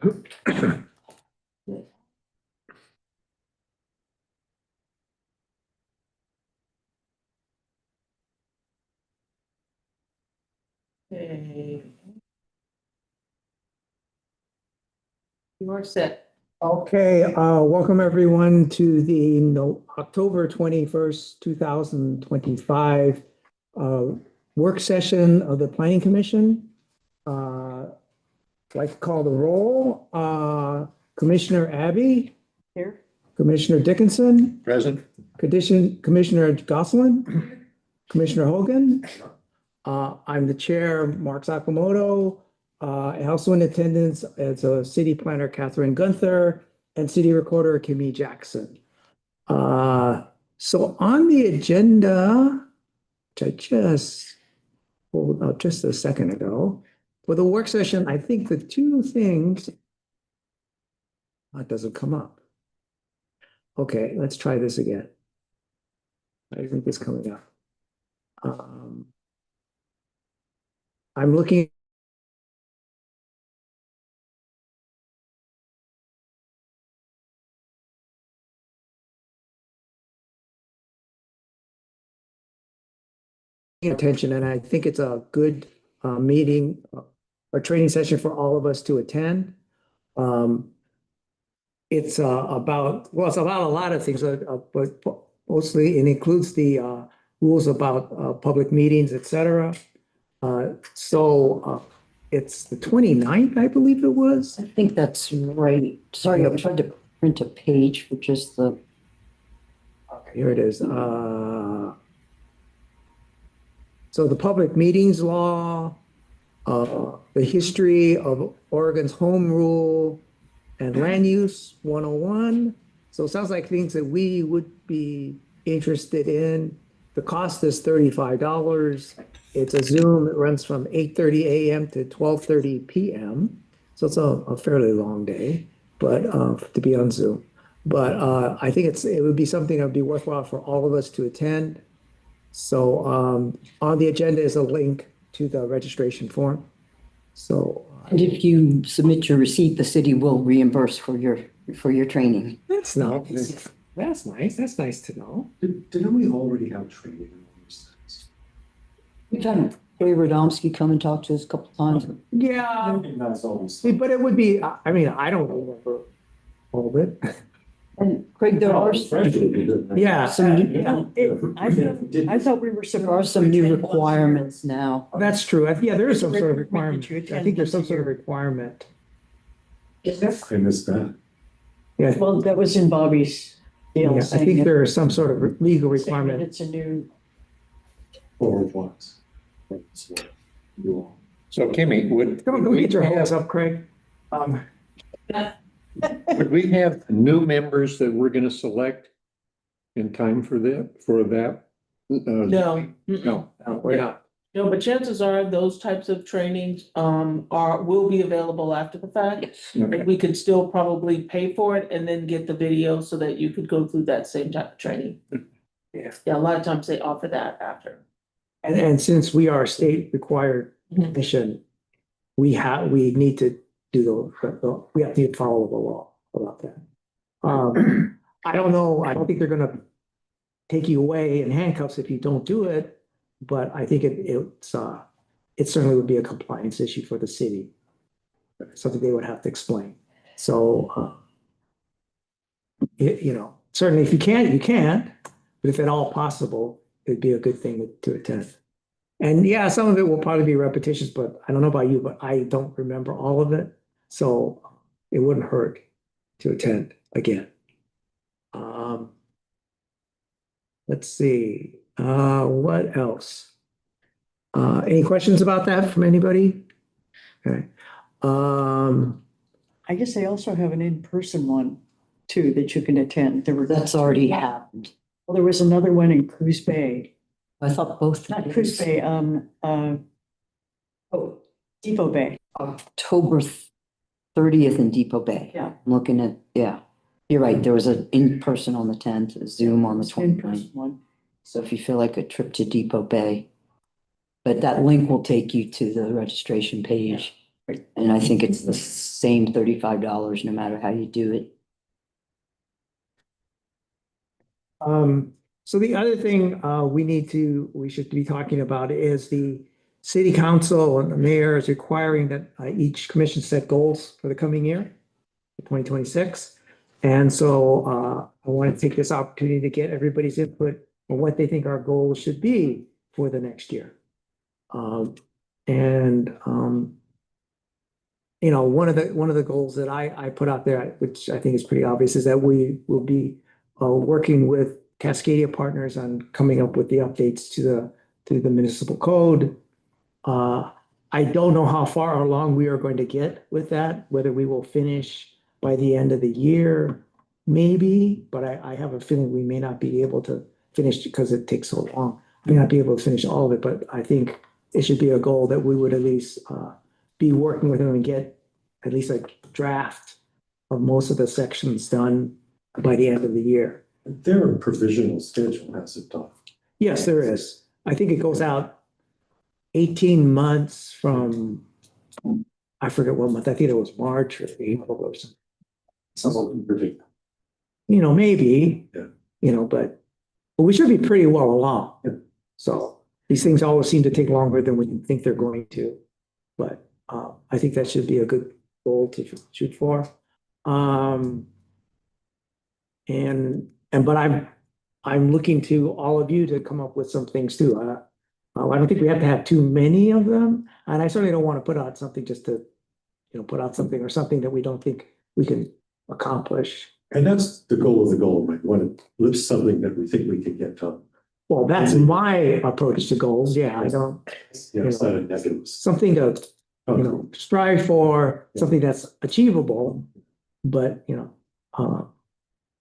Okay. You are set. Okay, welcome everyone to the October 21st, 2025 work session of the Planning Commission. I'd like to call the roll. Commissioner Abbey, Here. Commissioner Dickinson, Present. Commissioner Gosselin, Commissioner Hogan. I'm the chair, Mark Sakamoto. Also in attendance as a city planner, Catherine Gunther, and city recorder, Kimmy Jackson. So on the agenda, which I just pulled out just a second ago, for the work session, I think the two things, that doesn't come up. Okay, let's try this again. I think it's coming up. I'm looking. Attention, and I think it's a good meeting or training session for all of us to attend. It's about, well, it's about a lot of things, but mostly it includes the rules about public meetings, etc. So it's the 29th, I believe it was. I think that's right. Sorry, I tried to print a page for just the. Okay, here it is. So the public meetings law, the history of Oregon's home rule, and land use 101. So it sounds like things that we would be interested in. The cost is $35. It's a Zoom. It runs from 8:30 a.m. to 12:30 p.m. So it's a fairly long day, but to be on Zoom. But I think it would be something that would be worthwhile for all of us to attend. So on the agenda is a link to the registration form. So And if you submit your receipt, the city will reimburse for your training. that's nice. That's nice. That's nice to know. Didn't we already have training in all these things? We've had Ray Radomski come and talk to us a couple times. Yeah, That's always. but it would be, I mean, I don't remember all of it. And Craig, there are, Yeah. I thought we were supposed. there are some new requirements now. That's true. Yeah, there is some sort of Recommended requirement. you I attend think there's some once a sort of year. requirement. I missed that. Yeah, Well, that was in Bobby's deal. yeah, I saying think that- there is some sort of legal saying that requirement. It's a new, Or what? You all. So Kimmy, Don't get your hopes up, Craig. would we have new members that we're gonna select in time for that? No. No. We're not. No, but chances are those types of trainings will be available after the fact. Okay. We could still probably pay for it and then get the video so that you could go through that same type of training. Yeah. Yeah, a lot of times they offer that after. And since we are a state required Mhm. mission, we need to do we have to follow the law about that. I don't know, I don't think they're gonna take you away in handcuffs if you don't do it, but I think it certainly would be a compliance issue for the city. Something they would have to explain. So, certainly if you can't, you can't, but if at all possible, it'd be a good thing to attend. And yeah, some of it will probably be repetitious, but I don't know about you, but I don't remember all of it. So it wouldn't hurt to attend again. Let's see, what else? Any questions about that from anybody? Okay. I guess they also have an in-person one too that you can attend. That's already happened. Well, there was another one in Coos Bay, I thought both. not Coos Bay, Depot Bay. October 30th in Depot Bay. Yeah. I'm looking at, yeah. You're right, there was an in-person on the 10th, a Zoom on the 29th. In-person one. So if you feel like a trip to Depot Bay, but that link will take you to the registration page. And I think it's the same $35 no matter how you do it. So the other thing we should be talking about is the city council and the mayor is requiring that each commission set goals for the coming year, 2026. And so I want to take this opportunity to get everybody's input on what they think our goals should be for the next year. You know, one of the goals that I put out there, which I think is pretty obvious, is that we will be working with Cascadia Partners on coming up with the updates to the municipal code. I don't know how far along we are going to get with that, whether we will finish by the end of the year, maybe, but I have a feeling we may not be able to finish because it takes so long. We may not be able to finish all of it, but I think it should be a goal that we would at least be working with them and get at least a draft of most of the sections done by the end of the year. There are provisional schedule, has it done? Yes, there is. I think it goes out 18 months from, I forget what month, I think it was March or April or something. Something predictable. You know, maybe, Yeah. you know, but we should be pretty well along. Yeah. So these things always seem to take longer than we think they're going to. But I think that should be a good goal to shoot for. But I'm looking to all of you to come up with some things too. I don't think we have to have too many of them, and I certainly don't want to put out something just to, put out something or something that we don't think we can accomplish. And that's the goal of the goal, right? We want to list something that we think we can get done. Well, that's my approach to goals. Yeah, I don't, Yeah, it's not a negative. something to, strive for, something that's achievable. But, I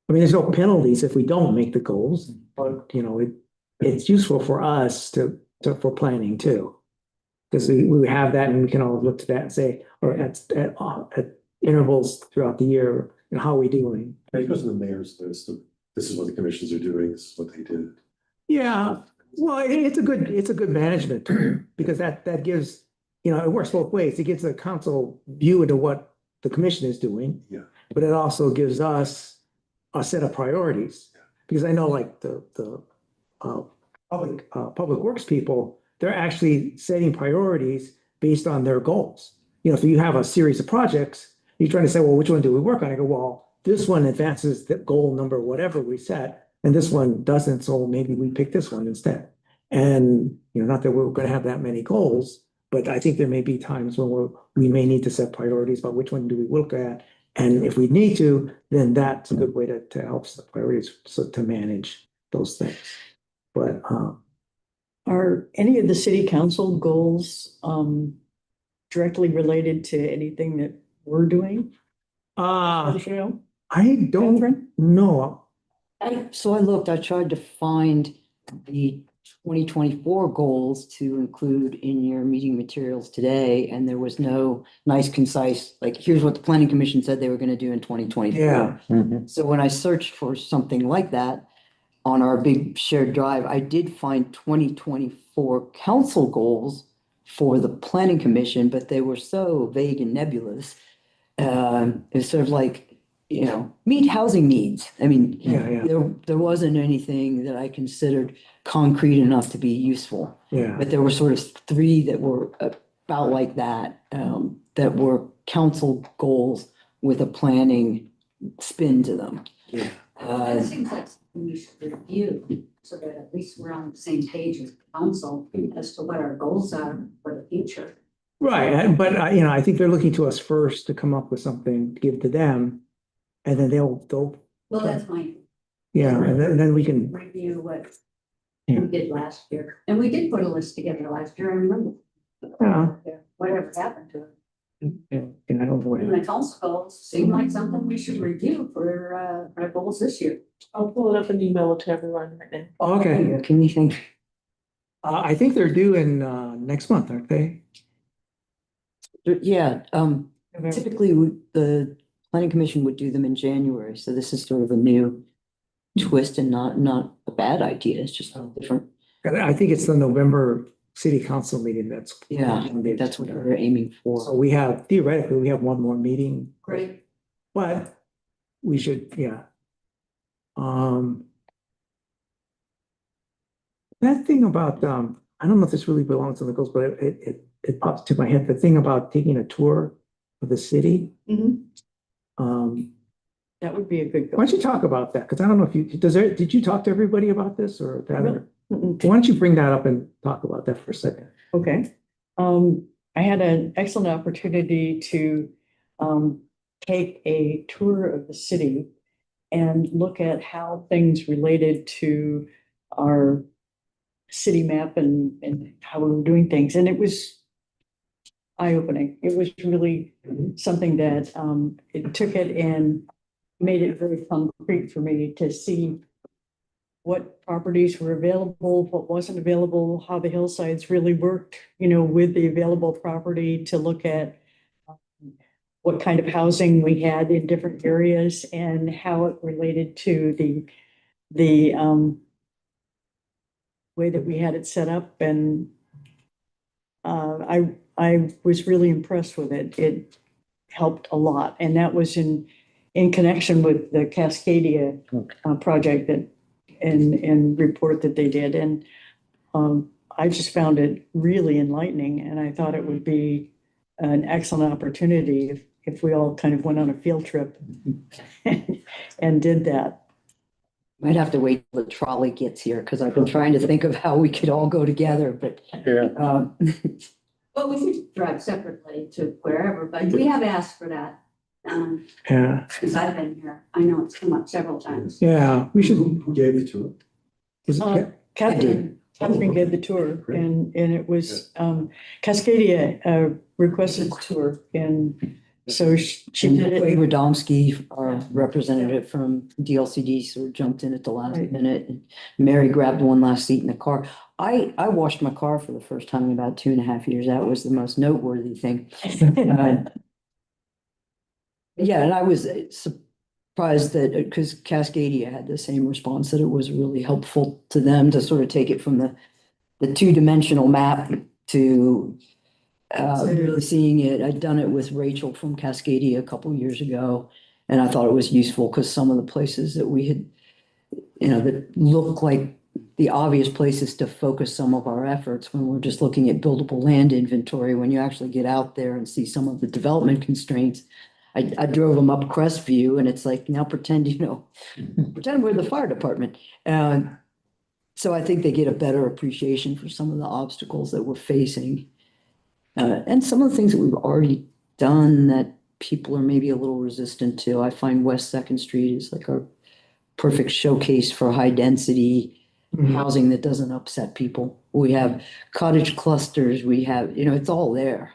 mean, there's no penalties if we don't make the goals, but, it's useful for us for planning too. Because we have that and we can all look to that and say, or at intervals throughout the year, how are we doing? And it goes in the mayor's list of, this is what the commissions are doing, this is what they did. Yeah, well, it's a good management tool because that gives, it works both ways. It gives the council view into what the commission is doing. Yeah. But it also gives us a set of priorities. Because I know like the public works people, they're actually setting priorities based on their goals. If you have a series of projects, you're trying to say, well, which one do we work on? I go, well, this one advances the goal number, whatever we set, and this one doesn't, so maybe we pick this one instead. And, not that we're gonna have that many goals, but I think there may be times when we may need to set priorities about which one do we look at. And if we need to, then that's a good way to help set priorities, so to manage those things. But, Are any of the city council goals directly related to anything that we're doing? Michelle? I don't Catherine? know. So I looked, I tried to find the 2024 goals to include in your meeting materials today, and there was no nice, concise, like, here's what the planning commission said they were gonna do in 2024. Yeah. So when I searched for something like that on our big shared drive, I did find 2024 council goals for the planning commission, but they were so vague and nebulous. It's sort of like, meet housing needs. I mean, Yeah. there wasn't anything that I considered concrete enough to be useful. Yeah. But there were sort of three that were about like that, that were council goals with a planning spin to them. Yeah. That seems like something we should review, so that at least we're on the same page as council as to what our goals are for the future. Right, but I think they're looking to us first to come up with something to give to them. And then they'll, Well, that's my and then we can, review what Yeah. we did last year. And we did put a list together last year, I remember. Yeah. Whatever happened to it. and I don't know. And the council goals seem like something we should review for our goals this year. I'll pull it up and email it to everyone right now. Okay, Can you think? I think they're due in next month, aren't they? Yeah, typically the planning commission would do them in January, so this is sort of a new twist and not a bad idea. It's just different. I think it's the November city council meeting that's. Yeah, that's what we're aiming So for. we have, theoretically, we have one more meeting. Great. But we should, yeah. That thing about, I don't know if this really belongs in the goals, but it pops to my head, the thing about taking a tour of the city. Mhm. Um, That would be a good. why don't you talk about that? Because I don't know if you, did you talk to everybody about this or that? Or- Mm-mm. Why don't you bring that up and talk about that for a second? Okay. I had an excellent opportunity to take a tour of the city and look at how things related to our city map and how we were doing things. And it was eye-opening. It was really something that it took it and made it very concrete for me to see what properties were available, what wasn't available, how the hillsides really worked, with the available property to look at what kind of housing we had in different areas and how it related to the way that we had it set up. And I was really impressed with it. It helped a lot. And that was in connection with the Cascadia project and report that they did. And I just found it really enlightening, and I thought it would be an excellent opportunity if we all kind of went on a field trip and did that. Might have to wait till the trolley gets here, because I've been trying to think of how we could all go together, but, Yeah. Well, we could drive separately to wherever, but we have asked for that. Yeah, Since I've been here, I know it's come up several times. yeah, we should. Who gave it to him? Was it- Catherine gave the tour, and it was Cascadia requested the tour, and so she did Ray it. Radomski, our representative from DLCD, sort of jumped in at the last Right. minute. And Mary grabbed one last seat in the car. I washed my car for the first time in about 2.5 years. That was the most noteworthy thing. Yeah, and I was surprised that, because Cascadia had the same response, that it was really helpful to them to sort of take it from the two-dimensional map to really seeing it. I'd done it with Rachel from Cascadia a couple years ago, and I thought it was useful because some of the places that we had, that look like the obvious places to focus some of our efforts when we're just looking at buildable land inventory, when you actually get out there and see some of the development constraints. I drove them up Crestview, and it's like, now pretend, pretend we're the fire department. So I think they get a better appreciation for some of the obstacles that we're facing. And some of the things that we've already done that people are maybe a little resistant to. I find West Second Street is like a perfect showcase for high density housing that doesn't upset people. We have cottage clusters, we have, it's all there.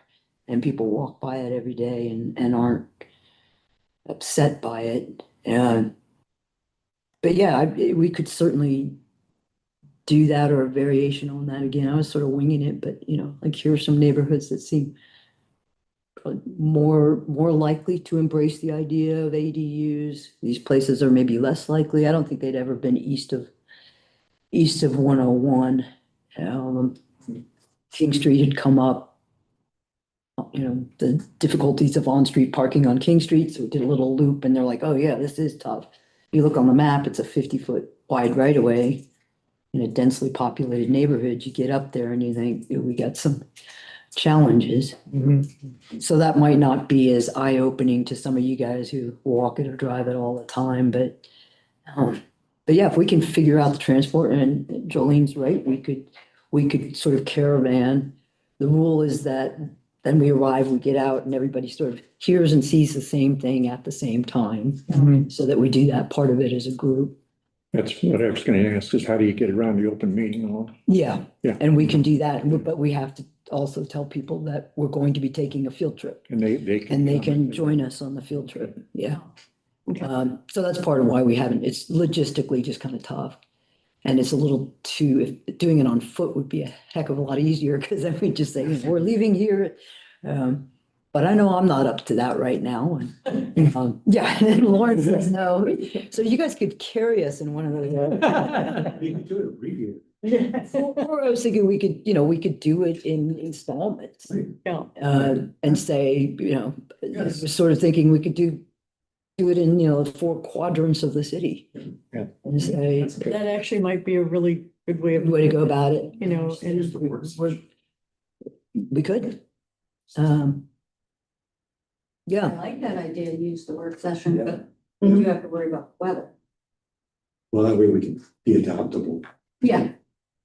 And people walk by it every day and aren't upset by it. But yeah, we could certainly do that, or a variation on that again. I was sort of winging it, but like, here are some neighborhoods that seem more likely to embrace the idea of ADUs. These places are maybe less likely. I don't think they'd ever been east of 101. King Street had come up. The difficulties of on-street parking on King Street, so we did a little loop, and they're like, oh yeah, this is tough. You look on the map, it's a 50-foot wide right of way in a densely populated neighborhood. You get up there and you think, we got some challenges. So that might not be as eye-opening to some of you guys who walk it or drive it all the time, but yeah, if we can figure out the transport, and Jolene's right, we could sort of caravan. The rule is that then we arrive, we get out, and everybody sort of hears and sees the same thing at the same time, so that we do that part of it as a group. That's what I was gonna ask, is how do you get around the open meeting law? Yeah. Yeah. And we can do that, but we have to also tell people that we're going to be taking a field trip, And they can join us on the field trip. Yeah. Okay. So that's part of why we haven't, it's logistically just kind of tough. And it's a little too, if doing it on foot would be a heck of a lot easier, because then we just say, we're leaving here. But I know I'm not up to that right now. And yeah, and Lauren says no. So you guys could carry us in one of those. You can do it, abbreviate. Or I was thinking we could, we could do it in installments. Yeah, And say, Yes. was sort of thinking we could do it in, the 4 quadrants of the city. Yeah. And say, that actually might be a really good way of, way to go about it. and We could. I Yeah, like that idea, use the work session, but you have to worry about weather. Well, that way we can be adaptable. Yeah.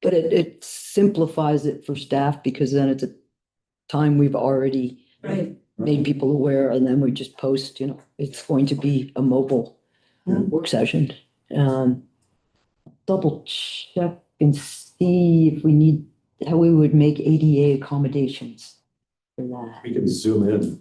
but it simplifies it for staff because then it's a time we've already Right. made people aware and then we just post, it's going to be a mobile work session. Double check and see if we need, how we would make ADA accommodations for that. We can zoom in.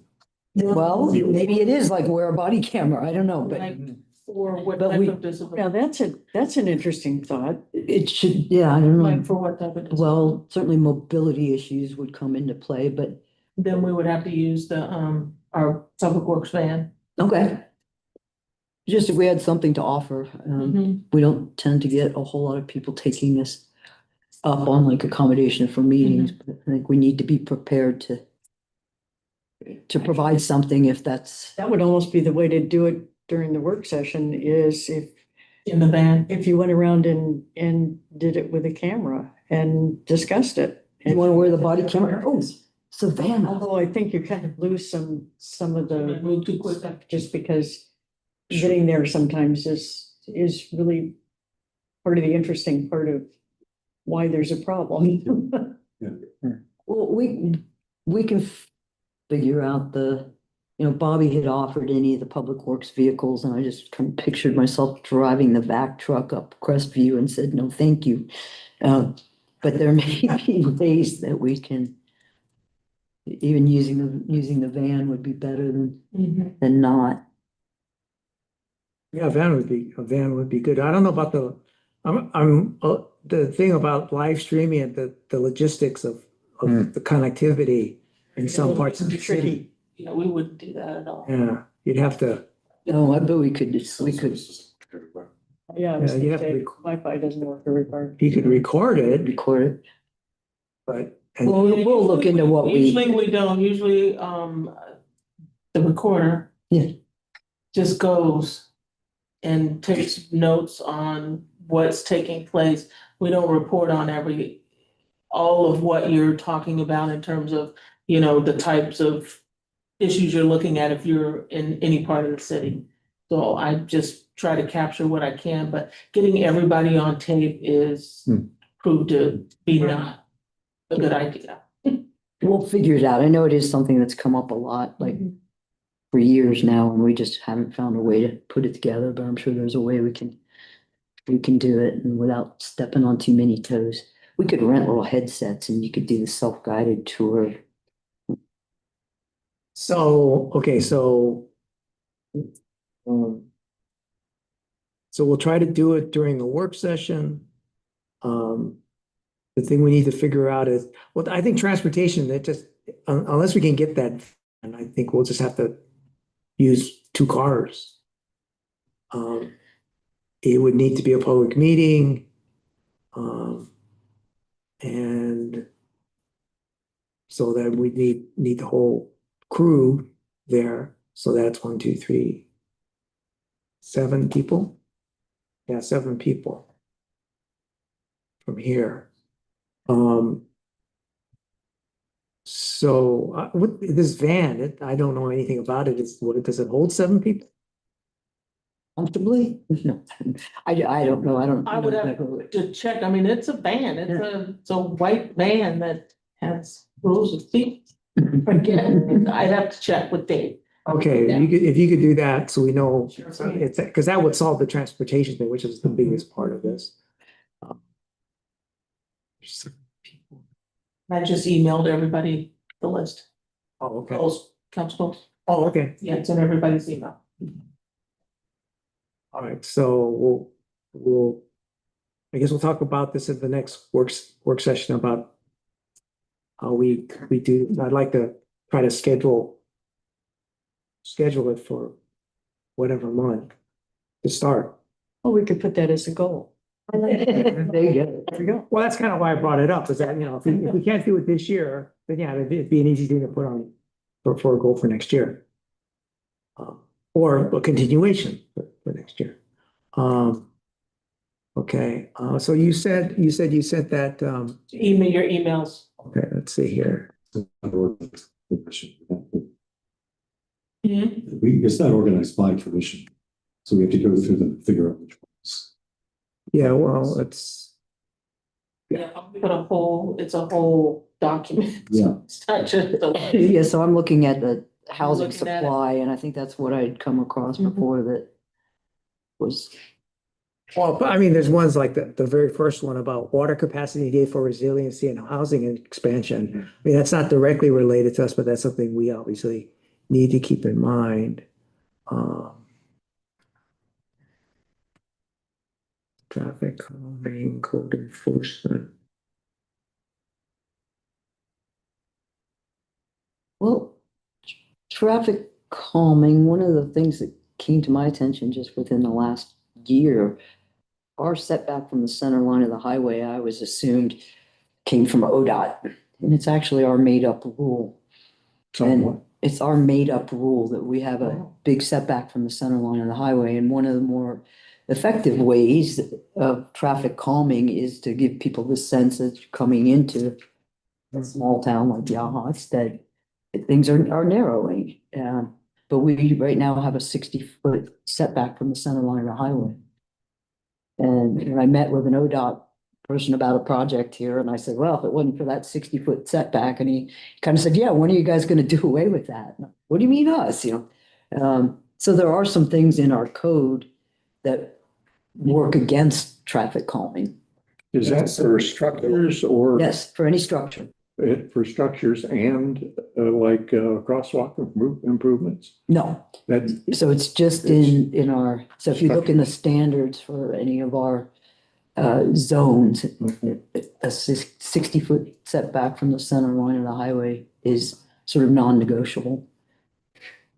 Well, maybe it is like wear a body camera, I don't know, but Like, for what But type we- of disability, yeah, that's an interesting thought. it should, yeah, I don't like know. for what type of disability? Well, certainly mobility issues would come into play, but, Then we would have to use our Public Works van. okay. Just if we had something to offer, we don't tend to get a whole lot of people taking this up on like accommodation for meetings, but I think we need to be prepared to provide something if that's, That would almost be the way to do it during the work session is In the van. if you went around and did it with a camera and discussed it. you want to wear the body camera? Oh, Savannah. Although I think you kind of lose some of the Move too quick. stuff just because getting there sometimes is really part of the interesting part of why there's a problem. Well, we can figure out Bobby had offered any of the public works vehicles and I just kind of pictured myself driving the back truck up Crestview and said, no, thank you. But there may be ways that we can, even using the van would be better than not. Yeah, a van would be good. I don't know about the thing about live streaming and the logistics of the connectivity in some parts of the city. Yeah, we wouldn't do that at all. Yeah, you'd have to, No, I bet we could, Yeah, I was Yeah, you gonna have to say, rec- Wi-Fi doesn't work every part. you could record it, record it. but, Well, we'll look into what we, Usually we don't, usually, the recorder. Yeah. Just goes and takes notes on what's taking place. We don't report on all of what you're talking about in terms of, the types of issues you're looking at if you're in any part of the city. So I just try to capture what I can, but getting everybody on tape is proved to be not a good idea. we'll figure it out. I know it is something that's come up a lot, like for years now, and we just haven't found a way to put it together, but I'm sure there's a way we can do it and without stepping on too many toes. We could rent little headsets and you could do the self-guided tour. okay, so we'll try to do it during the work session. The thing we need to figure out is, well, I think transportation, that just, unless we can get that, and I think we'll just have to use 2 cars. It would need to be a public meeting. And so that we need the whole crew there. So that's 1, 2, 3, 7 people. Yeah, 7 people from here. So what this van, I don't know anything about it. Does it hold 7 people? Comfortably? No, I don't know. I don't. I would have to check, I mean, it's a van, it's a white van that has rows of seats. Again, I'd have to check with Dave. Okay, if you could do that, so we know, Sure. it's, because that would solve the transportation thing, which is the biggest part of this. I just emailed everybody the list, Oh, okay. those council, Oh, okay. yeah, it's in everybody's email. All right, so I guess we'll talk about this at the next work session about how we do. I'd like to try to schedule it for whatever month to start. Well, we could put that as a goal. There you go. There you go. Well, that's kind of why I brought it up, is that, if we can't do it this year, then yeah, it'd be an easy thing to put on for a goal for next year. Or a continuation for next year. Okay, so you said you sent that, Email your emails. okay, let's see here. It's not organized by commission, so we have to go through them, figure out which ones. Yeah, well, it's, Yeah, it's a whole document. Yeah. It's not just a. Yeah, so I'm looking at the housing Looking at it. supply, and I think that's what I'd come across Mhm. before that was, well, but I mean, there's ones like the very first one about water capacity needed for resiliency and housing expansion. I mean, that's not directly related to us, but that's something we obviously need to keep in mind. Traffic calming, code enforcement. well, traffic calming, one of the things that came to my attention just within the last year, our setback from the center line of the highway, I was assumed came from ODOT, and it's actually our made-up rule. Somewhat. And it's our made-up rule that we have a Oh. big setback from the center line of the highway, and one of the more effective ways of traffic calming is to give people the sense that you're coming into a small town like Yahats, that things are narrowing. But we right now have a 60-foot setback from the center line of the highway. And when I met with an ODOT person about a project here, and I said, well, if it wasn't for that 60-foot setback, and he kind of said, yeah, when are you guys gonna do away with that? What do you mean us, So there are some things in our code that work against traffic calming. Is that for structures or? Yes, for any structure. For structures and like crosswalk improvements? No, That, so it's just in our, so if you look in the standards for any of our zones, a 60-foot setback from the center line of the highway is sort of non-negotiable.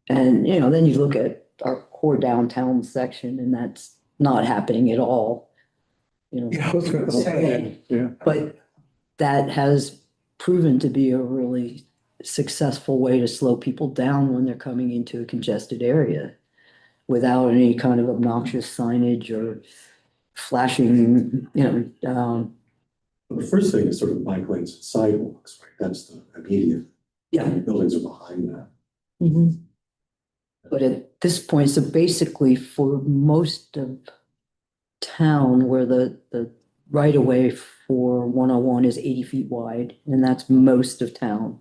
And, then you look at our core downtown section, and that's not happening at all. Yeah, I was gonna say. yeah, But that has proven to be a really successful way to slow people down when they're coming into a congested area without any kind of obnoxious signage or flashing, The first thing is sort of bike lanes and sidewalks, right? That's the immediate. yeah. Buildings are behind that. Mhm. But at this point, so basically for most of town where the right of way for 101 is 80 feet wide, and that's most of town.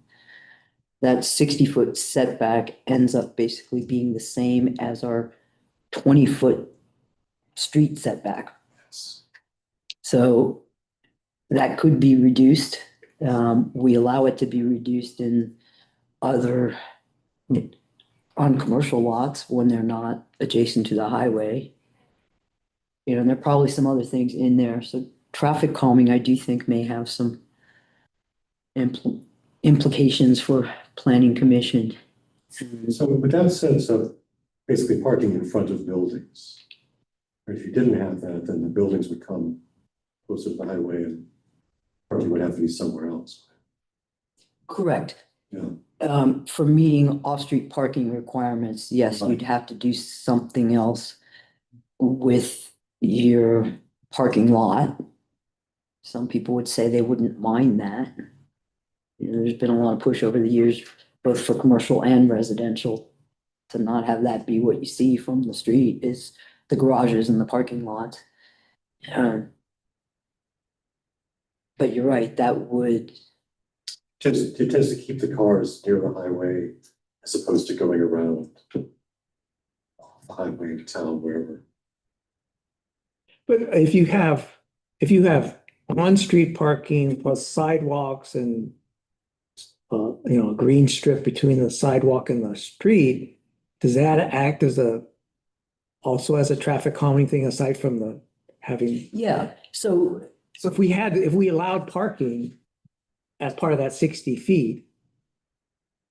That 60-foot setback ends up basically being the same as our 20-foot street setback. Yes. So that could be reduced. We allow it to be reduced in on commercial lots when they're not adjacent to the highway. And there are probably some other things in there. So traffic calming, I do think may have some implications for planning commission. So with that sense of basically parking in front of buildings. Or if you didn't have that, then the buildings would come closer to the highway and parking would have to be somewhere else. Correct. Yeah. For meeting off-street parking requirements, yes, you'd have to do something else with your parking lot. Some people would say they wouldn't mind that. There's been a lot of push over the years, both for commercial and residential, to not have that be what you see from the street is the garages and the parking lots. But you're right, that would, It tends to keep the cars near the highway as opposed to going around off the highway to town, wherever. But if you have on-street parking plus sidewalks and a green strip between the sidewalk and the street, does that act also as a traffic calming thing aside from the having? yeah, so So if we allowed parking as part of that 60 feet,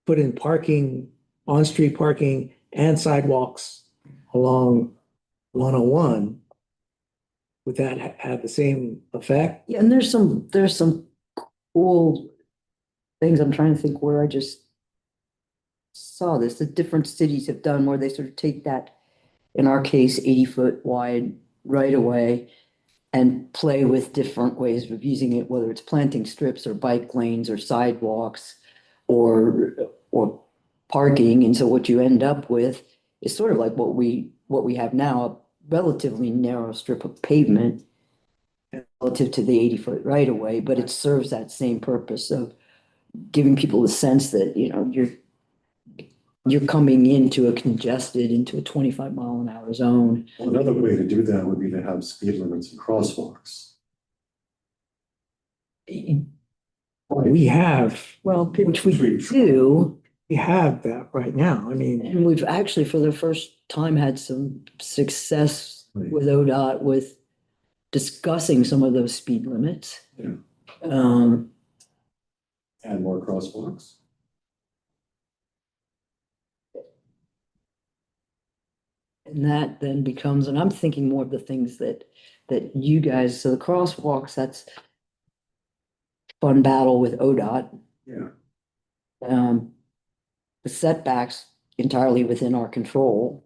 put in parking, on-street parking and sidewalks along 101, would that have the same effect? Yeah, and there's some cool things. I'm trying to think where I just saw this, that different cities have done where they sort of take that, in our case, 80-foot wide right of way and play with different ways of using it, whether it's planting strips or bike lanes or sidewalks or parking. And so what you end up with is sort of like what we have now, a relatively narrow strip of pavement relative to the 80-foot right of way, but it serves that same purpose of giving people the sense that, you know, you're coming into a 25-mile-an-hour zone. Well, another way to do that would be to have speed limits and crosswalks. We have, Well, people, Which we do, we have that right now. I mean, and we've actually, for the first time, had some success Right. with ODOT with discussing some of those speed limits. Yeah. Um, Add more crosswalks. and that then becomes, and I'm thinking more of the things that you guys, so the crosswalks, that's fun battle with ODOT. Yeah. The setbacks entirely within our control.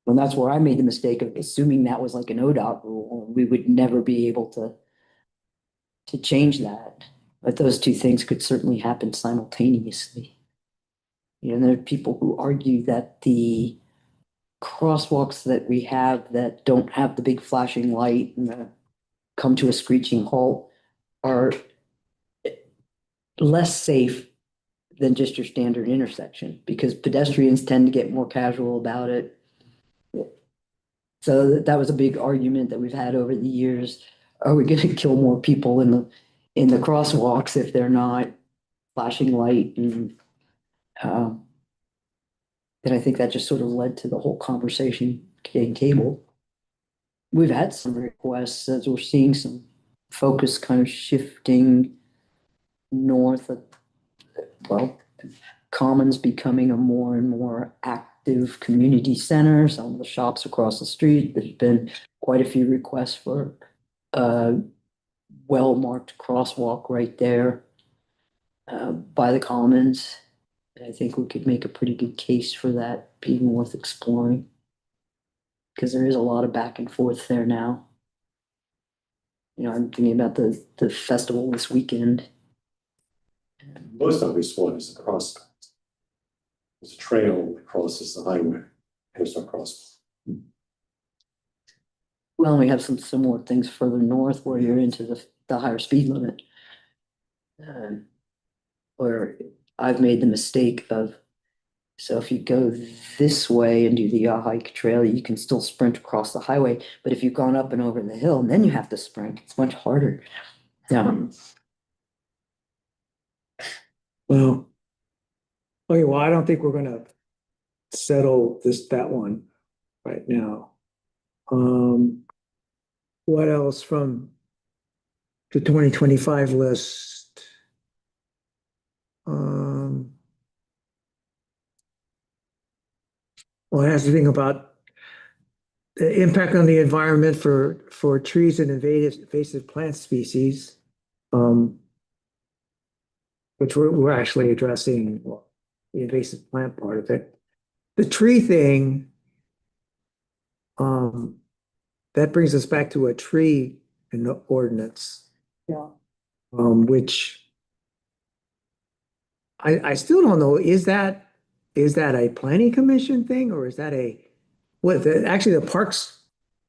And that's where I made the mistake of assuming that was like an ODOT rule, and we would never be able to change that. But those two things could certainly happen simultaneously. You know, there are people who argue that the crosswalks that we have that don't have the big flashing light and come to a screeching halt are less safe than just your standard intersection, because pedestrians tend to get more casual about it. So that was a big argument that we've had over the years. Are we gonna kill more people in the crosswalks if they're not flashing light? And I think that just sort of led to the whole conversation getting tabled. We've had some requests as we're seeing some focus kind of shifting north of, well, Commons becoming a more and more active community center. Some of the shops across the street, there's been quite a few requests for a well-marked crosswalk right there by the Commons. I think we could make a pretty good case for that being worth exploring, because there is a lot of back and forth there now. You know, I'm thinking about the festival this weekend. Most obvious one is the crosscut. There's a trail that crosses the highway. There's no crosswalk. Well, we have some similar things further north where you're into the higher speed limit. Where I've made the mistake of, so if you go this way and do the hike trail, you can still sprint across the highway. But if you've gone up and over the hill, then you have to sprint. It's much harder. well, okay, well, I don't think we're gonna settle that one right now. What else from the 2025 list? Well, it has to think about the impact on the environment for trees and invasive plant species. Which we're actually addressing, well, the invasive plant part of it. The tree thing, that brings us back to a tree in the ordinance, yeah, which I still don't know, is that a planning commission thing, or is that actually the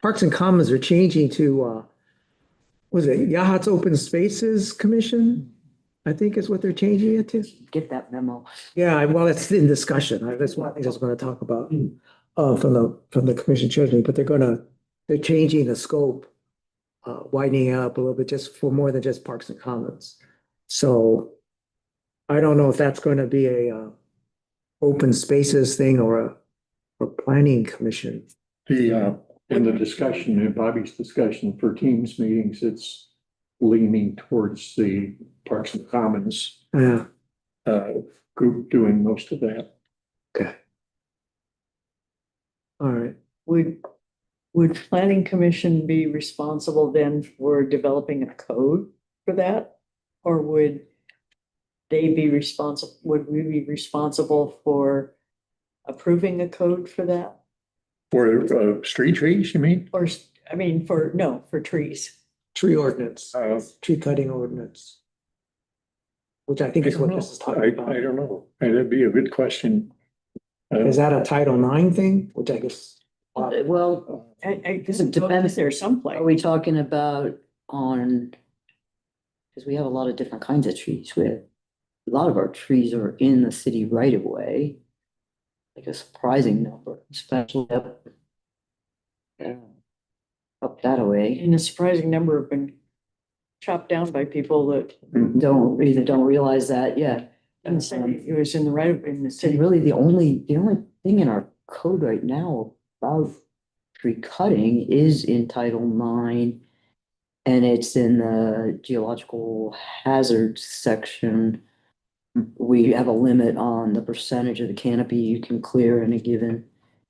Parks and Commons are changing to, was it Yahat's Open Spaces Commission? I think is what they're changing it to. Get that memo. Yeah, well, it's in discussion. That's one thing I was gonna talk about, from the commission children, but they're changing the scope, widening it up a little bit just for more than just Parks and Commons. So I don't know if that's gonna be a, open spaces thing or a planning commission. In the discussion, in Bobby's discussion for Teams meetings, it's leaning towards the Parks and Commons Yeah, group doing most of that. okay. All right. we Would planning commission be responsible then for developing a code for that? Or would they be responsible, would we be responsible for approving a code for that? For, street trees, you mean? Or, I mean, for trees. Tree ordinance, Uh, tree cutting ordinance. Which I think is what this is I talking about. don't know. That'd be a good question. Is that a Title IX thing, which I guess? Well, I Does it didn't know depend? that there's someplace. are we talking about on? Because we have a lot of different kinds of trees. We have, a lot of our trees are in the city right of way. Like a surprising number, especially up. Up that way, And a surprising number have been chopped down by people that don't realize that yet. didn't say it was in the right, in the And city. really, the only thing in our code right now about tree cutting is in Title IX. And it's in the geological hazards section. We have a limit on the percentage of the canopy you can clear in a given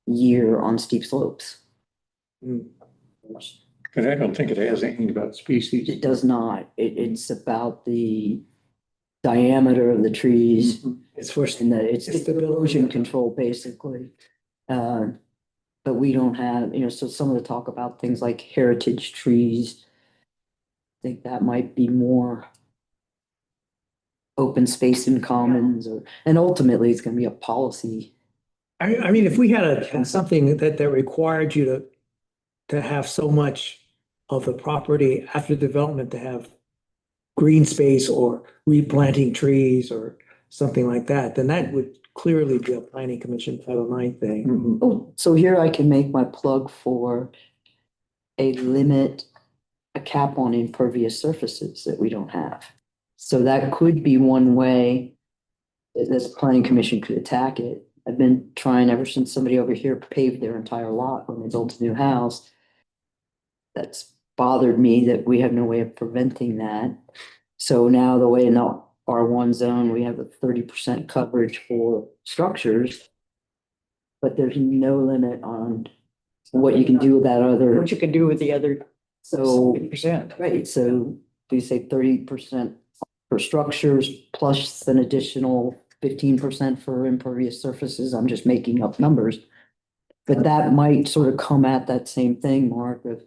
year on steep slopes. Hmm. And I don't think it has anything about species. It does not. It's about the diameter of the trees. It's for, And that it's It's the erosion control, basically. But we don't have, so some of the talk about things like heritage trees. I think that might be more open space and commons, and ultimately it's gonna be a policy. I mean, if we had something that required you to have so much of the property after development to have green space or replanting trees or something like that, then that would clearly be a planning commission Title IX thing. Mhm. Oh, so here I can make my plug for a limit, a cap on impervious surfaces that we don't have. So that could be one way that this planning commission could attack it. I've been trying ever since somebody over here paved their entire lot when they built a new house. That's bothered me that we have no way of preventing that. So now the way in the R1 zone, we have a 30% coverage for structures. But there's no limit on what you can do with that other, What you can do with the other so, percent. right, so do you say 30% for structures plus an additional 15% for impervious surfaces? I'm just making up numbers. But that might sort of come at that same thing, Mark, of,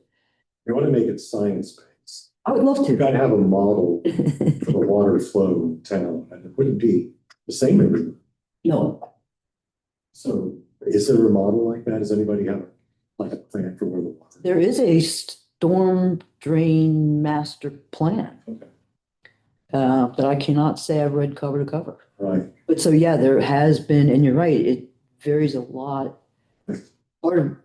We want to make it science-based. I would love You've got to to. have a model for the water flow in town, and it wouldn't be the same everywhere. No, So is there a model like that? Does anybody have like a plan for where the water? there is a storm drain master plan. Okay. But I cannot say I've read cover to cover. Right, But so, yeah, there has been, and you're right, it varies a lot.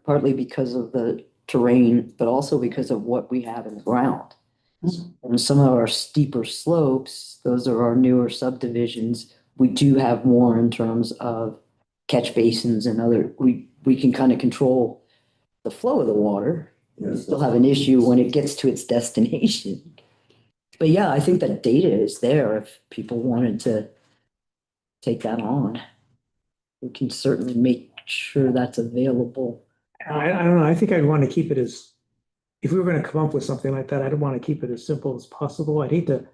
Partly because of the terrain, but also because of what we have in the ground. And some of our steeper slopes, those are our newer subdivisions, we do have more in terms of catch basins and other, we can kind of control the flow of the water. We yes. still have an issue when it gets to its destination. But yeah, I think that data is there if people wanted to take that on. We can certainly make sure that's available. I don't know, I think I'd want to keep it as, if we were gonna come up with something like that, I'd want to keep it as simple as possible. I'd hate to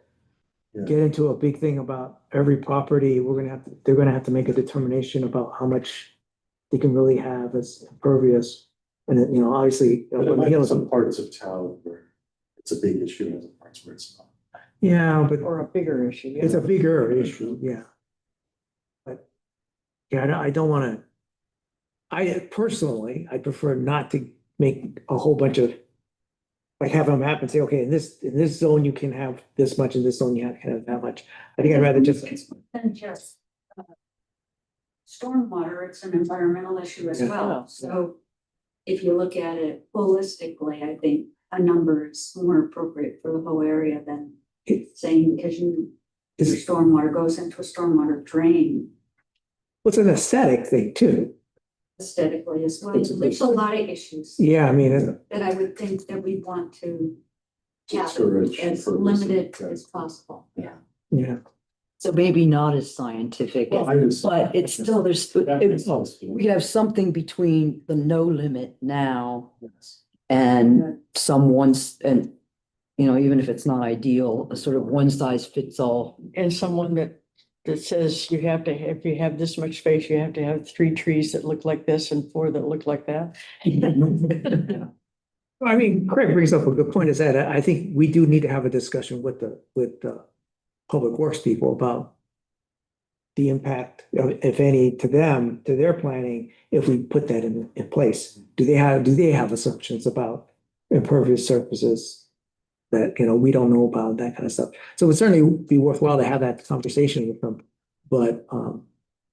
Yeah. get into a big thing about every property. They're gonna have to make a determination about how much they can really have as impervious. And then, obviously. But there might be some parts of town where it's a big issue and other parts where it's not. Yeah, but Or a bigger issue. it's a bigger issue, yeah. But, yeah, I don't wanna. I personally, I prefer not to make a whole bunch of. Like have them map and say, okay, in this zone, you can have this much, in this zone, you can have that much. I think I'd rather just. It's more than just stormwater, it's an environmental issue as Yeah. well. So if you look at it holistically, I think a number is more appropriate for the whole area than saying because your It's, stormwater goes into a stormwater drain it's an aesthetic thing too. aesthetically as well. It's- There's a lot of issues Yeah, I mean, that I would think that we want to have Discourage as impervious, limited yeah. as possible. Yeah. yeah, So maybe not as scientific, Well, I would. but it's still, That makes sense. we have something between the no limit now Yes. And some ones, and, you know, even if it's not ideal, a sort of one size fits all. And someone that says you have to, if you have this much space, you have to have 3 trees that look like this and 4 that look like that. I mean, Craig brings up a good point, is that I think we do need to have a discussion with the public works people about the impact, if any, to them, to their planning, if we put that in place. Do they have assumptions about impervious surfaces that, you know, we don't know about, that kind of stuff? So it would certainly be worthwhile to have that conversation with them. But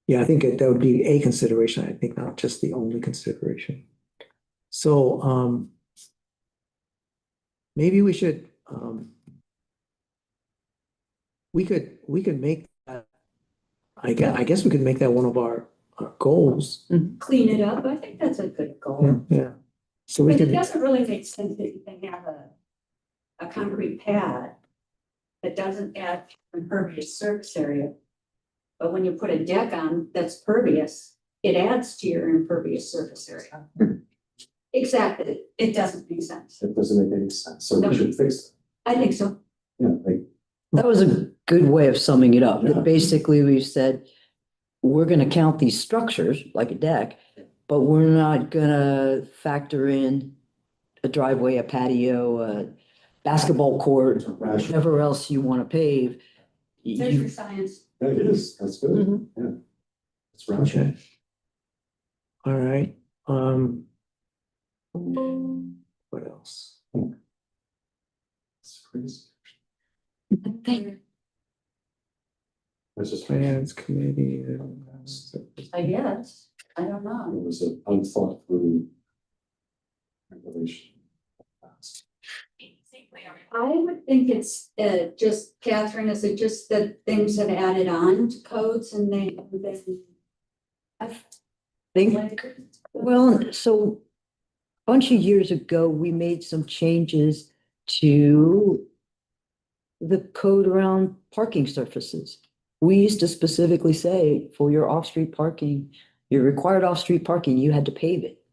yeah, I think that would be a consideration, I think not just the only consideration. So maybe we should, we could make that, I guess we could make that one of our goals. Clean it up, I think that's a good goal. Yeah. So we But it could, doesn't really make sense that you can have a concrete pad that doesn't add impervious surface area. But when you put a deck on that's pervious, it adds to your impervious surface area. Exactly, it doesn't make sense. It doesn't make any sense, so No. we should fix I think so. it. Yeah, like, That was a good way of summing it up. Yeah. Basically, we said, we're gonna count these structures like a deck, but we're not gonna factor in a driveway, a patio, a basketball court, it's rational. whatever else you wanna pave. There's You- your science. Yeah, it is, that's good, Mhm. yeah. It's rational. okay. All right, what else? It's crazy. Thank It's just, it Finance committee. I guess, I don't know. was an unthought through regulation. I would think it's just, Catherine, is it just that things have added on to codes and they have been. I think, well, so a bunch of years ago, we made some changes to the code around parking surfaces. We used to specifically say for your off-street parking, your required off-street parking, you had to pave it.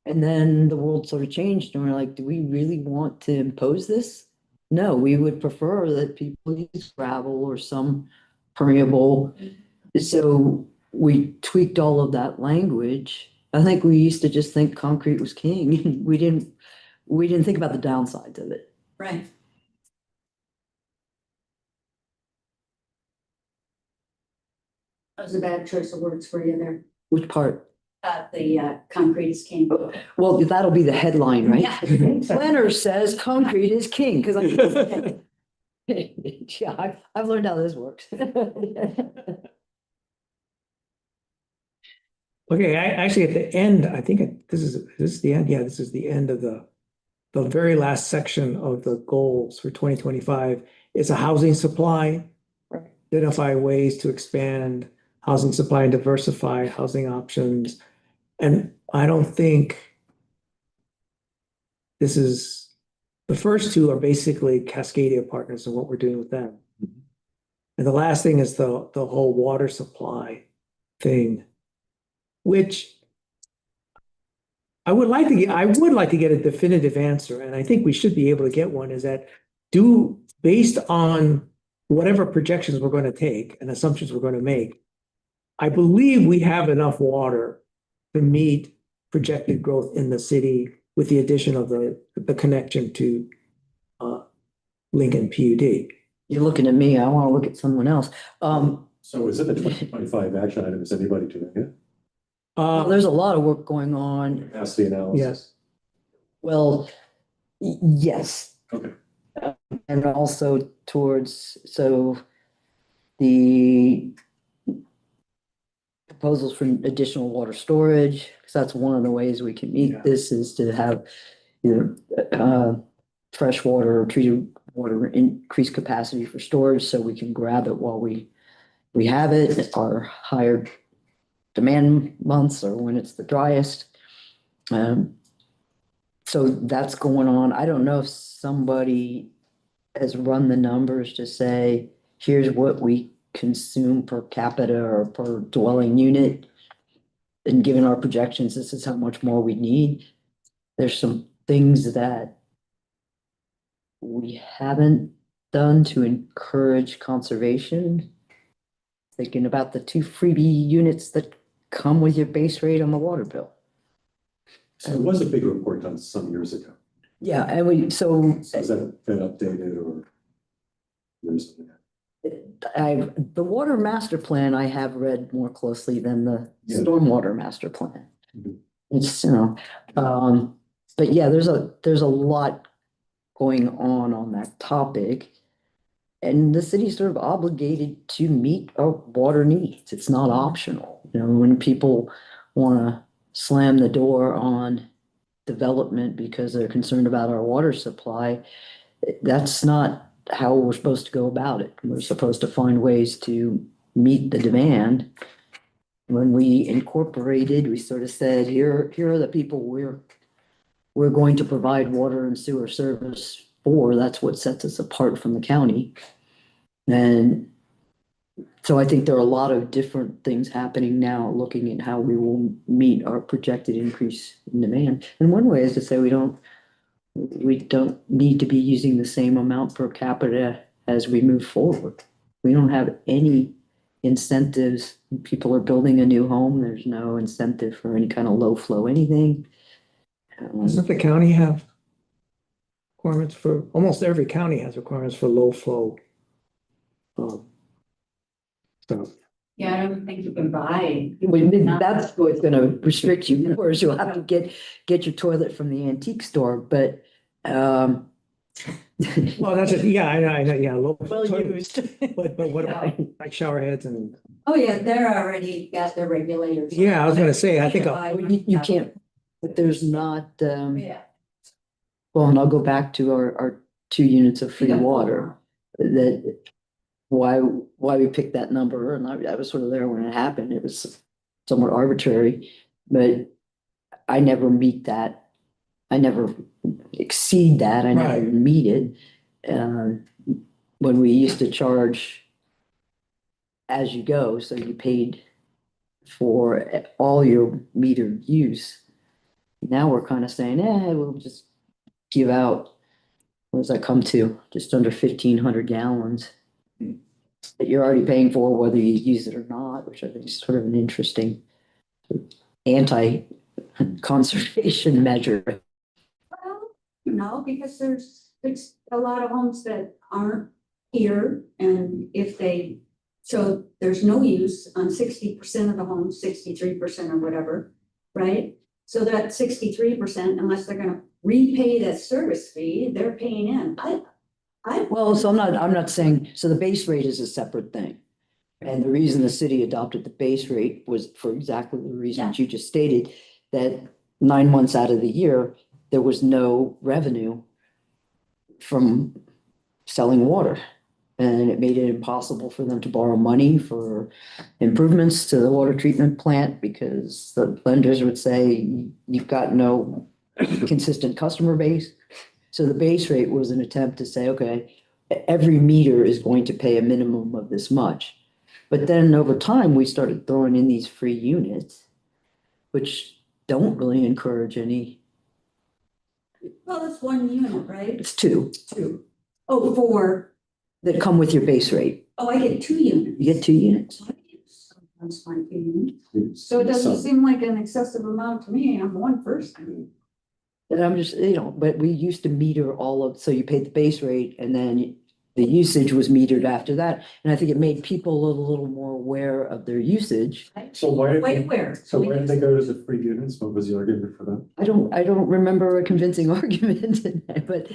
And then the world sort of changed and we're like, do we really want to impose this? No, we would prefer that people use gravel or some permeable. So we tweaked all of that language. I think we used to just think concrete was king. We didn't think about the downsides of it. Right. That was a bad choice of words for you there. Which part? The concrete is king. Well, that'll be the headline, right? Yeah. Planner says concrete is king, because I. Yeah, I've learned how this works. Okay, actually, at the end, I think this is the end, yeah, this is the end of the very last section of the goals for 2025. It's a housing supply. Right. Identify ways to expand housing supply and diversify housing options. And I don't think this is, the first two are basically Cascadia partners and what we're doing with them. And the last thing is the whole water supply thing, which I would like to get a definitive answer, and I think we should be able to get one, is that based on whatever projections we're going to take and assumptions we're going to make, I believe we have enough water to meet projected growth in the city with the addition of the connection to Lincoln PUD. You're looking at me, I want to look at someone else. So is it a 2025 action item? Is anybody doing it? Well, there's a lot of work going on. Capacity analysis? Yes. Well, yes. Okay. And also towards, so the proposals for additional water storage, because that's one of the ways we can meet Yeah. this, is to have, you know, fresh water or treated water increased capacity for storage, so we can grab it while we have it, our higher demand months or when it's the driest. So that's going on. I don't know if somebody has run the numbers to say, here's what we consume per capita or per dwelling unit. And given our projections, this is how much more we need. There's some things that we haven't done to encourage conservation. Thinking about the 2 freebie units that come with your base rate on the water bill. So there was a big report done some years ago. Yeah, and So has that been updated or? There's, the water master plan I have read more closely than the Yeah. stormwater master plan. Mhm. It's, but yeah, there's a lot going on that topic. And the city's sort of obligated to meet our water needs. It's not optional. You know, when people wanna slam the door on development because they're concerned about our water supply, that's not how we're supposed to go about it. We're supposed to find ways to meet the demand. When we incorporated, we sort of said, here are the people we're going to provide water and sewer service for. That's what sets us apart from the county. And so I think there are a lot of different things happening now, looking at how we will meet our projected increase in demand. And one way is to say we don't need to be using the same amount per capita as we move forward. We don't have any incentives. People are building a new home. There's no incentive for any kind of low flow anything. Doesn't the county have requirements for, almost every county has requirements for low flow? So, Yeah, I don't think you can buy. That's what's gonna restrict you, whereas you'll have to get your toilet from the antique store, but, well, that's it, yeah, I know, yeah, low. Well used. But what about like shower heads and, Oh, yeah, they're already got their regulators. yeah, I was gonna say, I think, you can't, but there's not, Yeah. well, and I'll go back to our 2 units of free Yeah. water. That, why we picked that number, and I was sort of there when it happened. It was somewhat arbitrary, but I never meet that. I never exceed that. I never Right. meet it. When we used to charge as you go, so you paid for all your metered use. Now we're kind of saying, we'll just give out, what does that come to? Just under 1,500 gallons that you're already paying for whether you use it or not, which I think is sort of an interesting anti-conservation measure. Well, no, because there's a lot of homes that aren't here, and if they, so there's no use on 60% of the homes, 63% or whatever, right? So that 63%, unless they're gonna repay that service fee, they're paying in. Well, so I'm not saying, so the base rate is a separate thing. And the reason the city adopted the base rate was for exactly the reasons you just stated, that 9 months out of the year, there was no revenue from selling water. And it made it impossible for them to borrow money for improvements to the water treatment plant because the lenders would say, you've got no consistent customer base. So the base rate was an attempt to say, okay, every meter is going to pay a minimum of this much. But then over time, we started throwing in these free units, which don't really encourage any. Well, that's 1 unit, right? It's 2 Oh, 4. that come with your base rate. Oh, I get 2 units. You get 2 units. Sometimes my 2 units. So it doesn't seem like an excessive amount to me. I'm one person. And I'm just, but we used to meter all of, so you paid the base rate and then the usage was metered after that. And I think it made people a little more aware of their usage. so why did Wait, they, where? so why did they go to the free units? What was the argument for that? I don't remember a convincing argument in that, but,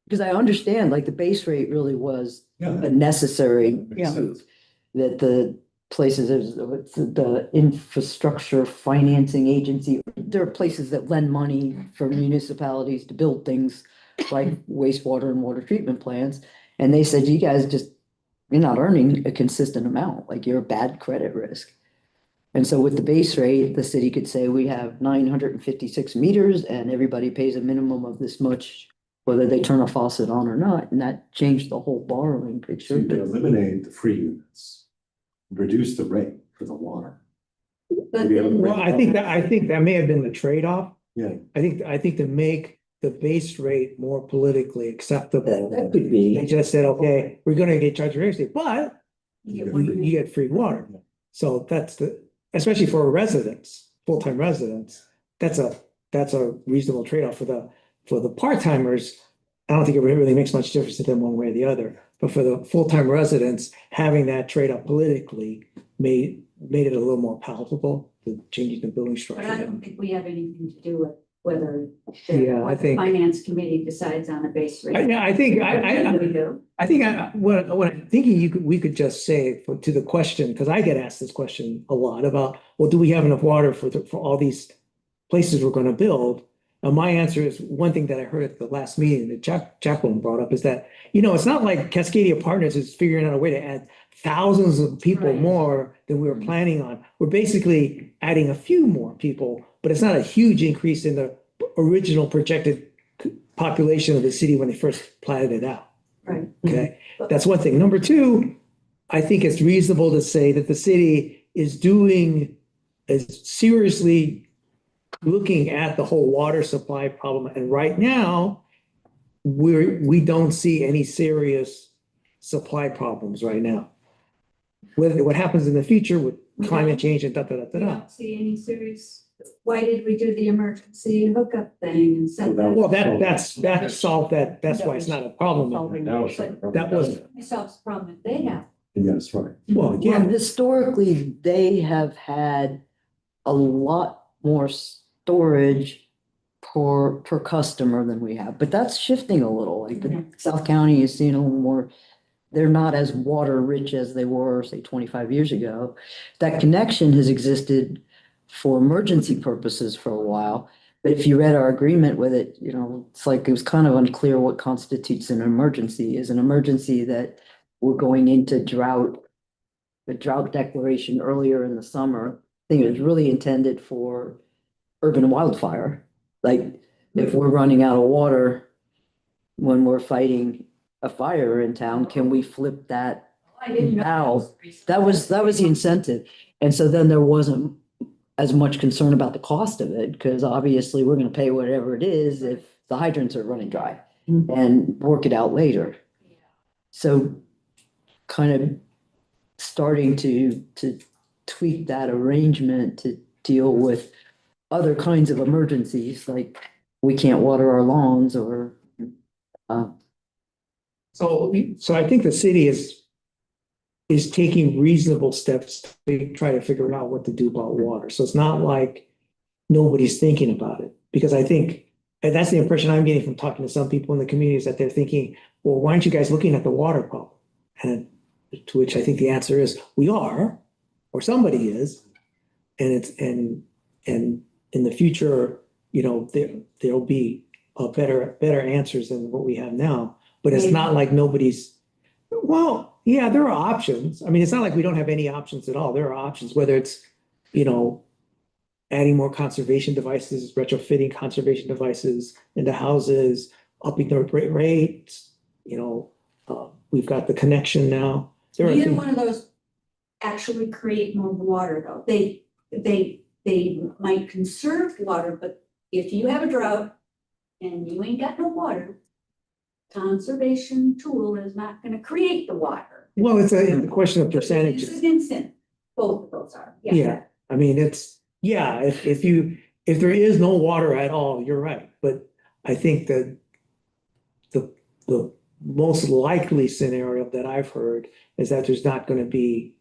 because I understand, like, the base rate really was Yeah. a necessary, Makes sense. that the places, the infrastructure financing agency, there are places that lend money for municipalities to build things like wastewater and water treatment plants. And they said, you guys you're not earning a consistent amount, like you're a bad credit risk. And so with the base rate, the city could say we have 956 meters and everybody pays a minimum of this much, whether they turn a faucet on or not. And that changed the whole borrowing So picture. you could eliminate the free units, reduce the rate for the water. But Maybe a little well, I think that may have been the trade-off. Yeah, I think to make the base rate more politically acceptable. That could be. They just said, okay, we're gonna get charged for electricity, but You get You- one you unit. get free water. So that's especially for residents, full-time residents, that's a reasonable trade-off for the part-timers. I don't think it really makes much difference to them one way or the other, but for the full-time residents, having that trade-off politically made it a little more palatable, the changing the building But I structure. don't think we have anything to do with whether Yeah, I what the think- finance committee decides on a base rate. I think, We do. what I'm thinking we could just say to the question, because I get asked this question a lot about, well, do we have enough water for all these places we're gonna build? And my answer is, one thing that I heard at the last meeting that Jacqueline brought up is that, it's not like Cascadia Partners is figuring out a way to add thousands of people Right. more than we were planning on. We're basically adding a few more people, but it's not a huge increase in the original projected population of the city when they first platted it out. Right. Okay, that's one thing. Number two, I think it's reasonable to say that the city is seriously looking at the whole water supply problem. And right now, we don't see any serious supply problems right now. What happens in the future with climate change and We da. don't see any serious, why did we do the emergency hookup thing and set that? Well, that solved that. That's why it's not a problem. Solving now the it's. issue. That was, It solves the problem that they have. Yes, right. well, Well, yeah, historically, they have had a lot more storage per customer than we have, but that's shifting a little. Like the South County is seeing a little more, they're not as water rich as they were, say, 25 years ago. That connection has existed for emergency purposes for a while. But if you read our agreement with it, it's like it was kind of unclear what constitutes an emergency. Is an emergency that we're going into drought, the drought declaration earlier in the summer. I think it was really intended for urban wildfire. Like if we're running out of water when we're fighting a fire in town, can we flip that? I didn't know. Now, that was the incentive. And so then there wasn't as much concern about the cost of it, because obviously we're gonna pay whatever it is if the hydrants are running dry and work it out later. So kind of starting to tweak that arrangement to deal with other kinds of emergencies, like we can't water our lawns or so I think the city is taking reasonable steps to try to figure out what to do about water. So it's not like nobody's thinking about it, because I think, and that's the impression I'm getting from talking to some people in the community, is that they're thinking, well, why aren't you guys looking at the water problem? And to which I think the answer is, we are, or somebody is. And in the future, there'll be better answers than what we have now. But it's not like well, yeah, there are options. I mean, it's not like we don't have any options at all. There are options, whether it's, adding more conservation devices, retrofitting conservation devices into houses, upping the rates, we've got the connection now. There are Neither things- one of those actually create more water though. They might conserve water, but if you have a drought and you ain't got no water, conservation tool is not gonna create the water. Well, it's a question of It's percentages. an incentive. Both of those are, Yeah, I mean, if there is no water at all, you're right, but I think that the most likely scenario that I've heard is that there's gonna be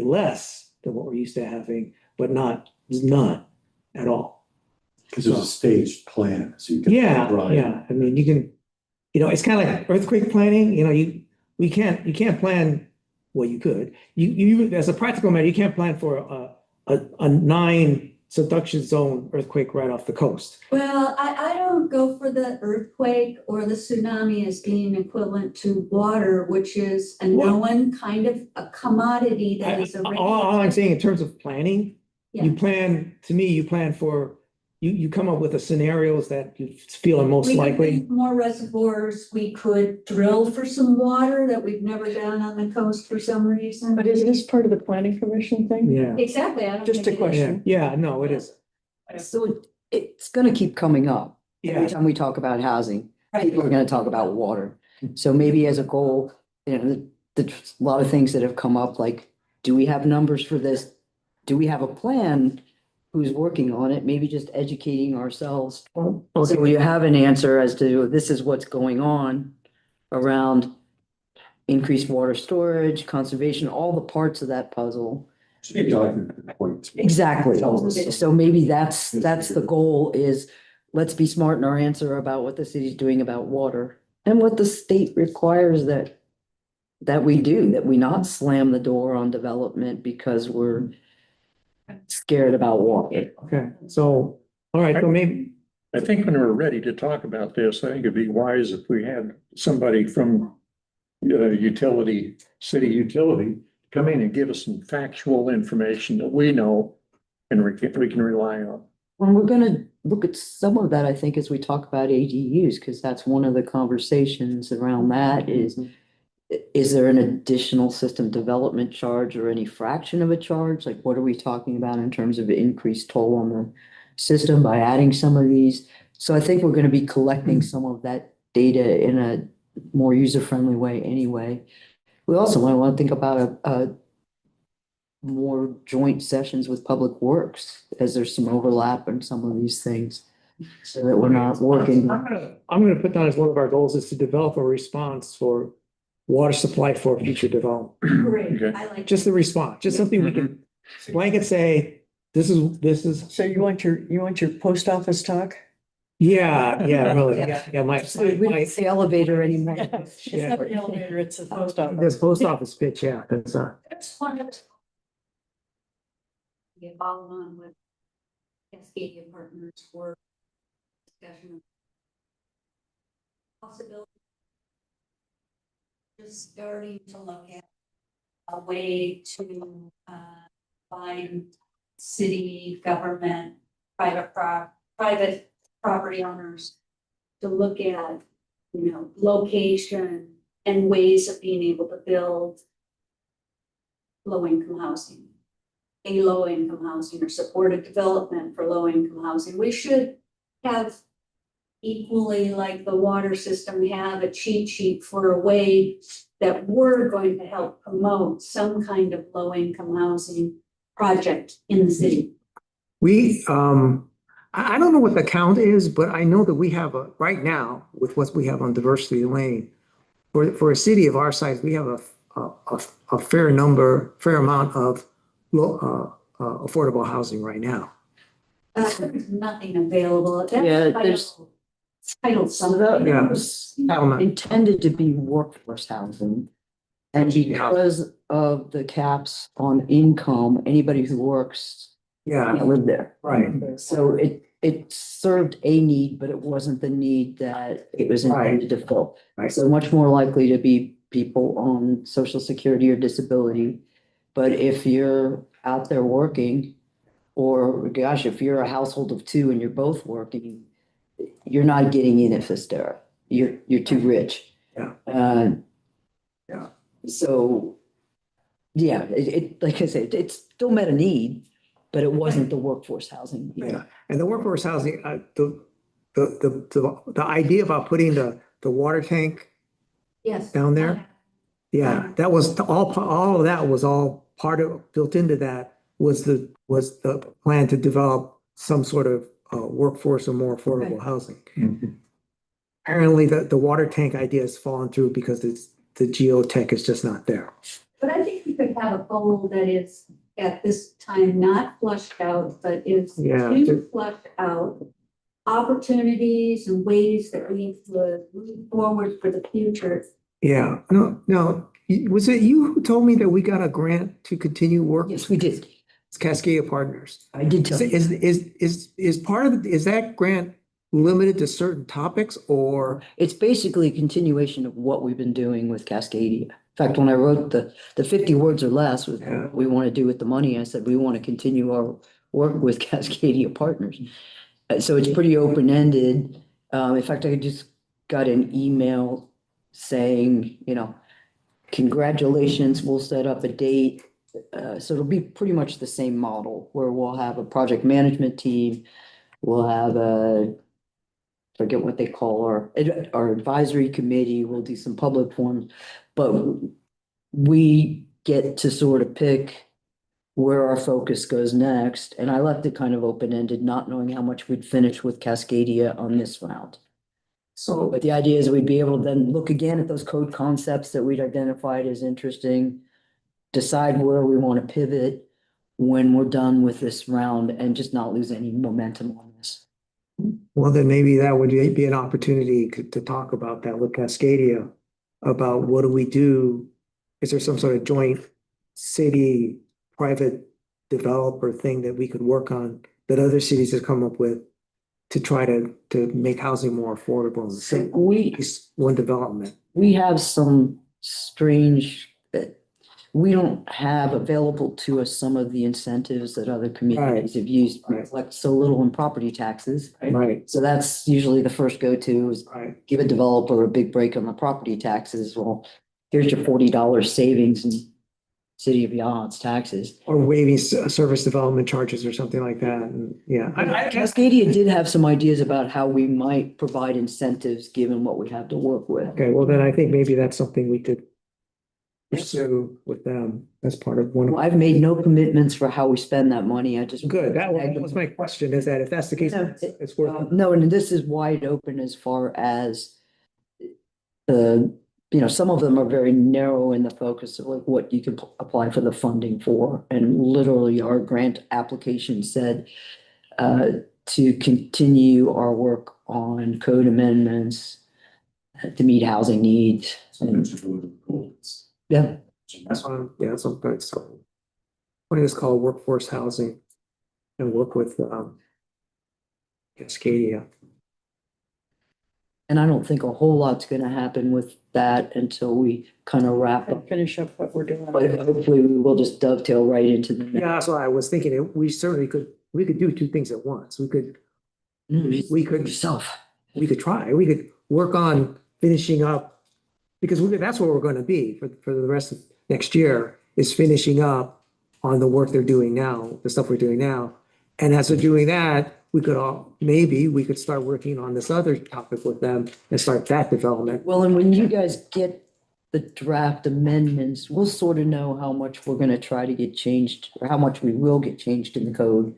less than what we're used to having, but none at all. Because there's a staged plan, so you can. Yeah, I mean, you can, it's kind of like earthquake planning, you can't plan, well, you could, you, as a practical matter, you can't plan for a 9 subduction zone earthquake right off the coast. Well, I don't go for the earthquake or the tsunami as being equivalent to water, which is a known kind of a commodity that is. All I'm saying in terms of planning, you Yeah. plan for, you come up with the scenarios that you feel are most We could likely. build more reservoirs, we could drill for some water that we've never done on the coast for some reason. But is this part of the planning commission thing? Yeah, Exactly, I don't Just think a it is. yeah, question. yeah, no, it is. So it's gonna keep coming up. Every Yeah. time we talk about housing, people are gonna talk about water. So maybe as a goal, you know, there's a lot of things that have come up, like, do we have numbers for this? Do we have a plan? Who's working on it? Maybe just educating ourselves. So Okay, you have an answer as to this is what's going on around increased water storage, conservation, all the parts of that puzzle. Should be a document point. Exactly. So maybe that's the goal is let's be smart in our answer about what the city's doing about water and what the state requires that we do, that we not slam the door on development because we're scared about water. okay, so, all right, so maybe, I think when we're ready to talk about this, I think it'd be wise if we had somebody from city utility, come in and give us some factual information that we know and we can rely on. Well, we're gonna look at some of that, I think, as we talk about ADUs, because that's one of the conversations around that is there an additional system development charge or any fraction of a charge? Like, what are we talking about in terms of increased toll on the system by adding some of these? So I think we're gonna be collecting some of that data in a more user-friendly way anyway. We also want to think about a more joint sessions with Public Works, as there's some overlap in some of these things. So that we're not working. I'm gonna put down as one of our goals is to develop a response for water supply for future development. Great, Okay. I like. Just the response, just something we can blanket say, this is, So you want your post office talk? yeah, really, yeah, We don't say elevator anymore. It's not the elevator, it's the post office. this post office pitch, yeah, that's, That's one of it. Get follow on with Cascadia Partners work. Discussion. Possibility. Just starting to look at a way to find city government, private property owners to look at, location and ways of being able to build low-income housing. A low-income housing or supported development for low-income housing. We should have equally like the water system have a cheat sheet for a way that we're going to help promote some kind of low-income housing project in the city. we, I don't know what the count is, but I know that we have right now, with what we have on Diversity Lane, for a city of our size, we have a fair amount of affordable housing right now. There's nothing available. That's Yeah, there's- titled So something. Yeah. that was intended to be workforce housing. And because of the caps on income, anybody who works Yeah, can't live there. right. So it served a need, but it wasn't the need that it was intended to fill. Right. So much more likely to be people on social security or disability. But if you're out there working, or gosh, if you're a household of two and you're both working, you're not getting in at Fistera. You're too rich. Yeah. Yeah. So, yeah, like I said, it still met a need, but it wasn't the workforce housing. Yeah, and the workforce housing, the idea about putting the water tank Yes. down there, yeah, that was all of that was all built into that was the plan to develop some sort of workforce or more affordable housing. Apparently, the water tank idea has fallen through because the geotech is just not there. But I think we could have a goal that is at this time not flushed out, but is Yeah. to flush out opportunities and ways that we would move forward for the future. Yeah, no, was it you who told me that we got a grant to continue work? Yes, we did. It's Cascadia Partners. I did tell you. Is part of, is that grant limited to certain topics or? It's basically a continuation of what we've been doing with Cascadia. In fact, when I wrote the 50 words or less with Yeah. what we want to do with the money, I said, we want to continue our work with Cascadia Partners. So it's pretty open-ended. In fact, I just got an email saying, congratulations, we'll set up a date. So it'll be pretty much the same model where we'll have a project management team. We'll have forget what they call our advisory committee. We'll do some public forums. But we get to sort of pick where our focus goes next. And I left it kind of open-ended, not knowing how much we'd finish with Cascadia on this round. So, But the idea is we'd be able to then look again at those code concepts that we'd identified as interesting, decide where we want to pivot when we're done with this round and just not lose any momentum on this. well, then maybe that would be an opportunity to talk about that with Cascadia, about what do we do? Is there some sort of joint city, private developer thing that we could work on that other cities have come up with to try to make housing more affordable? So At we, least one development. we have some strange, we don't have available to us some of the incentives that other communities have used, Right. like so little in property taxes. Right, So that's usually the first go-to is right. give a developer a big break on the property taxes. Well, here's your $40 savings in city of Younts taxes. Or waiving service development charges or something like that. And yeah, I guess. Cascadia did have some ideas about how we might provide incentives given what we have to work with. Okay, well, then I think maybe that's something we could pursue with them as part of one of. Well, I've made no commitments for how we spend that money. I just. Good, that was my question, is that if that's the case, No, it's worth. No, and this is wide open as far as some of them are very narrow in the focus of like what you can apply for the funding for. And literally our grant application said to continue our work on code amendments to meet housing needs. And, yeah, That's what that's what I'm, so. What is called workforce housing and work with Cascadia. and I don't think a whole lot's gonna happen with that until we kind of wrap up. Finish up what we're doing. But hopefully we will just dovetail right into the. Yeah, that's what I was thinking. We certainly we could do two things at once. We could Yourself. try, we could work on finishing up. Because that's where we're gonna be for the rest of next year, is finishing up on the work they're doing now, the stuff we're doing now. And as we're doing that, maybe we could start working on this other topic with them and start that development. Well, and when you guys get the draft amendments, we'll sort of know how much we're gonna try to get changed, or how much we will get changed in the code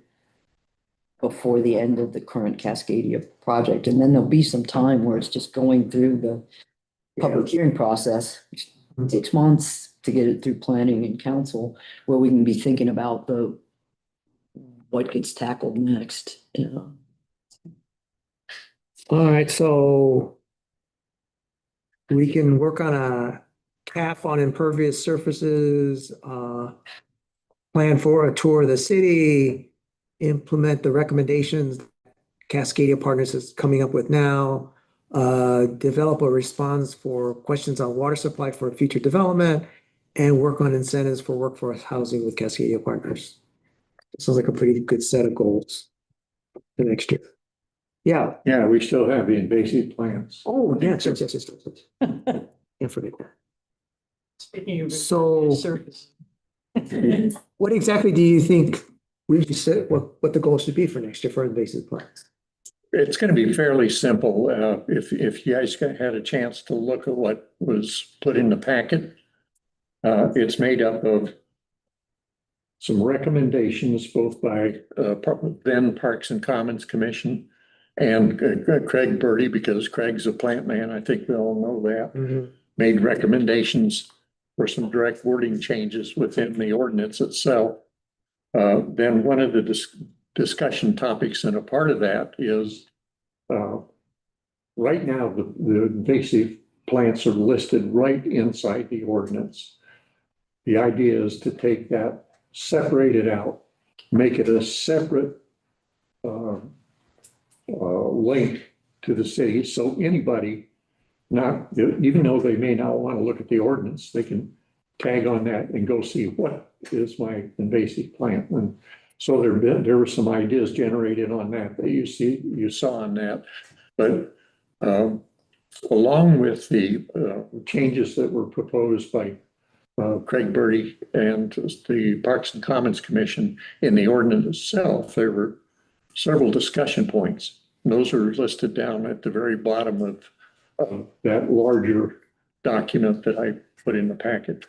before the end of the current Cascadia project. And then there'll be some time where it's just going through the public hearing process, which takes months to get it through planning and council, where we can be thinking about what gets tackled next, All right, so we can work on a CAF on impervious surfaces, plan for a tour of the city, implement the recommendations Cascadia Partners is coming up with now, develop a response for questions on water supply for future development, and work on incentives for workforce housing with Cascadia Partners. Sounds like a pretty good set of goals for next year. Yeah. Yeah, we still have the invasive plants. Oh, yes. Can't forget that. Speaking of. So- Surface. What exactly do you think we should set, what the goal should be for next year for invasive plants? It's going to be fairly simple. If you guys had a chance to look at what was put in the packet, it's made up of some recommendations both by then Parks and Commons Commission and Craig Birdie, because Craig's a plant man. I think we all know that. Made recommendations for some direct wording changes within the ordinance itself. Then one of the discussion topics and a part of that is right now the invasive plants are listed right inside the ordinance. The idea is to take that, separate it out, make it a separate link to the city. So anybody, even though they may not want to look at the ordinance, they can tag on that and go see what is my invasive plant. And so there were some ideas generated on that you saw on that. But along with the changes that were proposed by Craig Birdie and the Parks and Commons Commission in the ordinance itself, there were several discussion points. Those are listed down at the very bottom of that larger document that I put in the packet.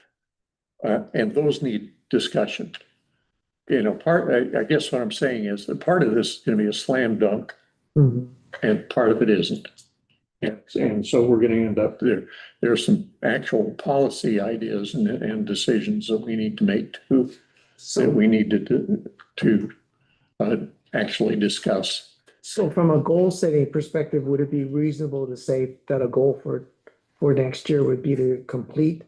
And those need discussion. You know, I guess what I'm saying is that part of this is going to be a slam dunk Mhm. and part of it isn't. And so we're going to end up there. There's some actual policy ideas and decisions that we need to make too, that we need to actually discuss. So from a goal setting perspective, would it be reasonable to say that a goal for next year would be to complete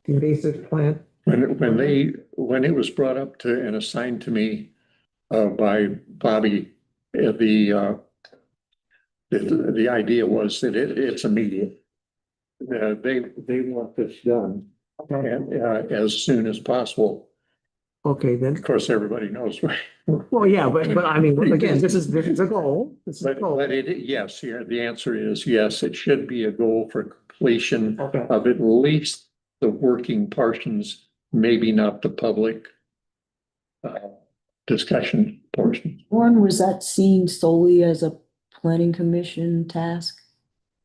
the invasive plant? When it was brought up to and assigned to me by Bobby, the idea was that it's immediate. They want this done and as soon as possible. Okay, then, Of course, everybody knows, right? well, yeah, but I mean, again, this is a goal. This is a But goal. yes, yeah, the answer is yes, it should be a goal for completion Okay, of at least the working portions, maybe not the public discussion portion. Warren, was that seen solely as a planning commission task?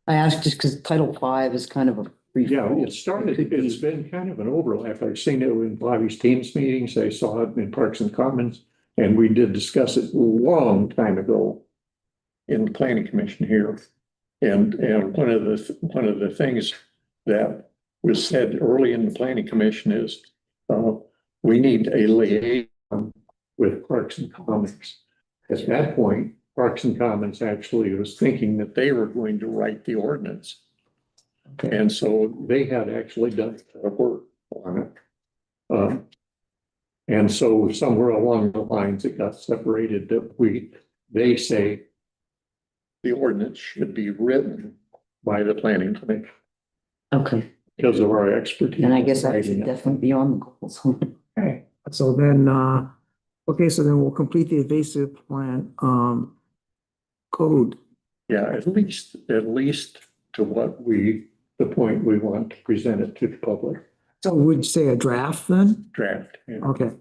I asked just because Title V is kind of a free. Yeah, it's been kind of an overlap. I've seen it in Bobby's teams meetings. I saw it in Parks and Commons. And we did discuss it a long time ago in the planning commission here. And one of the things that was said early in the planning commission is we need a liaison with Parks and Commons. At that point, Parks and Commons actually was thinking that they were going to write the ordinance. okay. And so they had actually done work on it. And so somewhere along the lines, it got separated that they say the ordinance should be written by the planning commission Okay, because of our expertise. and I guess that should definitely be on the goals. Okay, so then, okay, so then we'll complete the invasive plant, code. Yeah, at least to the point we want to present it to the public So would you say a draft then? draft. Okay,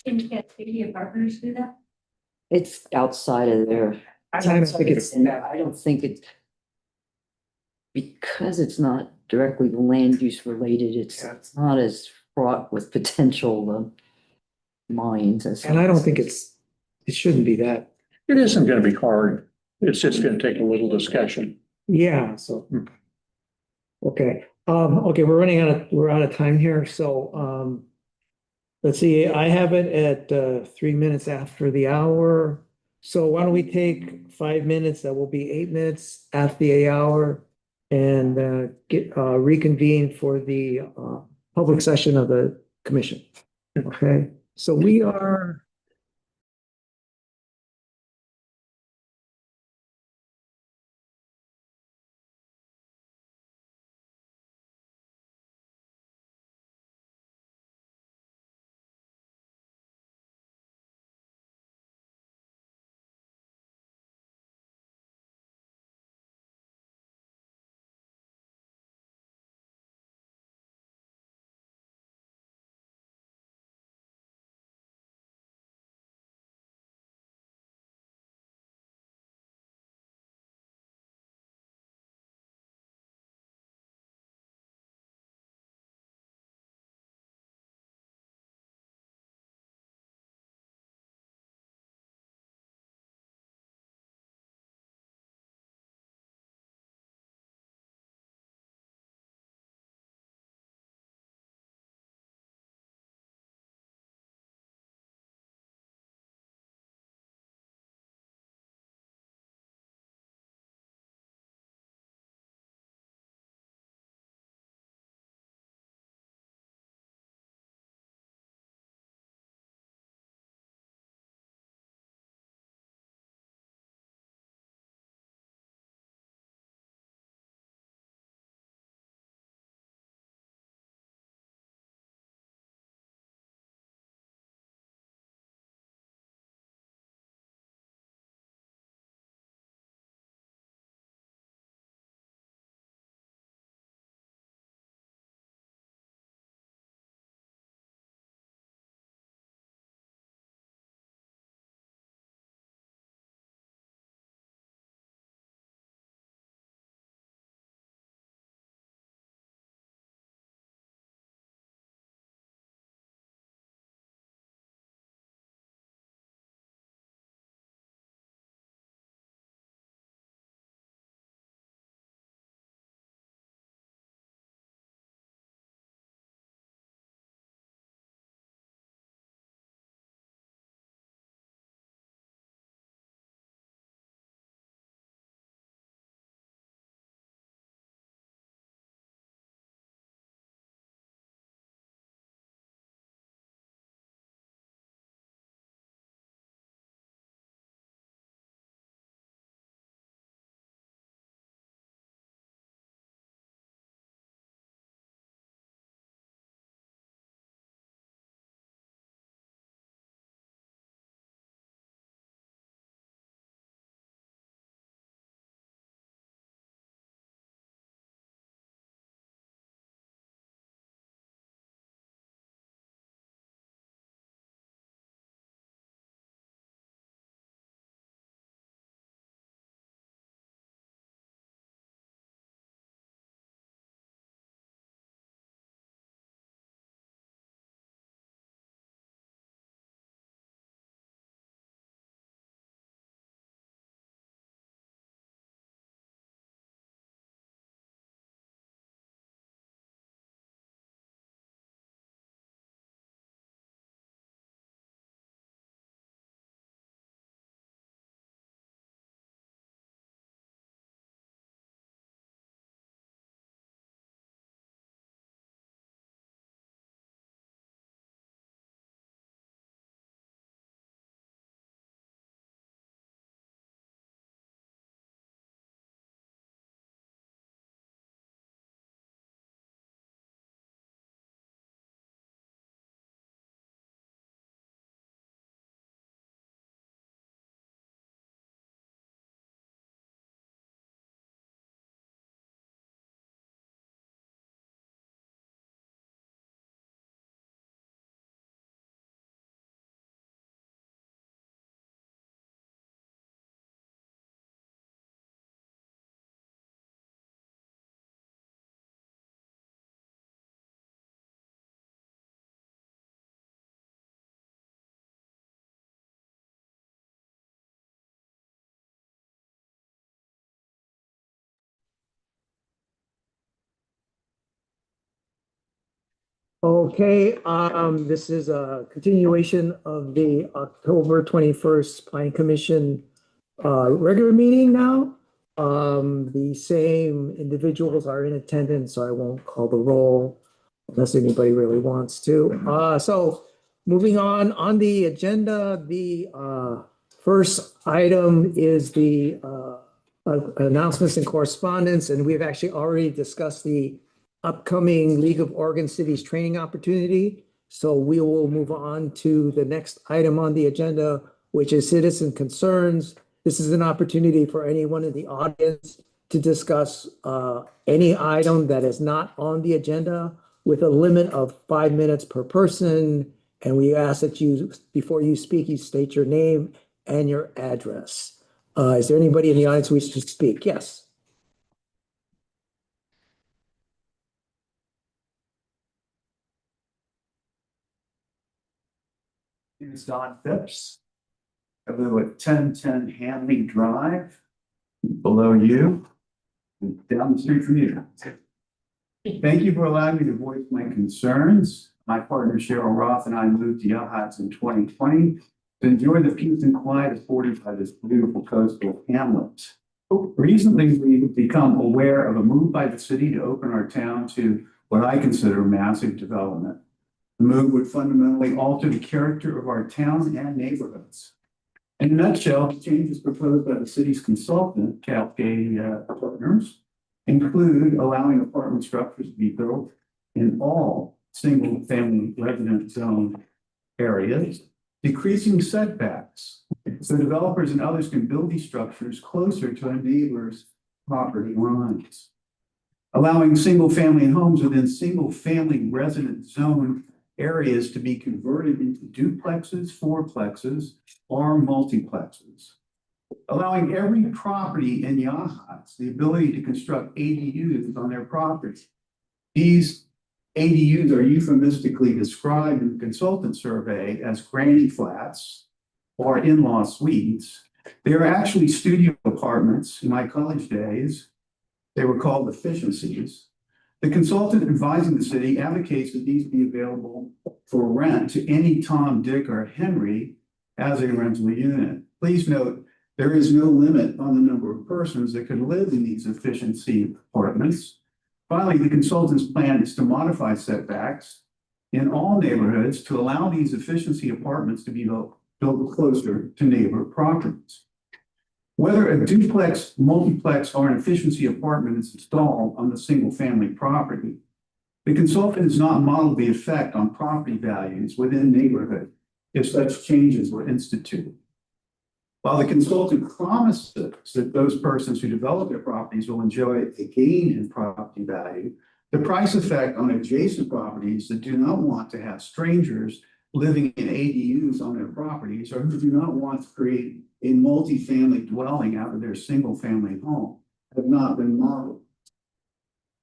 Can Cascadia Partners do that? It's outside of there. I don't think it's, I don't think it's because it's not directly land use related, it's not as fraught with potential mines as. and I don't think it shouldn't be that. It isn't going to be hard. It's just going to take a little discussion. Yeah, so. Okay, okay, we're out of time here, so, let's see, I have it at, 3 minutes after the hour. So why don't we take 5 minutes, that will be 8 minutes after the hour. And, reconvene for the, public session of the commission. Okay, so we are Okay, this is a continuation of the October 21st Plan Commission regular meeting now. The same individuals are in attendance, so I won't call the roll unless anybody really wants to. So moving on the agenda, the first item is the announcements and correspondence, and we've actually already discussed the upcoming League of Oregon Cities training opportunity. So we will move on to the next item on the agenda, which is citizen concerns. This is an opportunity for anyone in the audience to discuss any item that is not on the agenda with a limit of 5 minutes per person. And we ask that you, before you speak, you state your name and your address. Is there anybody in the audience who wishes to speak? Yes. It's Don Phipps. I live at 1010 Hanley Drive, below you, and down the street from you. Thank you for allowing me to voice my concerns. My partner Cheryl Roth and I moved to Yachats in 2020 to enjoy the peace and quiet afforded by this beautiful coastal hamlet. Recently, we've become aware of a move by the city to open our town to what I consider massive development. The move would fundamentally alter the character of our town and neighborhoods. In a nutshell, the changes proposed by the city's consultant, Calgary Partners, include allowing apartment structures to be built in all single-family resident zone areas, decreasing setbacks, so developers and others can build these structures closer to a neighbor's property lines, allowing single-family homes within single-family resident zone areas to be converted into duplexes, fourplexes, or multiplexes, allowing every property in Yachats the ability to construct ADUs on their property. These ADUs are euphemistically described in the consultant survey as granny flats or in-law suites. They are actually studio apartments. In my college days, they were called efficiencies. The consultant advising the city advocates that these be available for rent to any Tom, Dick, or Henry as a rental unit. Please note, there is no limit on the number of persons that could live in these efficiency apartments. Finally, the consultant's plan is to modify setbacks in all neighborhoods to allow these efficiency apartments to be built closer to neighbor properties. Whether a duplex, multiplex, or an efficiency apartment is installed on the single-family property, the consultant has not modeled the effect on property values within neighborhood if such changes were instituted. While the consultant promises that those persons who develop their properties will enjoy a gain in property value, the price effect on adjacent properties that do not want to have strangers living in ADUs on their properties or who do not want to create a multifamily dwelling out of their single-family home have not been modeled.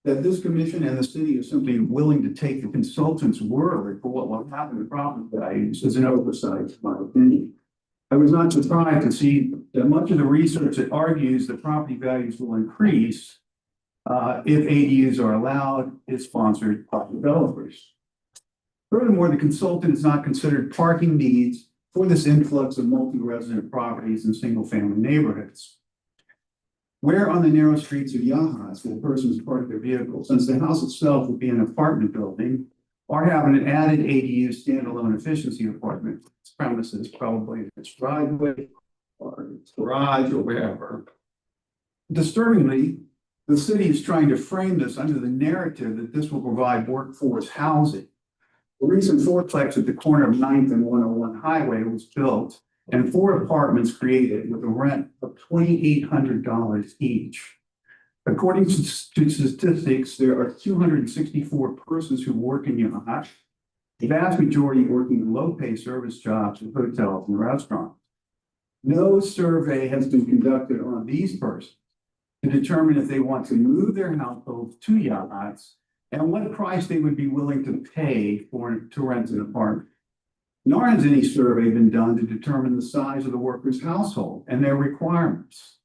That this commission and the city are simply willing to take the consultant's word for what will happen to property values is an oversight, in my opinion. I was not surprised to see that much of the research that argues that property values will increase if ADUs are allowed is sponsored by developers. Furthermore, the consultant has not considered parking needs for this influx of multi-resident properties in single-family neighborhoods. Where on the narrow streets of Yachats will persons park their vehicles, since the house itself will be an apartment building or have an added ADU standalone efficiency apartment? Its premises, probably in its driveway or its garage or wherever. Disturbingly, the city is trying to frame this under the narrative that this will provide workforce housing. The recent fourplex at the corner of 9th and 101 Highway was built and 4 apartments created with a rent of $2,800 each. According to statistics, there are 264 persons who work in Yachats, the vast majority working in low-pay service jobs in hotels and restaurants. No survey has been conducted on these persons to determine if they want to move their households to Yachats and what price they would be willing to pay to rent an apartment. Nor has any survey been done to determine the size of the worker's household and their requirements.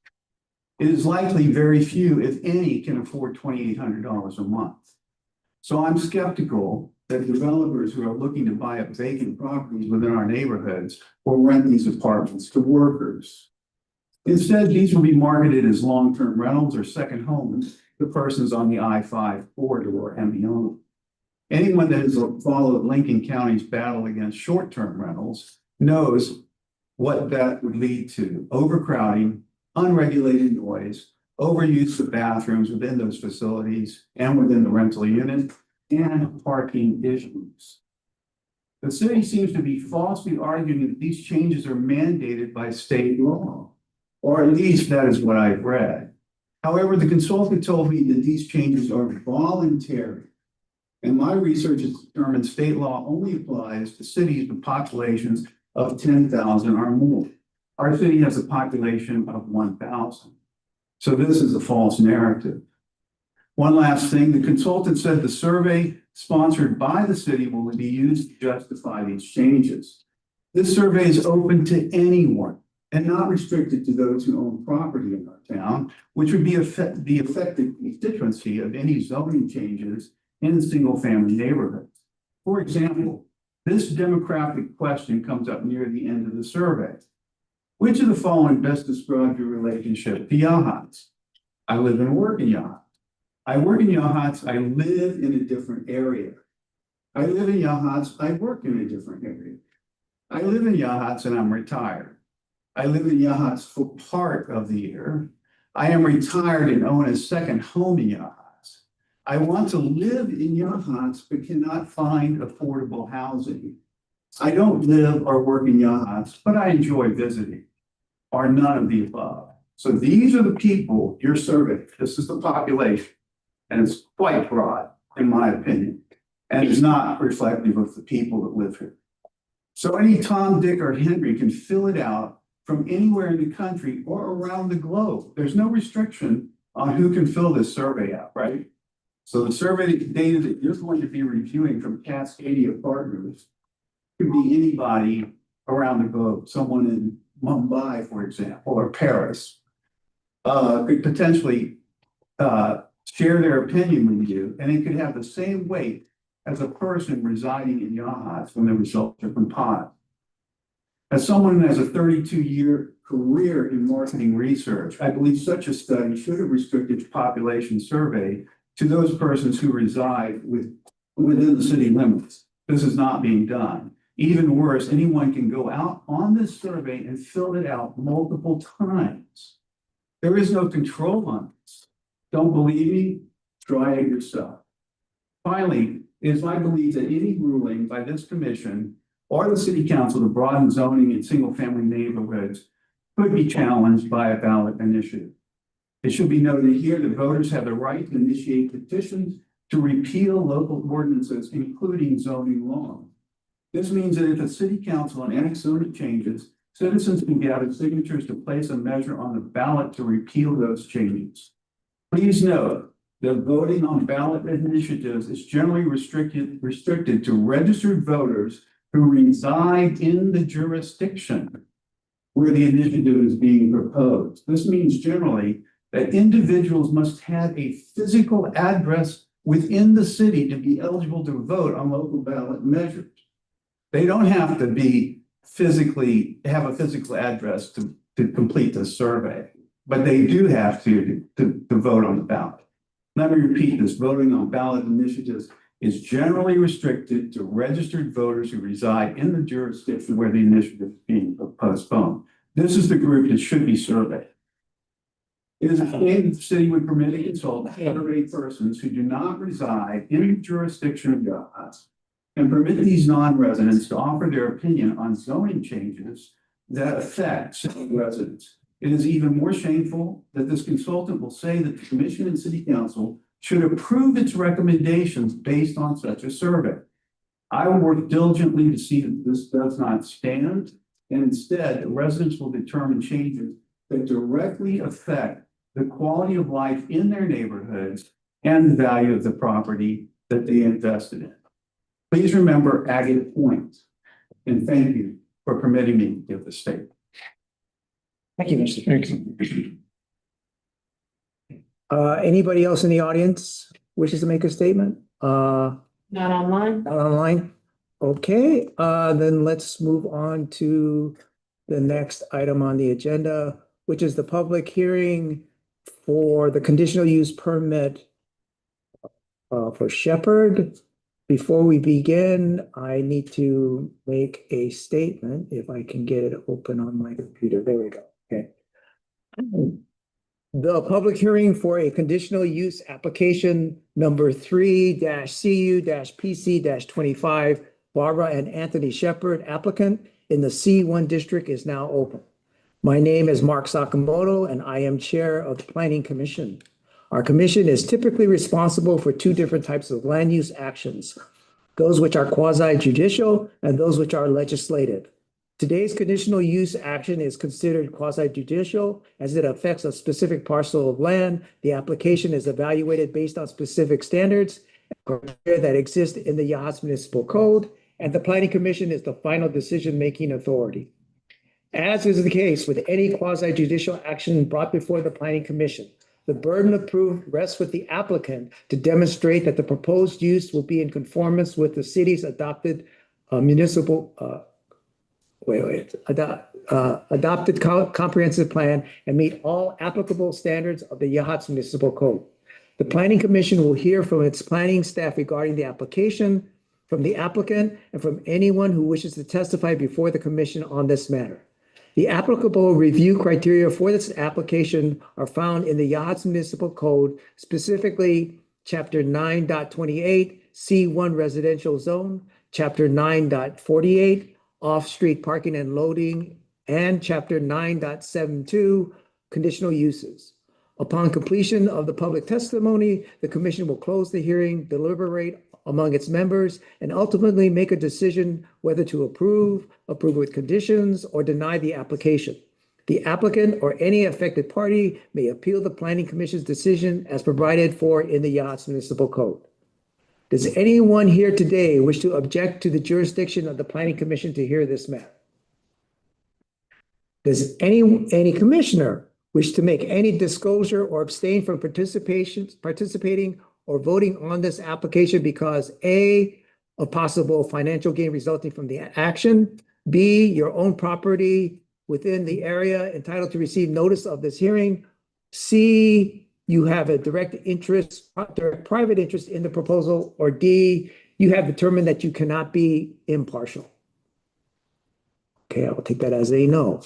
It is likely very few, if any, can afford $2,800 a month. So I'm skeptical that developers who are looking to buy up vacant properties within our neighborhoods will rent these apartments to workers. Instead, these will be marketed as long-term rentals or second homes to persons on the I-5 corridor and beyond. Anyone that has followed Lincoln County's battle against short-term rentals knows what that would lead to: overcrowding, unregulated noise, overuse of bathrooms within those facilities and within the rental unit, and parking issues. The city seems to be falsely arguing that these changes are mandated by state law, or at least that is what I've read. However, the consultant told me that these changes are voluntary, and my research has determined state law only applies to cities with populations of 10,000 or more. Our city has a population of 1,000. So this is a false narrative. One last thing, the consultant said the survey sponsored by the city will be used to justify these changes. This survey is open to anyone and not restricted to those who own property in our town, which would be the effective constituency of any zoning changes in single-family neighborhoods. For example, this demographic question comes up near the end of the survey. Which of the following best describes your relationship to Yachats? I live and work in Yachats. I work in Yachats. I live in a different area. I live in Yachats. I work in a different area. I live in Yachats and I'm retired. I live in Yachats for part of the year. I am retired and own a second home in Yachats. I want to live in Yachats but cannot find affordable housing. I don't live or work in Yachats, but I enjoy visiting, or none of the above. So these are the people you're surveying. This is the population, and it's quite broad, in my opinion, and it's not reflective of the people that live here. So any Tom, Dick, or Henry can fill it out from anywhere in the country or around the globe. There's no restriction on who can fill this survey out, right? So the survey data that you're going to be reviewing from Cascadia Partners could be anybody around the globe, someone in Mumbai, for example, or Paris, could potentially share their opinion with you, and it could have the same weight as a person residing in Yachats when the results are compiled. As someone who has a 32-year career in marketing research, I believe such a study should have restricted the population survey to those persons who reside within the city limits. This is not being done. Even worse, anyone can go out on this survey and fill it out multiple times. There is no control on this. Don't believe me? Try it yourself. Finally, it is my belief that any ruling by this commission or the city council to broaden zoning in single-family neighborhoods could be challenged by a ballot initiative. It should be noted here that voters have the right to initiate petitions to repeal local ordinances, including zoning law. This means that if a city council enacts zoning changes, citizens can gather signatures to place a measure on the ballot to repeal those changes. Please note that voting on ballot initiatives is generally restricted to registered voters who reside in the jurisdiction where the initiative is being proposed. This means generally that individuals must have a physical address within the city to be eligible to vote on local ballot measures. They don't have to have a physical address to complete the survey, but they do have to vote on the ballot. Let me repeat this: voting on ballot initiatives is generally restricted to registered voters who reside in the jurisdiction where the initiative is being postponed. This is the group that should be surveyed. It is a shame that the city would permit a consultant to survey persons who do not reside in the jurisdiction of Yachats and permit these non-residents to offer their opinion on zoning changes that affect city residents. It is even more shameful that this consultant will say that the commission and city council should approve its recommendations based on such a survey. I will work diligently to see that this does not stand, and instead the residents will determine changes that directly affect the quality of life in their neighborhoods and the value of the property that they invested in. Please remember Agate Point, and thank you for permitting me to give the statement. Thank you, Mr. Thank you. Anybody else in the audience wishes to make a statement? Not online? Not online? Okay, then let's move on to the next item on the agenda, which is the public hearing for the conditional use permit for Shepherd. Before we begin, I need to make a statement, if I can get it open on my computer. There we go. Okay. The public hearing for a conditional use application number 3-CU-PC-25, Barbara and Anthony Shepherd applicant in the C1 district is now open. My name is Mark Sakamoto and I am Chair of the Planning Commission. Our commission is typically responsible for two different types of land use actions, those which are quasi-judicial and those which are legislative. Today's conditional use action is considered quasi-judicial as it affects a specific parcel of land. The application is evaluated based on specific standards that exist in the Yachats Municipal Code, and the Planning Commission is the final decision-making authority. As is the case with any quasi-judicial action brought before the Planning Commission, the burden of proof rests with the applicant to demonstrate that the proposed use will be in conformance with the city's adopted adopted comprehensive plan and meet all applicable standards of the Yachats Municipal Code. The Planning Commission will hear from its planning staff regarding the application, from the applicant, and from anyone who wishes to testify before the commission on this matter. The applicable review criteria for this application are found in the Yachats Municipal Code, specifically Chapter 9.28, C1 Residential Zone, Chapter 9.48, Off-Street Parking and Loading, and Chapter 9.72, Conditional Uses. Upon completion of the public testimony, the commission will close the hearing, deliberate among its members, and ultimately make a decision whether to approve with conditions, or deny the application. The applicant or any affected party may appeal the Planning Commission's decision as provided for in the Yachats Municipal Code. Does anyone here today wish to object to the jurisdiction of the Planning Commission to hear this matter? Does any commissioner wish to make any disclosure or abstain from participating or voting on this application because A, of possible financial gain resulting from the action, B, your own property within the area entitled to receive notice of this hearing, C, you have a direct private interest in the proposal, or D, you have determined that you cannot be impartial? Okay, I'll take that as a no.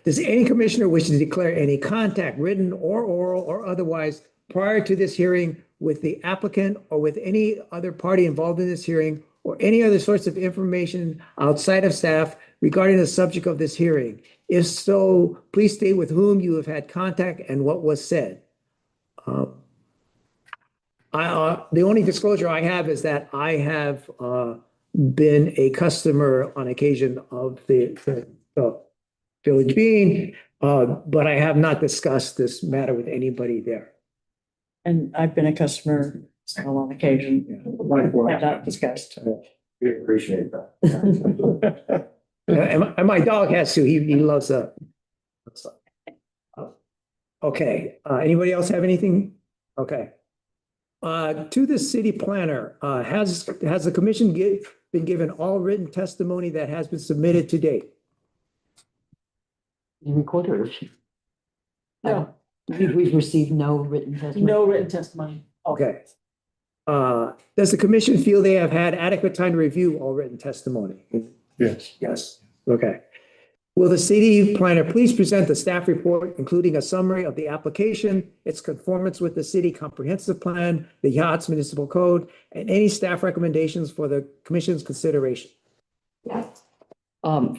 Does any commissioner wish to declare any contact, written or oral or otherwise, prior to this hearing with the applicant or with any other party involved in this hearing, or any other source of information outside of staff regarding the subject of this hearing? If so, please state with whom you have had contact and what was said. The only disclosure I have is that I have been a customer on occasion of the Village Bean, but I have not discussed this matter with anybody there. And I've been a customer on occasion, have not discussed. We appreciate that. And my dog has to, he loves that. Okay, anybody else have anything? Okay. To the city planner, has the commission been given all written testimony that has been submitted to date? Recorder. No. We've received no written testimony. No written testimony. Okay. Does the commission feel they have had adequate time to review all written testimony? Yes. Yes. Okay. Will the city planner please present the staff report, including a summary of the application, its conformance with the city comprehensive plan, the Yachats Municipal Code, and any staff recommendations for the commission's consideration?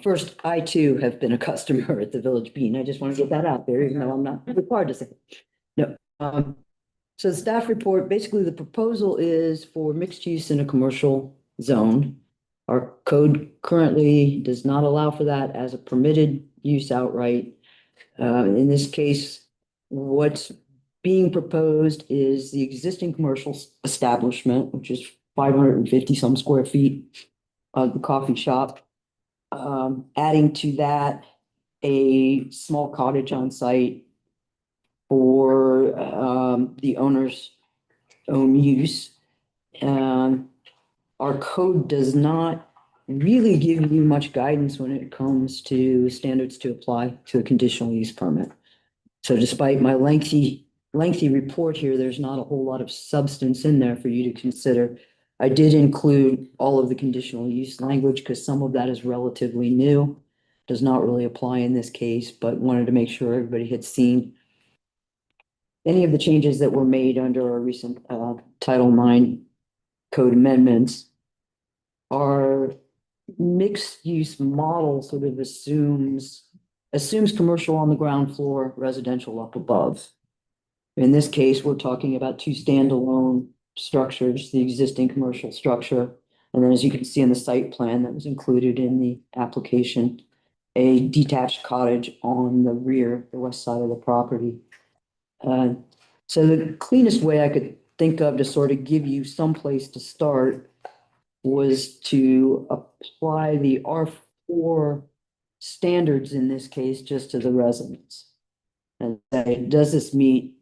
First, I too have been a customer at the Village Bean. I just want to get that out there, even though I'm not required to say it. No. So the staff report, basically the proposal is for mixed use in a commercial zone. Our code currently does not allow for that as a permitted use outright. In this case, what's being proposed is the existing commercial establishment, which is 550 some square feet of the coffee shop. Adding to that a small cottage on site for the owner's own use. our code does not really give you much guidance when it comes to standards to apply to a conditional use permit. So despite my lengthy report here, there's not a whole lot of substance in there for you to consider. I did include all of the conditional use language because some of that is relatively new. Does not really apply in this case, but wanted to make sure everybody had seen any of the changes that were made under our recent Title IX code amendments. Our mixed use model sort of assumes commercial on the ground floor, residential up above. In this case, we're talking about two standalone structures, the existing commercial structure, and then as you can see in the site plan that was included in the application, a detached cottage on the rear, the west side of the property. So the cleanest way I could think of to sort of give you some place to start was to apply the R4 standards in this case just to the residents. And say, does this meet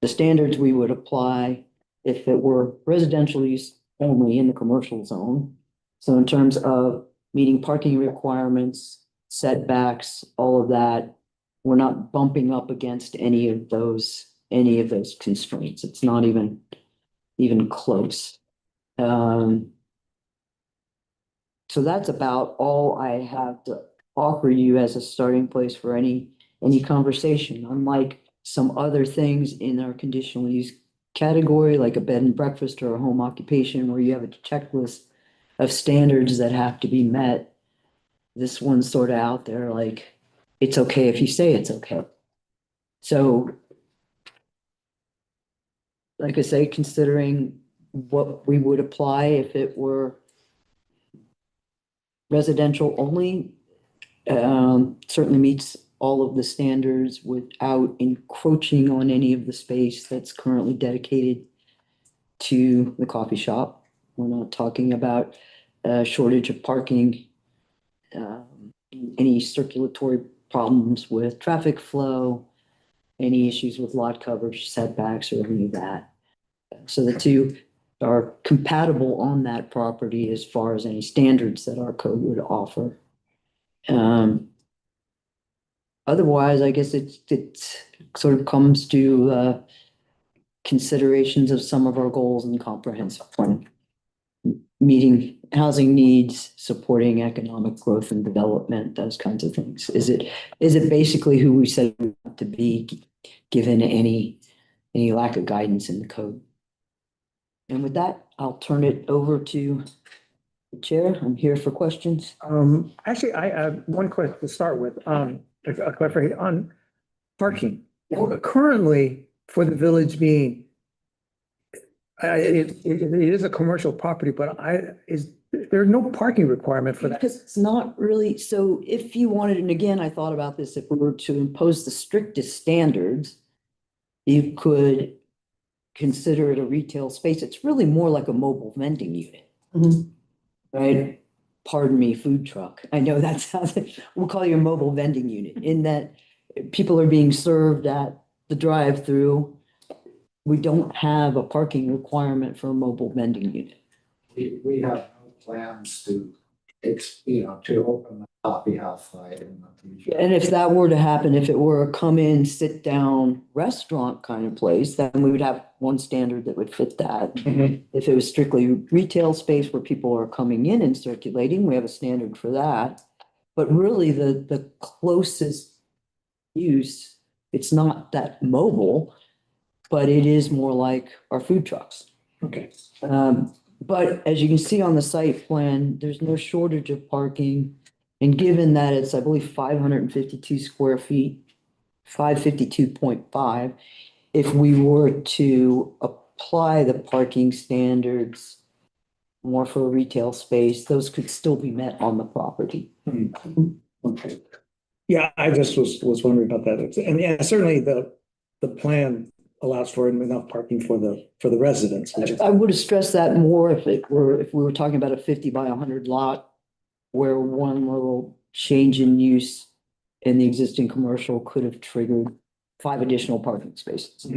the standards we would apply if it were residential use only in the commercial zone? So in terms of meeting parking requirements, setbacks, all of that, we're not bumping up against any of those constraints. It's not even close. So that's about all I have to offer you as a starting place for any conversation. Unlike some other things in our conditional use category, like a bed and breakfast or a home occupation, where you have a checklist of standards that have to be met, this one's sort of out there like, it's okay if you say it's okay. So, like I say, considering what we would apply if it were residential only, certainly meets all of the standards without encroaching on any of the space that's currently dedicated to the coffee shop. We're not talking about a shortage of parking, any circulatory problems with traffic flow, any issues with lot coverage, setbacks, or any of that. So the two are compatible on that property as far as any standards that our code would offer. Otherwise, I guess it sort of comes to considerations of some of our goals in the comprehensive plan. Meeting housing needs, supporting economic growth and development, those kinds of things. Is it basically who we said we want to be, given any lack of guidance in the code? And with that, I'll turn it over to the chair. I'm here for questions. Actually, I have one question to start with, a clarification on parking. Currently, for the village being, it is a commercial property, but there's no parking requirement for that. Because it's not really, so if you wanted, and again, I thought about this, if we were to impose the strictest standards, you could consider it a retail space. It's really more like a mobile vending unit. Right? Pardon me, food truck. I know that sounds, we'll call you a mobile vending unit, in that people are being served at the drive-through. We don't have a parking requirement for a mobile vending unit. We have no plans to, to open a coffee house site in the future. And if that were to happen, if it were a come-in, sit-down restaurant kind of place, then we would have one standard that would fit that. If it was strictly retail space where people are coming in and circulating, we have a standard for that. But really, the closest use, it's not that mobile, but it is more like our food trucks. Okay. But as you can see on the site plan, there's no shortage of parking. And given that it's, I believe, 552 square feet, 552.5, if we were to apply the parking standards more for a retail space, those could still be met on the property. Okay. Yeah, I just was wondering about that. And yeah, certainly the plan allows for enough parking for the residents. I would have stressed that more if we were talking about a 50 by 100 lot, where one little change in use in the existing commercial could have triggered 5 additional parking spaces.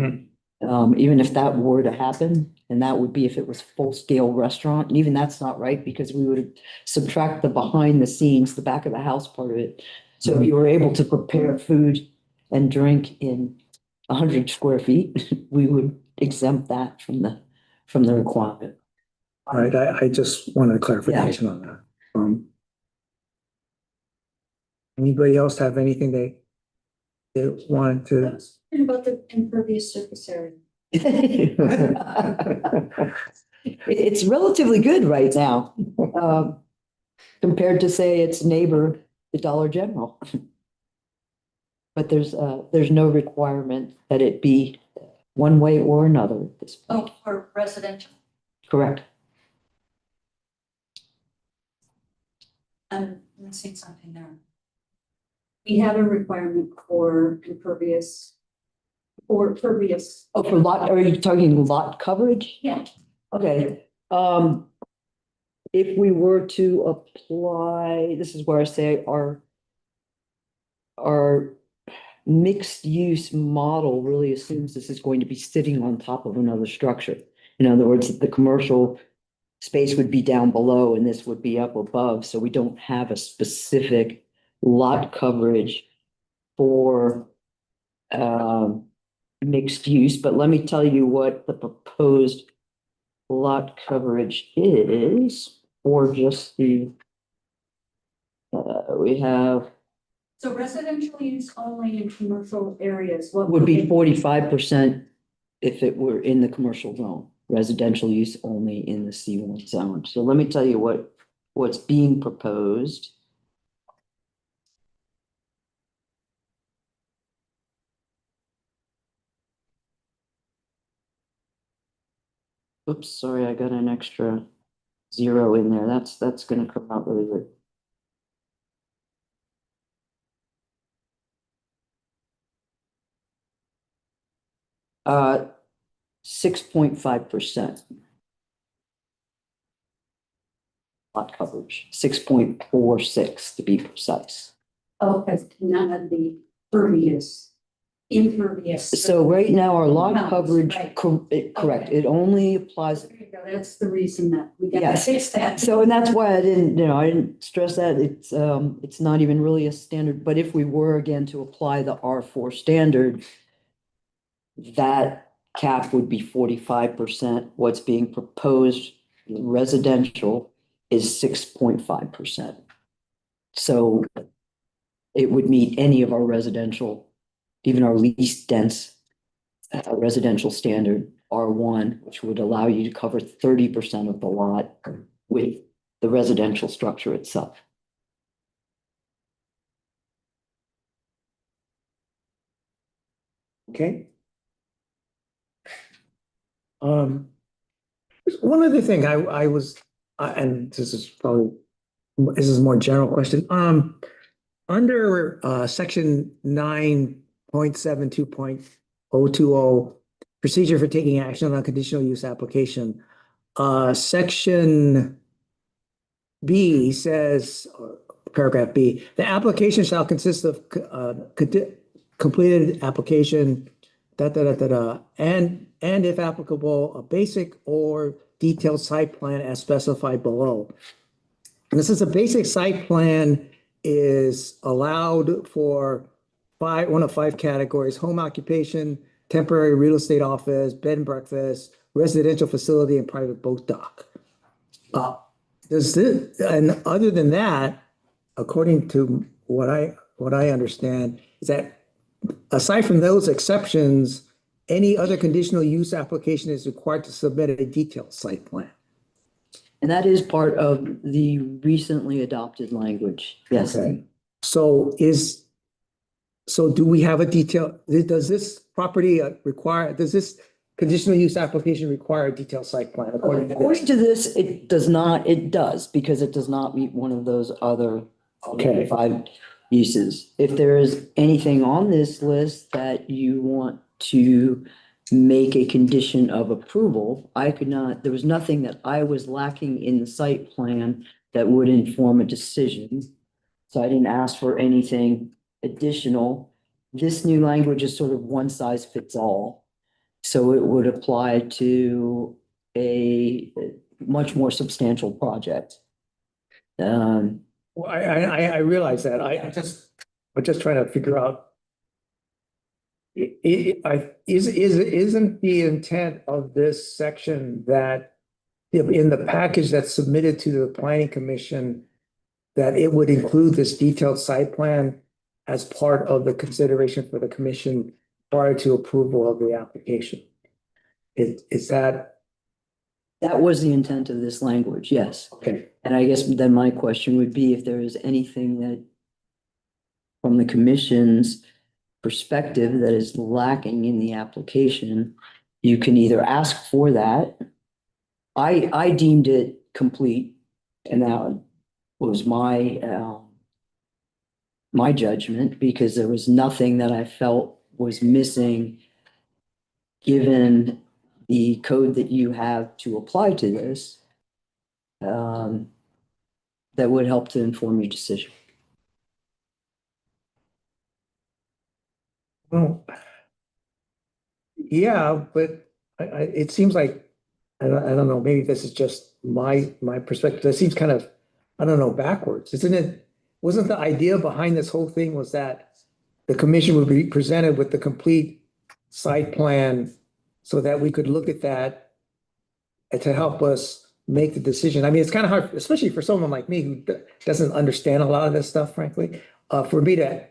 Even if that were to happen, and that would be if it was full-scale restaurant, and even that's not right, because we would subtract the behind the scenes, the back of the house part of it. So if you were able to prepare food and drink in 100 square feet, we would exempt that from the requirement. All right, I just wanted a clarification on that. Anybody else have anything they wanted to? What about the impervious surface area? It's relatively good right now, compared to, say, its neighbor, the Dollar General. But there's no requirement that it be one way or another at this point. Oh, for residential. Correct. I'm missing something there. We have a requirement for impervious or pervious. Oh, for lot, are you talking lot coverage? Yeah. Okay, if we were to apply, this is where I say our mixed use model really assumes this is going to be sitting on top of another structure. In other words, the commercial space would be down below and this would be up above, so we don't have a specific lot coverage for mixed use, but let me tell you what the proposed lot coverage is, or just the, we have, So residential use only in commercial areas, what would be 45% if it were in the commercial zone, residential use only in the C1 zone. So let me tell you what's being proposed. Oops, sorry, I got an extra 0 in there. That's gonna come out really good. Uh, 6.5%. Lot coverage, 6.46 to be precise. Oh, because none of the impervious. So right now, our lot Counts, coverage, right. correct, it only applies. There you go. That's the reason that we got to Yes. fix that. So, and that's why I didn't stress that. It's not even really a standard, but if we were again to apply the R4 standard, that cap would be 45%. What's being proposed residential is 6.5%. So it would meet any of our residential, even our least dense residential standard, R1, which would allow you to cover 30% of the lot with the residential structure itself. Okay. One other thing I was, and this is a more general question. Under section 9.72.020, procedure for taking action on conditional use application, section B says, paragraph B, the application shall consist of completed application, and if applicable, a basic or detailed site plan as specified below. And this is a basic site plan is allowed for one of 5 categories: home occupation, temporary real estate office, bed and breakfast, residential facility, and private boat dock. And other than that, according to what I understand, is that aside from those exceptions, any other conditional use application is required to submit a detailed site plan. And that is part of the recently adopted language. Yes. Okay. So do we have a detail? Does this property does this conditional use application require a detailed site plan according to According this? to this, it does not, it does, because it does not meet one of those other Okay. 5 uses. If there is anything on this list that you want to make a condition of approval, there was nothing that I was lacking in the site plan that would inform a decision. So I didn't ask for anything additional. This new language is sort of one size fits all. So it would apply to a much more substantial project. Well, I realize that. I'm just trying to figure out. Isn't the intent of this section that in the package that's submitted to the planning commission, that it would include this detailed site plan as part of the consideration for the commission prior to approval of the application? Is that, That was the intent of this language, yes. okay? And I guess then my question would be if there is anything that from the commission's perspective that is lacking in the application, you can either ask for that. I deemed it complete, and that was my judgment, because there was nothing that I felt was missing given the code that you have to apply to this, that would help to inform your decision. Well, yeah, but it seems like, I don't know, maybe this is just my perspective. It seems kind of, I don't know, backwards, isn't it? Wasn't the idea behind this whole thing was that the commission would be presented with the complete site plan so that we could look at that and to help us make the decision? I mean, it's kind of hard, especially for someone like me who doesn't understand a lot of this stuff, frankly, for me to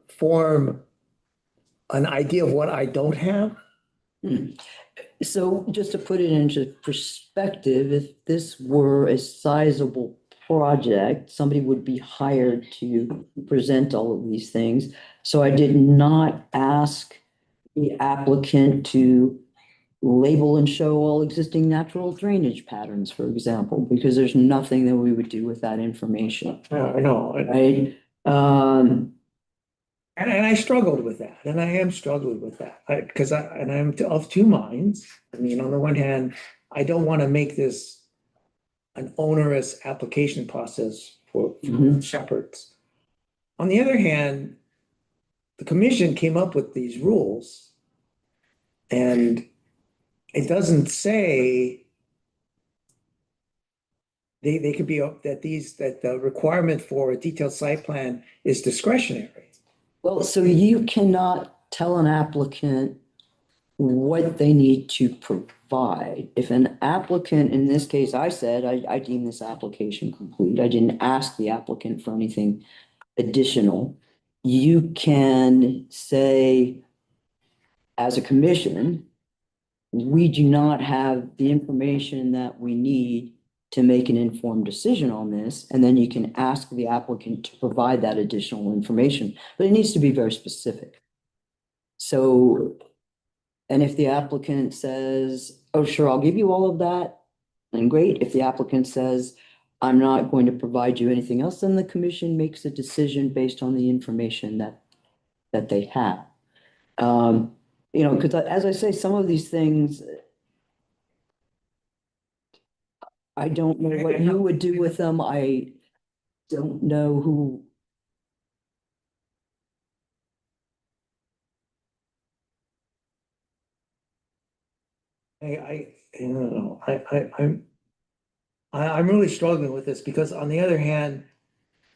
form an idea of what I don't have. So just to put it into perspective, if this were a sizable project, somebody would be hired to present all of these things. So I did not ask the applicant to label and show all existing natural drainage patterns, for example, because there's nothing that we would do with that information, I know. right? And I struggled with that, and I am struggling with that, because I'm of two minds. I mean, on the one hand, I don't want to make this an onerous application process for shepherds. On the other hand, the commission came up with these rules, and it doesn't say they could be, that the requirement for a detailed site plan is discretionary. Well, so you cannot tell an applicant what they need to provide. If an applicant, in this case, I said, I deem this application complete. I didn't ask the applicant for anything additional. You can say, as a commission, we do not have the information that we need to make an informed decision on this, and then you can ask the applicant to provide that additional information, but it needs to be very specific. So, and if the applicant says, oh, sure, I'll give you all of that, then great. If the applicant says, I'm not going to provide you anything else, then the commission makes a decision based on the information that they have. You know, because as I say, some of these things, I don't know what you would do with them. I don't know who. I don't know, I'm really struggling with this, because on the other hand,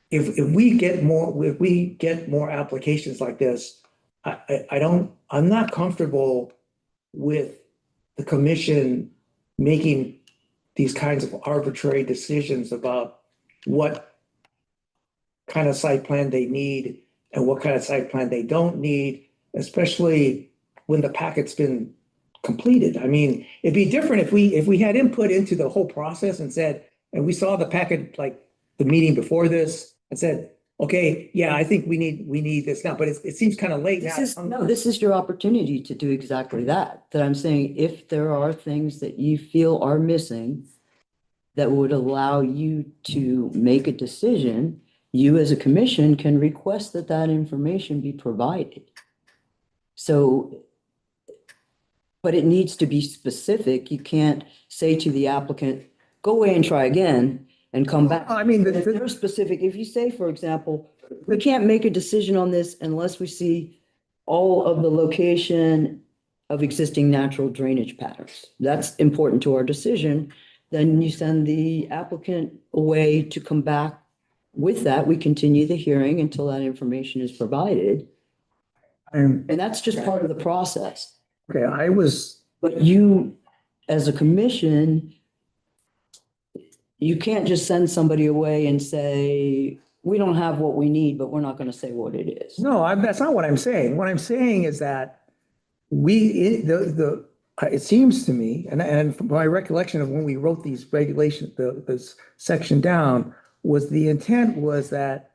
if we get more applications like this, I'm not comfortable with the commission making these kinds of arbitrary decisions about what kind of site plan they need and what kind of site plan they don't need, especially when the packet's been completed. I mean, it'd be different if we had input into the whole process and said, and we saw the packet, like the meeting before this, and said, okay, yeah, I think we need this now, but it seems kind of late now. This is your opportunity to do exactly that I'm saying. If there are things that you feel are missing that would allow you to make a decision, you as a commission can request that information be provided. So, but it needs to be specific. You can't say to the applicant, go away and try again and come back. I mean, If they're specific, if you say, for example, we can't make a decision on this unless we see all of the location of existing natural drainage patterns. That's important to our decision. Then you send the applicant away to come back with that. We continue the hearing until that information is provided. And, And that's just part of the process. okay, I was, But you, as a commission, you can't just send somebody away and say, we don't have what we need, but we're not going to say what it is. no, that's not what I'm saying. What I'm saying is that it seems to me, and from my recollection of when we wrote these regulations, this section down, was the intent was that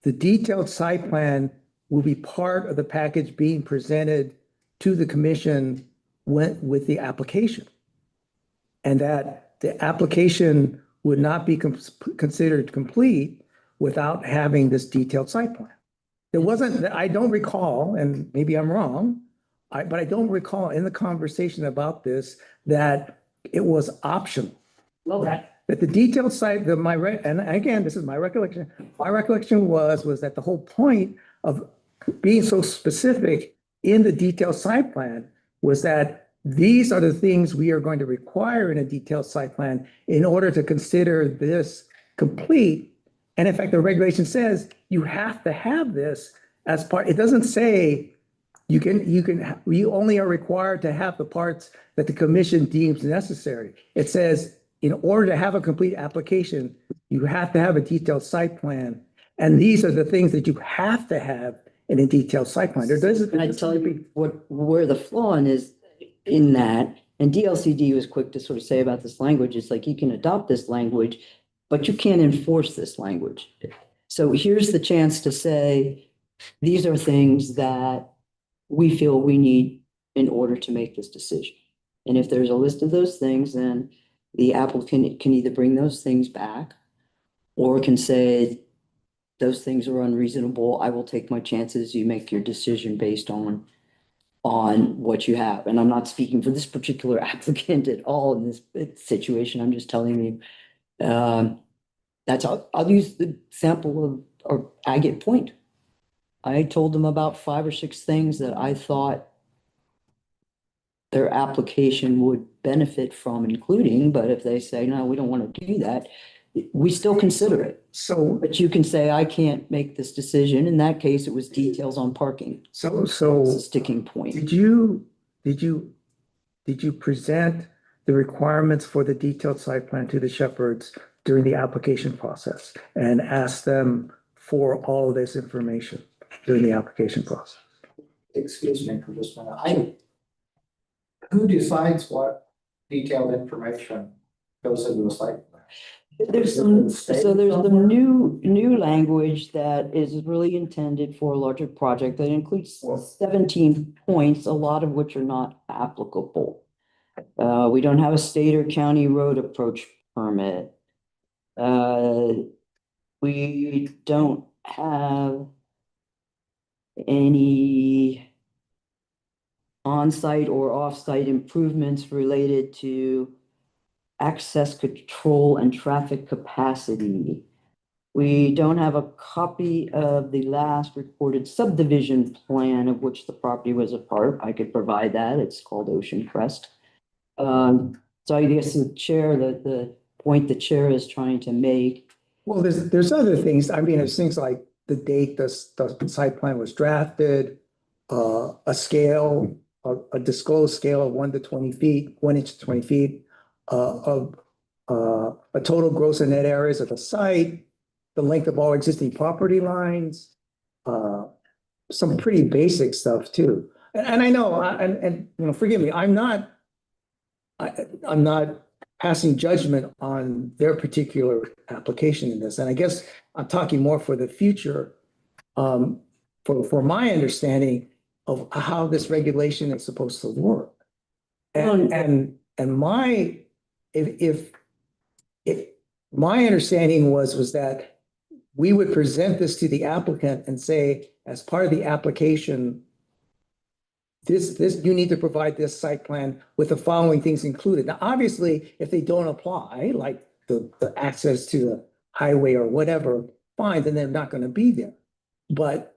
the detailed site plan will be part of the package being presented to the commission with the application. And that the application would not be considered complete without having this detailed site plan. There wasn't, I don't recall, and maybe I'm wrong, but I don't recall in the conversation about this that it was optional. Well, That the detailed site, and again, this is my recollection. My recollection was that the whole point of being so specific in the detailed site plan was that these are the things we are going to require in a detailed site plan in order to consider this complete. And in fact, the regulation says you have to have this as part. It doesn't say you only are required to have the parts that the commission deems necessary. It says in order to have a complete application, you have to have a detailed site plan. And these are the things that you have to have in a detailed site plan. There doesn't. and I tell you where the flaw is in that, and DLCD was quick to sort of say about this language, it's like you can adopt this language, but you can't enforce this language. So here's the chance to say, these are things that we feel we need in order to make this decision. And if there's a list of those things, then the applicant can either bring those things back or can say, those things are unreasonable. I will take my chances. You make your decision based on what you have. And I'm not speaking for this particular applicant at all in this situation. I'm just telling you, I'll use the example of Agate Point. I told them about 5 or 6 things that I thought their application would benefit from including, but if they say, no, we don't want to do that, we still consider it. So, But you can say, I can't make this decision. In that case, it was details on parking. so It's a sticking point. did you present the requirements for the detailed site plan to the Shepherds during the application process and ask them for all of this information during the application process? Excuse me for just a minute. Who decides what detailed information goes into a site plan? There's the new language that is really intended for a larger project that includes 17 points, a lot of which are not applicable. We don't have a state or county road approach permit. We don't have any on-site or off-site improvements related to access control and traffic capacity. We don't have a copy of the last recorded subdivision plan of which the property was a part. I could provide that. It's called Ocean Crest. So I guess the point the chair is trying to make. Well, there's other things. I mean, there's things like the date the site plan was drafted, a scale, a disclosed scale of 1 to 20 feet, 1 inch to 20 feet, of a total gross and net areas of the site, the length of all existing property lines, some pretty basic stuff too. And I know, and you know, forgive me, I'm not passing judgment on their particular application in this. And I guess I'm talking more for the future, for my understanding of how this regulation is supposed to work. And my, if my understanding was that we would present this to the applicant and say, as part of the application, you need to provide this site plan with the following things included. Now, obviously, if they don't apply, like the access to the highway or whatever, fine, then they're not going to be there. But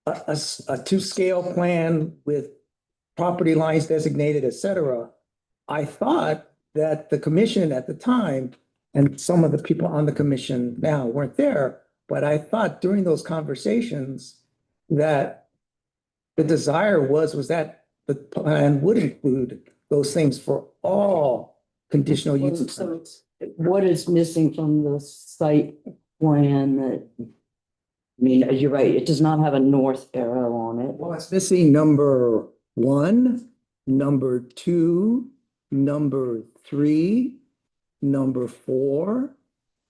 a to scale plan with property lines designated, et cetera. I thought that the commission at the time, and some of the people on the commission now weren't there, but I thought during those conversations that the desire was that the plan would include those things for all conditional Well, use. so what is missing from the site plan that, I mean, you're right, it does not have a north arrow on it. Well, it's missing number 1, number 2, number 3, number 4,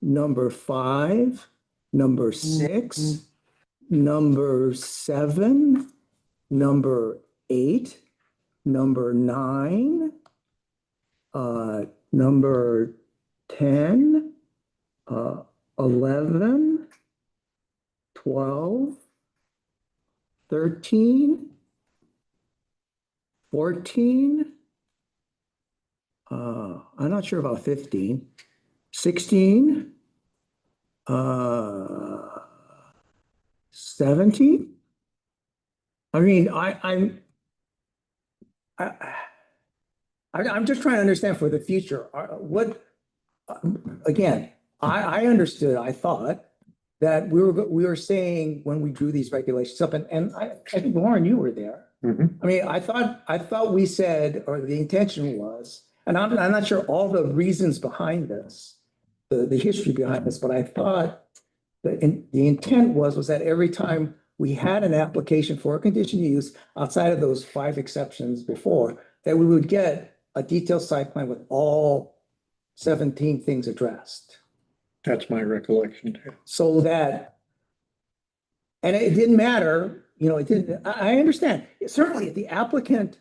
number 5, number 6, number 7, number 8, number 9, number 10, 11, 12, 13, 14, I'm not sure about 15, 16, 17. I mean, I'm just trying to understand for the future, again, I understood, I thought that we were saying when we drew these regulations up, and I think Lauren, you were there. Mhm. I mean, I thought we said, or the intention was, and I'm not sure all the reasons behind this, the history behind this, but I thought the intent was that every time we had an application for a conditional use outside of those 5 exceptions before, that we would get a detailed site plan with all 17 things addressed. That's my recollection too. So that, and it didn't matter, it didn't, I understand. Certainly, if the applicant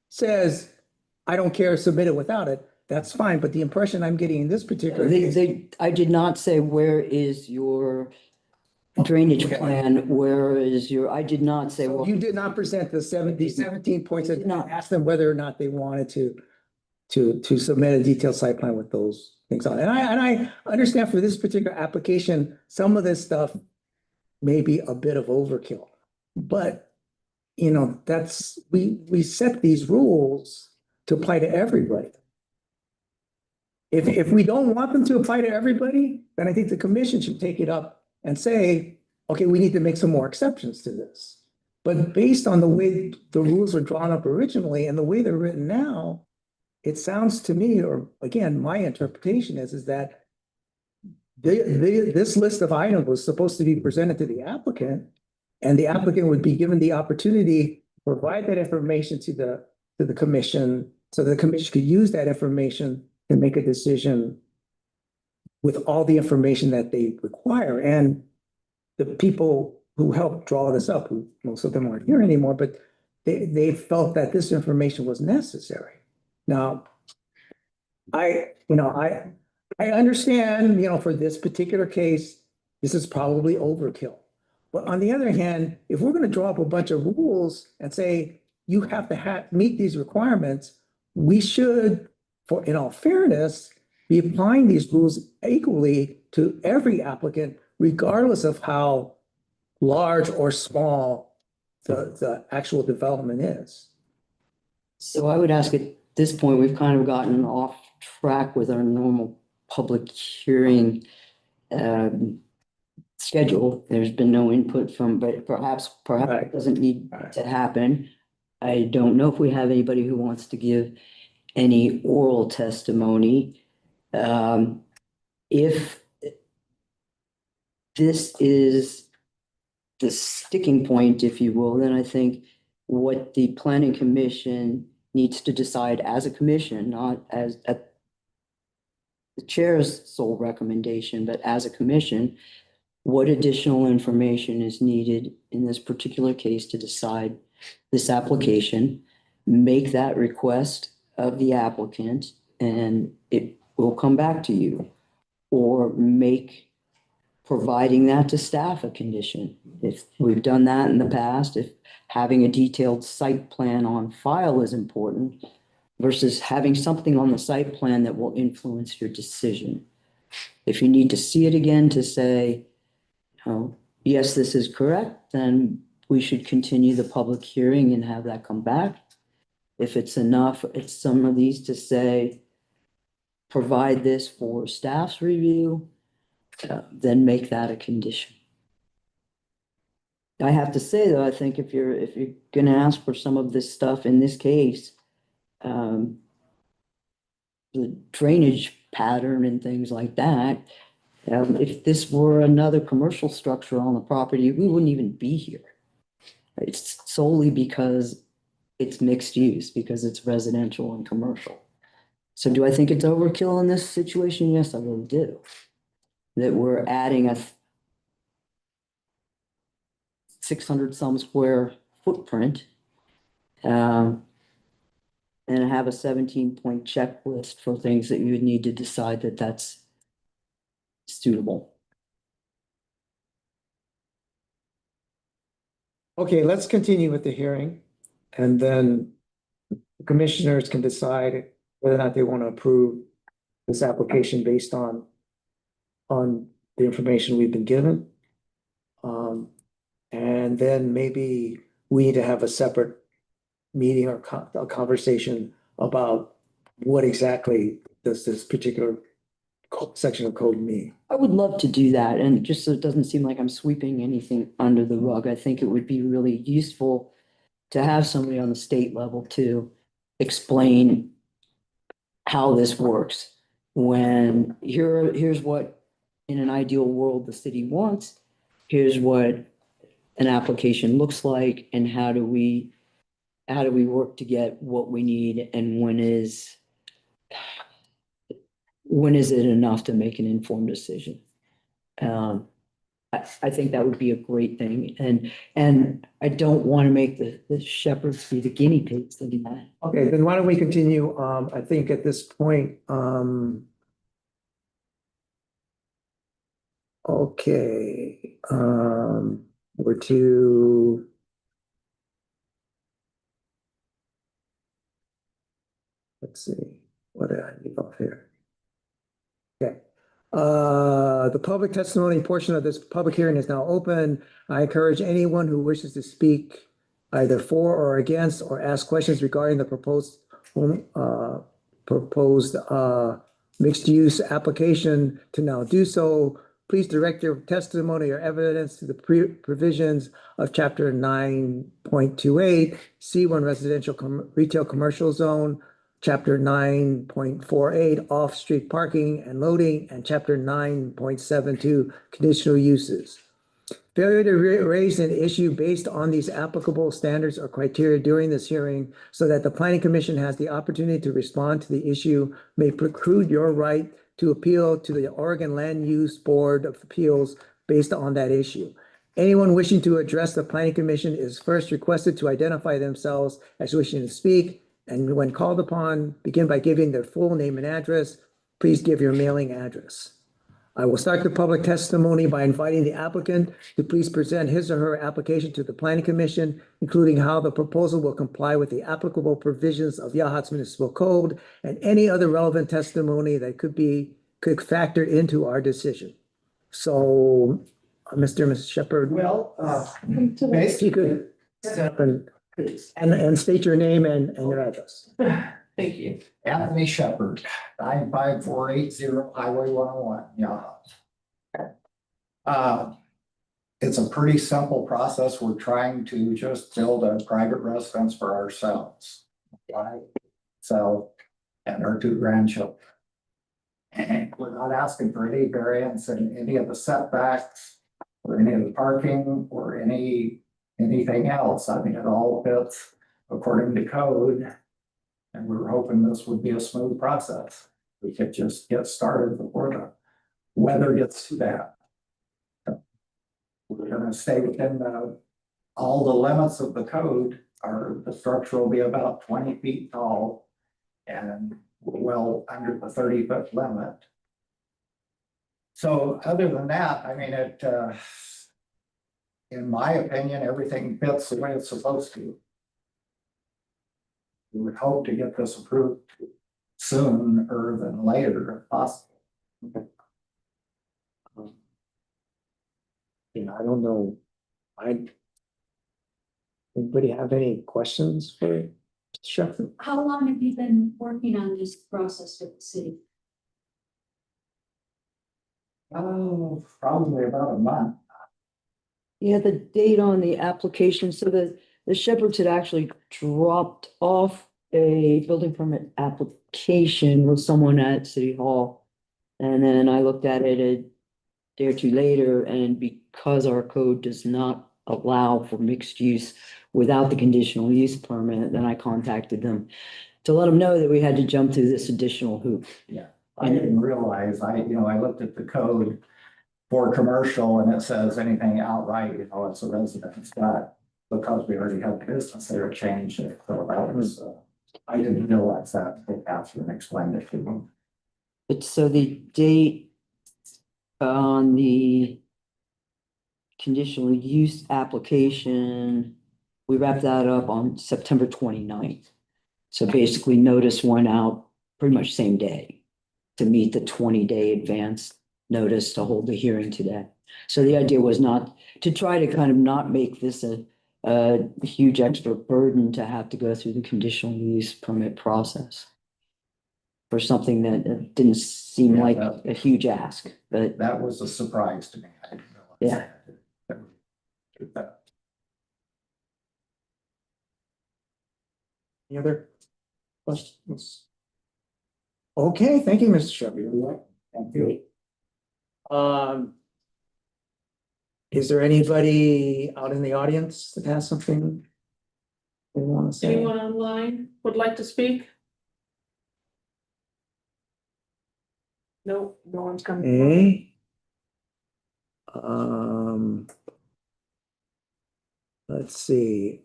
says, I don't care, submit it without it, that's fine. But the impression I'm getting in this particular case, I did not say, where is your drainage plan? Where is your, I did not say, well, you did not present the 17 points I did and not. ask them whether or not they wanted to submit a detailed site plan with those things on it. And I understand for this particular application, some of this stuff may be a bit of overkill. But, we set these rules to apply to everybody. If we don't want them to apply to everybody, then I think the commission should take it up and say, okay, we need to make some more exceptions to this. But based on the way the rules were drawn up originally and the way they're written now, it sounds to me, or again, my interpretation is that this list of items was supposed to be presented to the applicant, and the applicant would be given the opportunity to provide that information to the commission, so the commission could use that information to make a decision with all the information that they require. And the people who helped draw this up, who most of them aren't here anymore, but they felt that this information was necessary. Now, I understand, for this particular case, this is probably overkill. But on the other hand, if we're going to draw up a bunch of rules and say, you have to meet these requirements, we should, in all fairness, be applying these rules equally to every applicant, regardless of how large or small the actual development is. So I would ask at this point, we've kind of gotten off track with our normal public hearing schedule. There's been no input but perhaps Right. it doesn't need Right. to happen. I don't know if we have anybody who wants to give any oral testimony. If this is the sticking point, if you will, then I think what the planning commission needs to decide as a commission, not as at the chair's sole recommendation, but as a commission, what additional information is needed in this particular case to decide this application, make that request of the applicant, and it will come back to you. Or make providing that to staff a condition. If we've done that in the past, if having a detailed site plan on file is important versus having something on the site plan that will influence your decision. If you need to see it again to say, oh, yes, this is correct, then we should continue the public hearing and have that come back. If it's enough, it's some of these to say, provide this for staff's review, then make that a condition. I have to say though, I think if you're gonna ask for some of this stuff in this case, the drainage pattern and things like that, if this were another commercial structure on the property, we wouldn't even be here. It's solely because it's mixed use, because it's residential and commercial. So do I think it's overkill in this situation? Yes, I really do. That we're adding a 600 some square footprint. And have a 17-point checklist for things that you would need to decide that that's suitable. Okay, let's continue with the hearing. And then commissioners can decide whether or not they want to approve this application based on the information we've been given. And then maybe we need to have a separate meeting or a conversation about what exactly does this particular section of code mean. I would love to do that, and just so it doesn't seem like I'm sweeping anything under the rug, I think it would be really useful to have somebody on the state level to explain how this works. When here's what, in an ideal world, the city wants, here's what an application looks like, and how do we work to get what we need, and when is it enough to make an informed decision? I think that would be a great thing, and I don't want to make the shepherds be the guinea pigs in that. Okay, then why don't we continue? I think at this point, okay, we're to. Let's see, what did I leave off here? Okay. The public testimony portion of this public hearing is now open. I encourage anyone who wishes to speak either for or against or ask questions regarding the proposed mixed use application to now do so. Please direct your testimony or evidence to the provisions of chapter 9.28, C1 residential retail commercial zone, chapter 9.48 off-street parking and loading, and chapter 9.72 conditional uses. Failure to raise an issue based on these applicable standards or criteria during this hearing so that the planning commission has the opportunity to respond to the issue may preclude your right to appeal to the Oregon Land Use Board of Appeals based on that issue. Anyone wishing to address the planning commission is first requested to identify themselves as wishing to speak, and when called upon, begin by giving their full name and address. Please give your mailing address. I will start the public testimony by inviting the applicant to please present his or her application to the planning commission, including how the proposal will comply with the applicable provisions of Yachats Municipal Code and any other relevant testimony that could factor into our decision. So, Mr. and Mrs. Shepherd, Well, if you basically, could step and state your name and your address. Thank you. Anthony Shepherd, 95480 Highway 101, Yahoo. It's a pretty simple process. We're trying to just build a private residence for ourselves. Right? So, and our 2 grandchildren. And we're not asking for any variance in any of the setbacks or any of the parking or anything else. I mean, it all fits according to code. And we were hoping this would be a smooth process. We could just get started before the weather gets too bad. We're gonna stay within all the limits of the code. The structure will be about 20 feet tall and well under the 30-foot limit. So other than that, I mean, in my opinion, everything fits the way it's supposed to. We would hope to get this approved sooner than later if possible. I don't know. Anybody have any questions for Sure. How long have you been working on this process with the city? Oh, probably about a month. Yeah, the date on the application, so the Shepherds had actually dropped off a building permit application with someone at City Hall. And then I looked at it a day or two later, and because our code does not allow for mixed use without the conditional use permit, then I contacted them to let them know that we had to jump through this additional hoop. I didn't realize, I looked at the code for commercial and it says anything outright, it's a residence, but because we already have business there, it changed it. So that was, I didn't realize that until Catherine explained it to me. But so the date on the conditional use application, we wrapped that up on September 29th. So basically notice went out pretty much same day to meet the 20-day advance notice to hold the hearing today. So the idea was not to try to kind of not make this a huge extra burden to have to go through the conditional use permit process for something that didn't seem Yeah, like that- a huge ask, but That was a surprise to me. I didn't realize that. Any other questions? Okay, thank you, Mr. Shelby. Thank you. Is there anybody out in the audience that has something they want to say? Anyone online would like to speak? No, no one's coming. Okay. Let's see,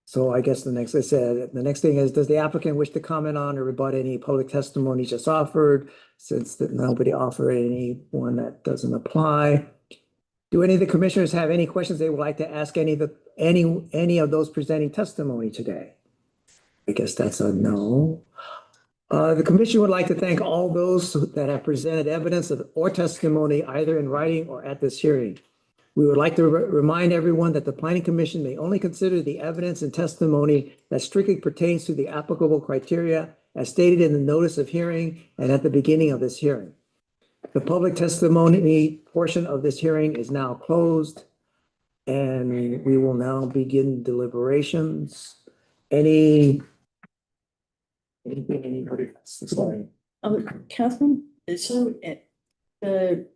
so I guess the next thing is, does the applicant wish to comment on or rebut any public testimony just offered? Since that nobody offered any one that doesn't apply. Do any of the commissioners have any questions they would like to ask any of those presenting testimony today? I guess that's a no. The commission would like to thank all those that have presented evidence or testimony either in writing or at this hearing. We would like to remind everyone that the planning commission may only consider the evidence and testimony that strictly pertains to the applicable criteria as stated in the notice of hearing and at the beginning of this hearing. The public testimony portion of this hearing is now closed, and we will now begin deliberations. Anything anybody has to say? Catherine, so the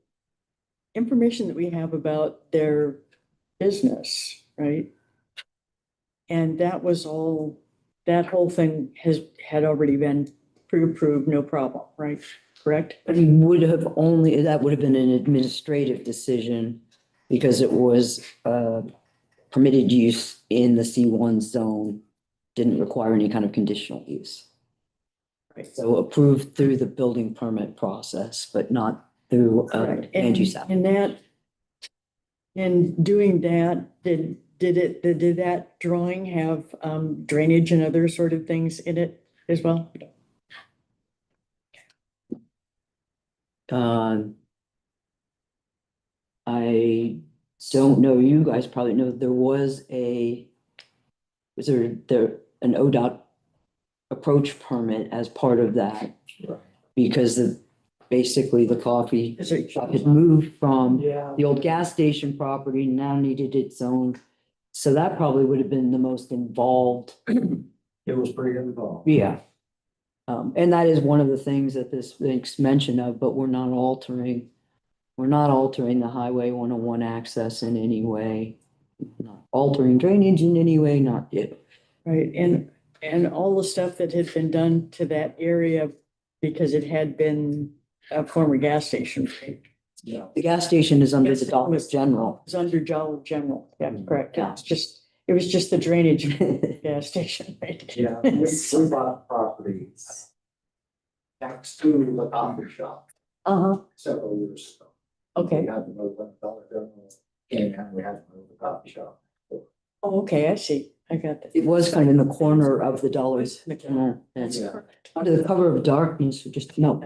information that we have about their business, right? And that was all, that whole thing had already been pre-approved, no problem, right? Correct? that would have been an administrative decision because it was permitted use in the C1 zone, didn't require any kind of conditional use. Right. So approved through the building permit process, but not through Correct. land use. In doing that, did that drawing have drainage and other sort of things in it as well? I don't know, you guys probably know, was there an ODOT approach permit as part of that? Because basically the coffee shop had moved from the old gas station property, now needed its own. So that probably would have been the most involved. It was pretty involved. Yeah. And that is one of the things that this makes mention of, but we're not altering the Highway 101 access in any way. Not altering drainage in any way, not yet. Right, and all the stuff that had been done to that area because it had been a former gas station. Right? Yeah. The gas station is under Yes, the it Dollar was- General. It was under Dollar General, yeah, correct. It was just the drainage gas station, right? Yeah, we bought properties next to the coffee shop Uh-huh, several years ago. okay. We had to move when Dollar General came in, we had to move the coffee shop. Oh, okay, I see. I got that. It was kind of in the corner of the Dollar General. That's Yeah. correct. Under the cover of darkness, just, no,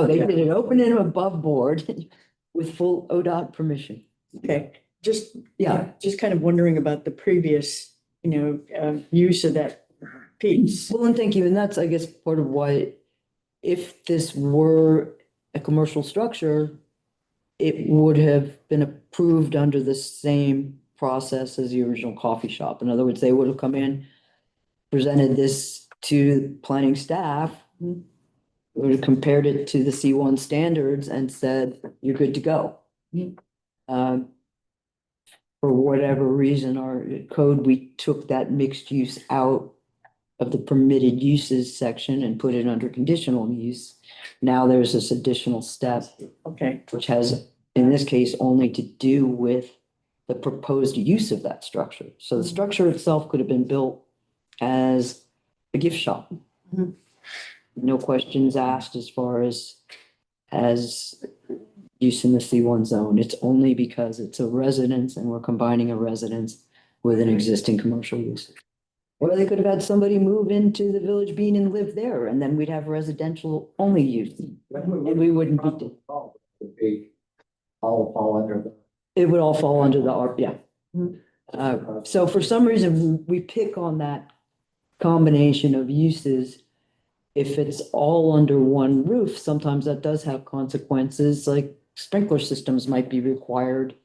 they did it open and above board with full ODOT permission. Okay, just Yeah. just kind of wondering about the previous use of that piece. Well, and thank you. And that's, I guess, part of why, if this were a commercial structure, it would have been approved under the same process as the original coffee shop. In other words, they would have come in, presented this to planning staff, would have compared it to the C1 standards and said, you're good to go. For whatever reason, our code, we took that mixed use out of the permitted uses section and put it under conditional use. Now there's this additional step, Okay, which has, in this case, only to do with the proposed use of that structure. So the structure itself could have been built as a gift shop. Mhm. No questions asked as far as use in the C1 zone. It's only because it's a residence and we're combining a residence with an existing commercial use. Or they could have had somebody move into the Village Bean and live there, and then we'd have residential only use. And we wouldn't be, Would be all fall under the. it would all fall under the ARP, yeah. So for some reason, we pick on that combination of uses. If it's all under one roof, sometimes that does have consequences, like sprinkler systems might be required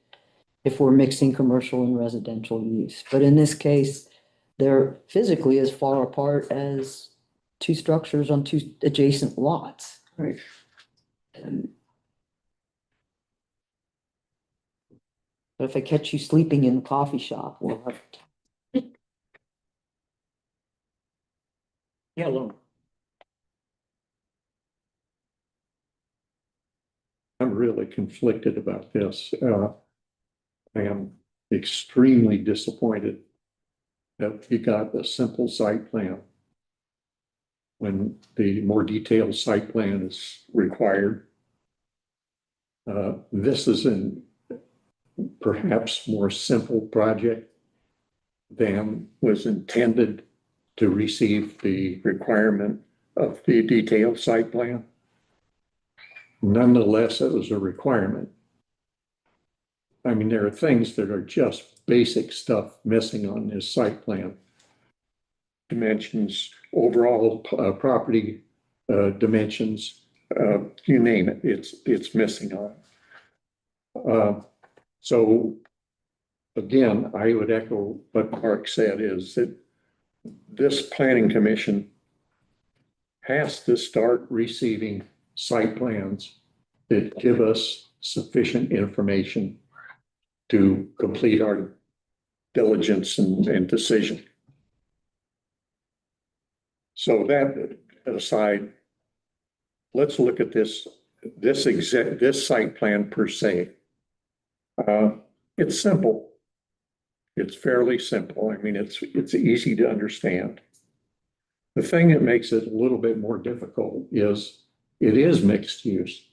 if we're mixing commercial and residential use. But in this case, they're physically as far apart as two structures on two adjacent lots. Right. But if I catch you sleeping in the coffee shop, we'll have. Hello. I'm really conflicted about this. I am extremely disappointed that we got a simple site plan when the more detailed site plan is required. This is an perhaps more simple project than was intended to receive the requirement of the detailed site plan. Nonetheless, it was a requirement. I mean, there are things that are just basic stuff missing on this site plan. Dimensions, overall property dimensions, you name it, it's missing on. So again, I would echo what Mark said, is that this planning commission has to start receiving site plans that give us sufficient information to complete our diligence and decision. So that aside, let's look at this site plan per se. It's simple. It's fairly simple. I mean, it's easy to understand. The thing that makes it a little bit more difficult is it is mixed use.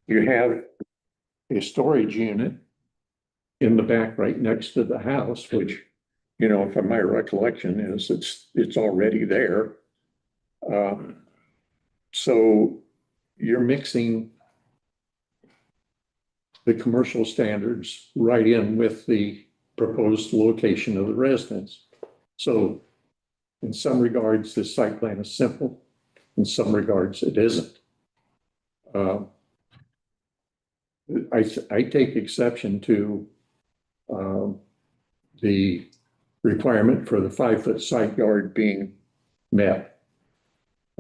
You have a storage unit in the back right next to the house, which, you know, if my recollection is it's already there. So you're mixing the commercial standards right in with the proposed location of the residence. So in some regards, this site plan is simple. In some regards, it isn't. I take exception to the requirement for the 5-foot side yard being met.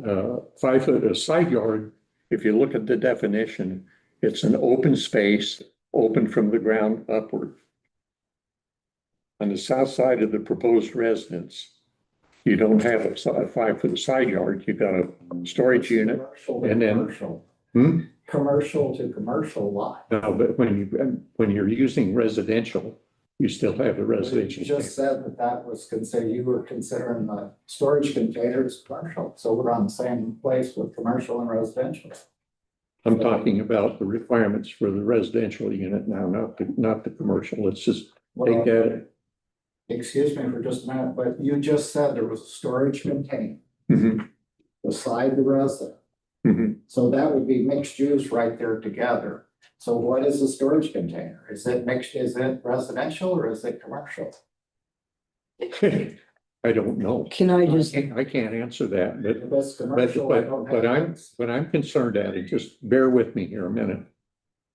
5-foot a side yard, if you look at the definition, it's an open space, open from the ground upward. On the south side of the proposed residence, you don't have a 5-foot side yard. You've got a storage unit. And then- Commercial. Hmm? Commercial to commercial lot. No, but when you're using residential, you still have a residential. You just said that was considered, you were considering the storage containers commercial, so we're on the same place with commercial and residential. I'm talking about the requirements for the residential unit now, not the commercial. Let's just take that. Excuse me for just a minute, but you just said there was a storage container Mhm, beside the residence. mhm. So that would be mixed use right there together. So what is a storage container? Is it mixed, is it residential or is it commercial? I don't know. Can I just, I can't answer that, but If it's commercial, I don't have. but I'm concerned at it, just bear with me here a minute.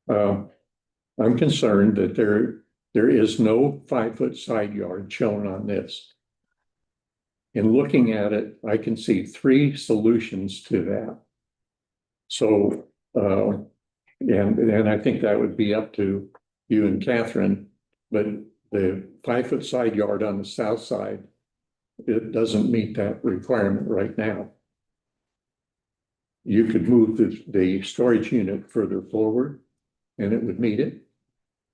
I'm concerned that there is no 5-foot side yard shown on this. In looking at it, I can see 3 solutions to that. So, and I think that would be up to you and Catherine, but the 5-foot side yard on the south side, it doesn't meet that requirement right now. You could move the storage unit further forward and it would meet it.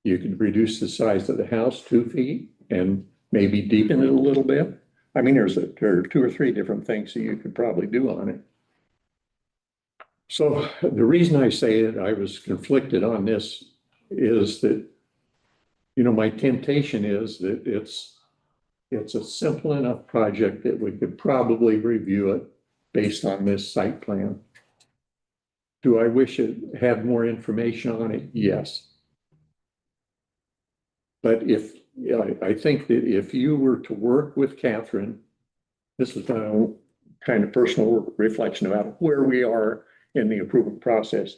You could reduce the size of the house 2 feet and maybe deepen it a little bit. I mean, there are 2 or 3 different things that you could probably do on it. So the reason I say that I was conflicted on this is that, you know, my temptation is that it's a simple enough project that we could probably review it based on this site plan. Do I wish it had more information on it? Yes. But I think that if you were to work with Catherine, this is my own kind of personal reflection about where we are in the approval process,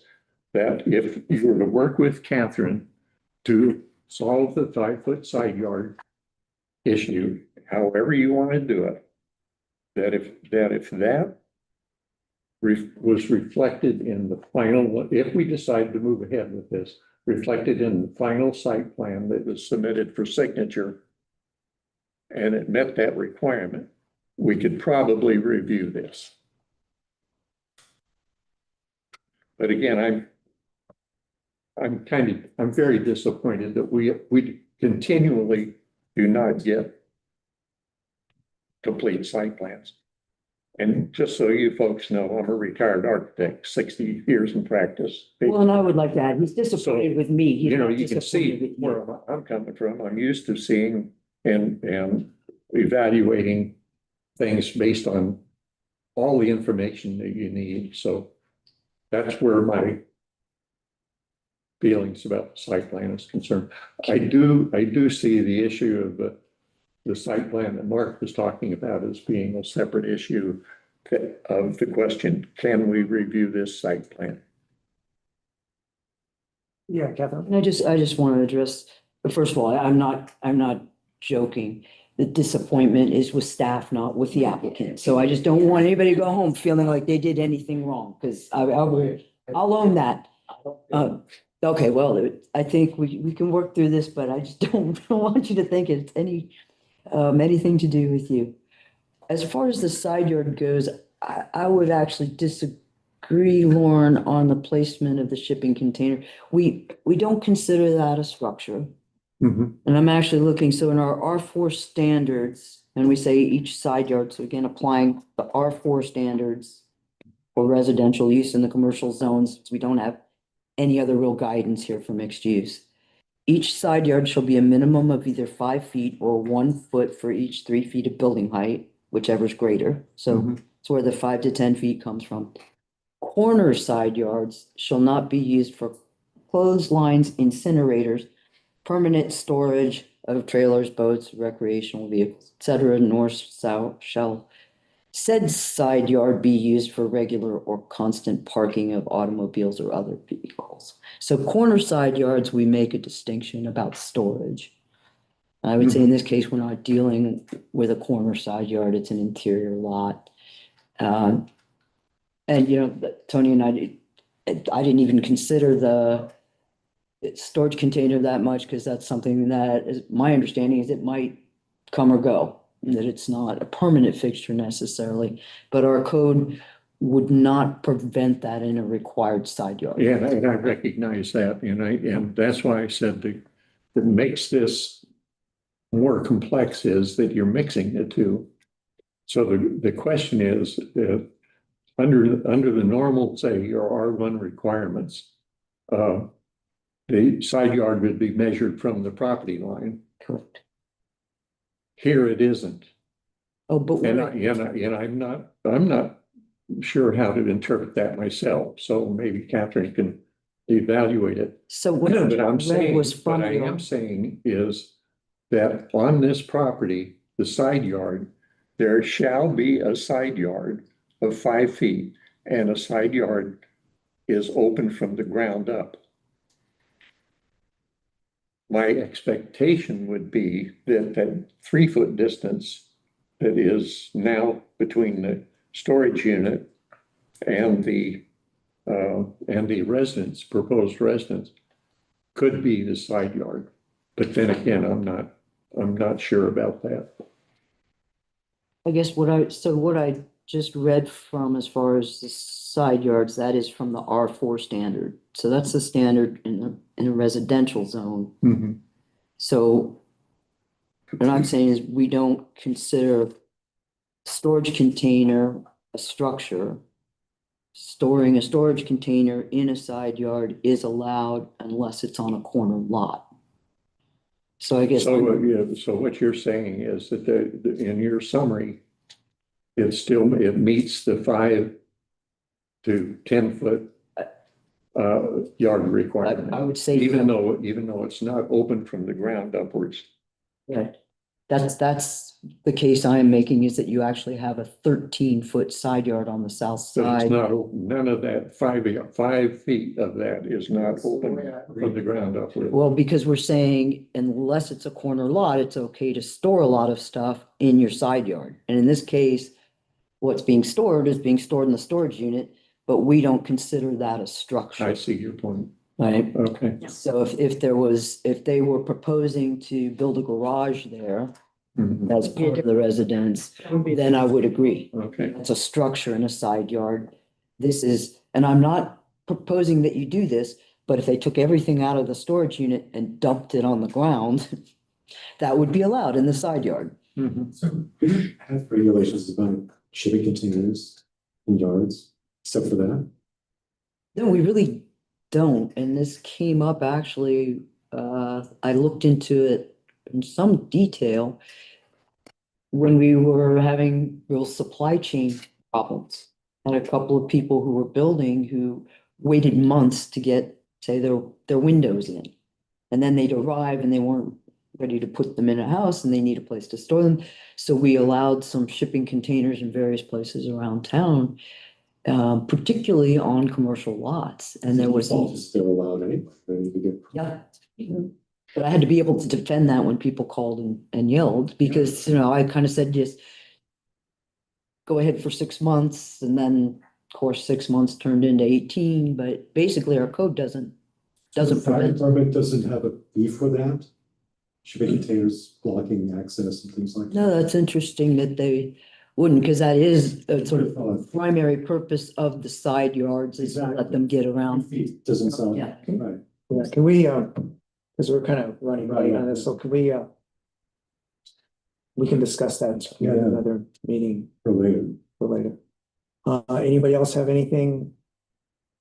that if you were to work with Catherine to solve the 5-foot side yard issue, however you want to do it, that if that was reflected in the final, if we decided to move ahead with this, reflected in the final site plan that was submitted for signature, and it met that requirement, we could probably review this. But again, I'm very disappointed that we continually do not get complete site plans. And just so you folks know, I'm a retired architect, 60 years in practice. well, and I would like to add, he's disappointed with me. He's You know, not you can disappointed see with you. where I'm coming from. I'm used to seeing and evaluating things based on all the information that you need. So that's where my feelings about the site plan is concerned. I do see the issue of the site plan that Mark was talking about as being a separate issue of the question, can we review this site plan? Yeah, Catherine. And I just want to address, first of all, I'm not joking. The disappointment is with staff, not with the applicant. So I just don't want anybody to go home feeling like they did anything wrong, because I'll own that. Okay, well, I think we can work through this, but I just don't want you to think it's anything to do with you. As far as the side yard goes, I would actually disagree, Lauren, on the placement of the shipping container. We don't consider that a structure. Mhm. And I'm actually looking, so in our R4 standards, and we say each side yard, so again, applying the R4 standards for residential use in the commercial zones, we don't have any other real guidance here for mixed use. Each side yard shall be a minimum of either 5 feet or 1 foot for each 3 feet of building height, whichever's greater. So it's where the 5 to 10 feet comes from. Corner side yards shall not be used for clotheslines, incinerators, permanent storage of trailers, boats, recreational vehicles, etc., nor shall said side yard be used for regular or constant parking of automobiles or other vehicles. So corner side yards, we make a distinction about storage. I would say in this case, we're not dealing with a corner side yard, it's an interior lot. And you know, Tony and I didn't even consider the storage container that much, because that's something that is, my understanding is it might come or go, that it's not a permanent fixture necessarily, but our code would not prevent that in a required side yard. Yeah, and I recognize that, and that's why I said that makes this more complex is that you're mixing the two. So the question is, under the normal, say, your R1 requirements, the side yard would be measured from the property line. Correct. Here it isn't. Oh, but And I'm not sure how to interpret that myself. So maybe Catherine can evaluate it. so what But I I'm read saying, was what from I your, am saying is that on this property, the side yard, there shall be a side yard of 5 feet, and a side yard is open from the ground up. My expectation would be that that 3-foot distance that is now between the storage unit and the residence, proposed residence, could be the side yard. But then again, I'm not sure about that. I guess what I just read from as far as the side yards, that is from the R4 standard. So that's the standard in a residential zone. Mm-hmm. So what I'm saying is we don't consider storage container a structure. Storing a storage container in a side yard is allowed unless it's on a corner lot. So I guess. So what you're saying is that in your summary, it meets the 5 to 10 foot yard requirement. I would say. Even though it's not open from the ground upwards. Right. That's the case I am making, is that you actually have a 13-foot side yard on the south So it's side. not open. None of that 5 feet of that is not open from the ground upward. Well, because we're saying unless it's a corner lot, it's okay to store a lot of stuff in your side yard. And in this case, what's being stored is being stored in the storage unit, but we don't consider that a structure. I see your point. Right? Okay. So if they were proposing to build a garage there Mhm. as part of the residence, then I would agree. Okay. It's a structure in a side yard. And I'm not proposing that you do this, but if they took everything out of the storage unit and dumped it on the ground, that would be allowed in the side yard. Mhm. So we have regulations about shipping containers in yards, except for that. No, we really don't. And this came up actually, I looked into it in some detail when we were having real supply chain problems. And a couple of people who were building who waited months to get, say, their windows in. And then they'd arrive and they weren't ready to put them in a house and they need a place to store them. So we allowed some shipping containers in various places around town, particularly on commercial lots. And there was. Default is still allowed anyway. Then you get. Yeah. But I had to be able to defend that when people called and yelled, because, I kind of said, just go ahead for 6 months, and then, of course, 6 months turned into 18, but basically our code doesn't The fire prevent. department doesn't have a fee for that? Shipping containers blocking access and things like that? No, that's interesting that they wouldn't, because that is a sort of Uh, primary purpose of the side yards, is to let them get around. Feet doesn't sound, Yeah. right. Yeah, can we, because we're kind of running late on this, so can we can discuss that in Yeah. another meeting For later. for later. Anybody else have anything?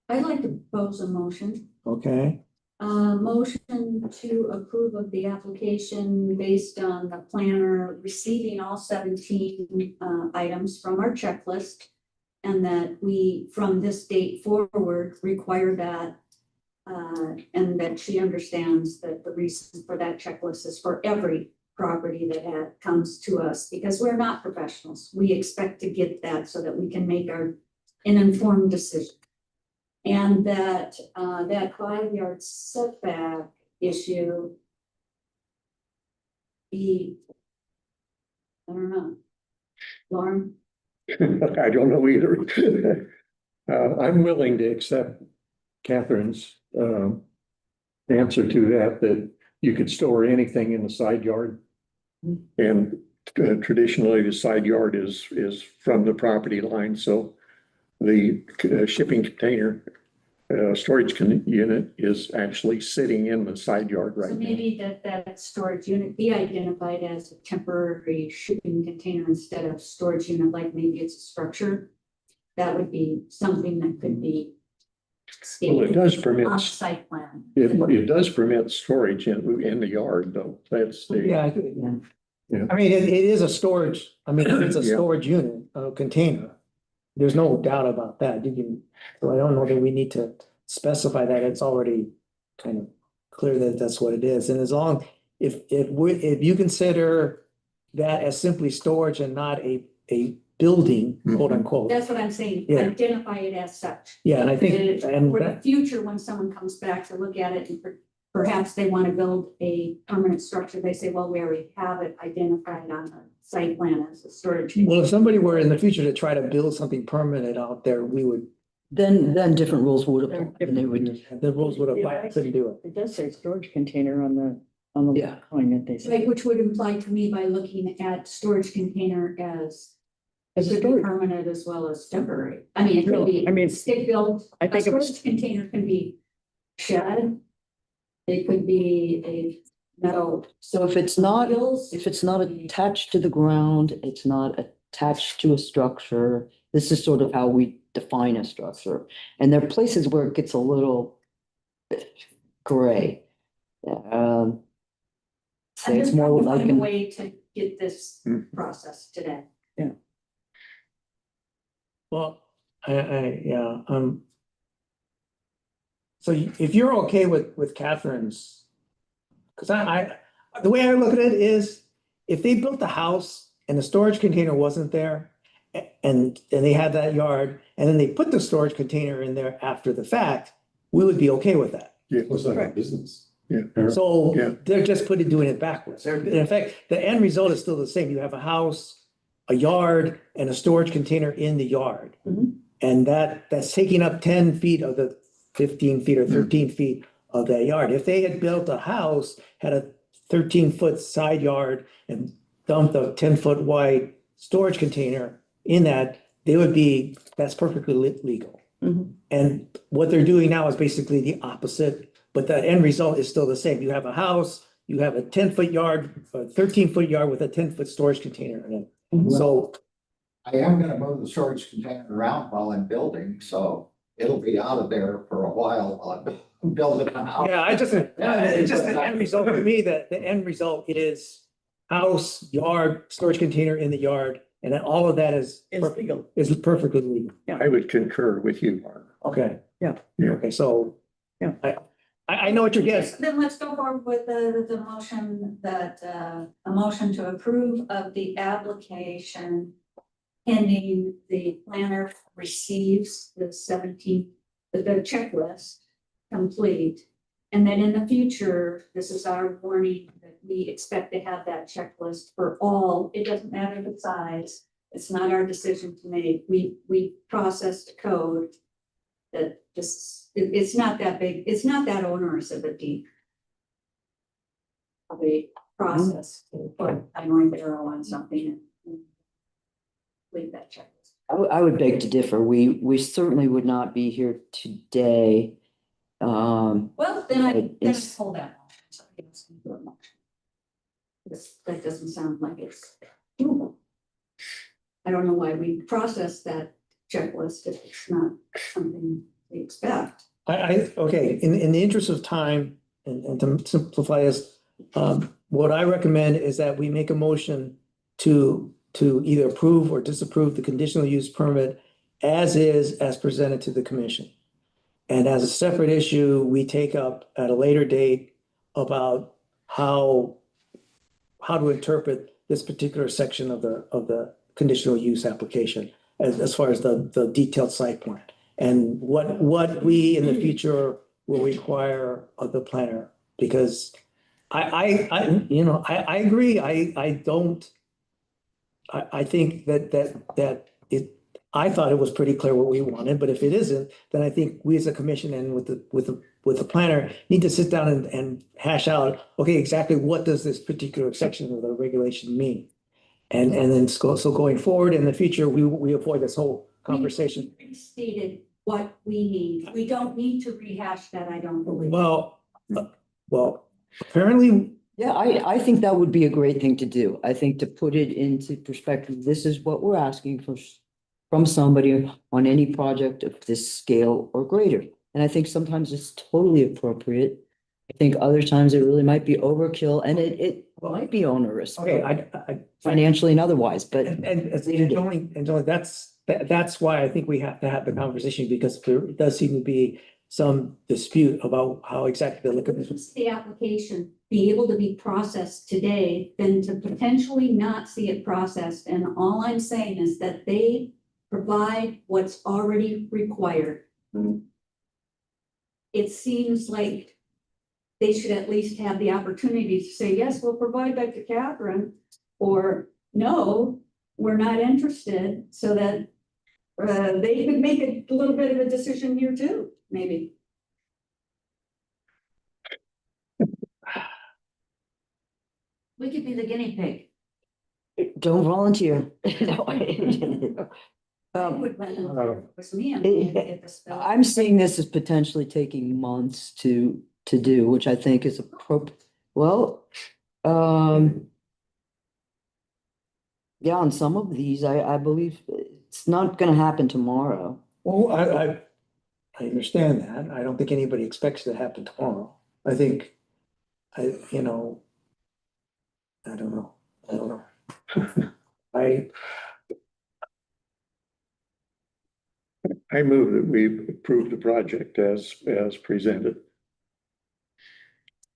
I'd like to propose a motion. Okay, Motion to approve of the application based on the planner receiving all 17 items from our checklist. And that we, from this date forward, require that. And that she understands that the reason for that checklist is for every property that comes to us, because we're not professionals. We expect to get that so that we can make an informed decision. And that 5-yard setback issue be, I don't know, Lauren? I don't know either. I'm willing to accept Catherine's answer to that you could store anything in the side yard. And traditionally, the side yard is from the property line, so the shipping container storage unit is actually sitting in the side yard right So now. maybe that storage unit be identified as a temporary shipping container instead of storage unit, like maybe it's a structure. That would be something that could be. Well, it does permit, On site plan. it does permit storage in the yard, though. That's the, yeah, I mean, it is a storage, it's a Yeah. storage unit, a container. There's no doubt about that. So I don't know that we need to specify that. It's already kind of clear that that's what it is. And as long, if you consider that as simply storage and not a building, quote unquote. That's what I'm saying, Yeah. identify it as such. Yeah, and I think, and For the that, future, when someone comes back to look at it and perhaps they want to build a permanent structure, they say, well, we already have it identified on the site plan as a storage. well, if somebody were in the future to try to build something permanent out there, we would, Then different rules would apply, and they would, the rules would apply, I couldn't do it. It does say storage container on the Yeah. line that they Right, say. which would imply to me by looking at storage container as As a could be storage. permanent as well as temporary. I mean, it could be. I mean, Stick built, I a think it was, storage container can be shed. It could be a metal. so if it's not, wheels, if it's not attached to the ground, it's not attached to a structure. This is sort of how we define a structure. And there are places where it gets a little gray. I'm Say it's just more trying to like find a an, way to get this Mhm. process today. Well, yeah, so if you're okay with Catherine's, because the way I look at it is, if they built a house and the storage container wasn't there, and they had that yard, and then they put the storage container in there after the fact, we would be okay with that. It's not our business. Yeah. So Yeah. they're just doing it backwards. In fact, the end result is still the same. You have a house, a yard, and a storage container in the yard. Mhm. And that's taking up 10 feet of the 15 feet or 13 feet of that yard. If they had built a house, had a 13-foot side yard and dumped a 10-foot wide storage container in that, that's perfectly legal. Mhm. And what they're doing now is basically the opposite, but the end result is still the same. You have a house, you have a 10-foot yard, a 13-foot yard with a 10-foot storage container in it. So, I am gonna move the storage container around while I'm building, so it'll be out of there for a while while I'm building a house. yeah, it's just the end result for me, that the end result, it is house, yard, storage container in the yard, and then all of that is it's legal. perfectly legal. I would concur with you, Mark. Okay. Yeah. Yeah. Okay, so. Yeah. I know what you're getting. Then let's go forward with the motion that, a motion to approve of the application pending the planner receives the checklist complete. And then in the future, this is our warning that we expect to have that checklist for all, it doesn't matter the size. It's not our decision to make. We processed code that just, it's not that big, it's not that onerous of a deep of a process to put a north arrow on something and leave that checklist. I would beg to differ. We certainly would not be here today. Well, then I It's- pull that motion. Somebody else can do a motion. That doesn't sound like it's doable. I don't know why we process that checklist if it's not something we expect. Okay, in the interest of time and to simplify this, what I recommend is that we make a motion to either approve or disapprove the conditional use permit as is, as presented to the commission. And as a separate issue, we take up at a later date about how to interpret this particular section of the conditional use application as far as the detailed site plan. And what we in the future will require of the planner, because I agree, I think that I thought it was pretty clear what we wanted, but if it isn't, then I think we as a commission and with the planner need to sit down and hash out, okay, exactly what does this particular section of the regulation mean? And then so going forward in the future, we avoid this whole conversation. We stated what we need. We don't need to rehash that, I don't believe. Well, apparently, Yeah, I think that would be a great thing to do. I think to put it into perspective, this is what we're asking from somebody on any project of this scale or greater. And I think sometimes it's totally appropriate. I think other times it really might be overkill and it might be onerous. okay, Financially and otherwise, but and only that's why I think we have to have the conversation, because there does seem to be some dispute about how exactly to look at this. The application be able to be processed today than to potentially not see it processed. And all I'm saying is that they provide what's already required. It seems like they should at least have the opportunity to say, yes, we'll provide that to Catherine, or no, we're not interested, so that they could make a little bit of a decision here too, maybe. We could be the guinea pig. Don't volunteer. No. I would rather it was me and it- get this bill. I'm seeing this as potentially taking months to do, which I think is appropriate. Well, yeah, on some of these, I believe it's not gonna happen tomorrow. Well, I understand that. I don't think anybody expects it to happen tomorrow. I think, I don't know. I don't know. I move that we approve the project as presented.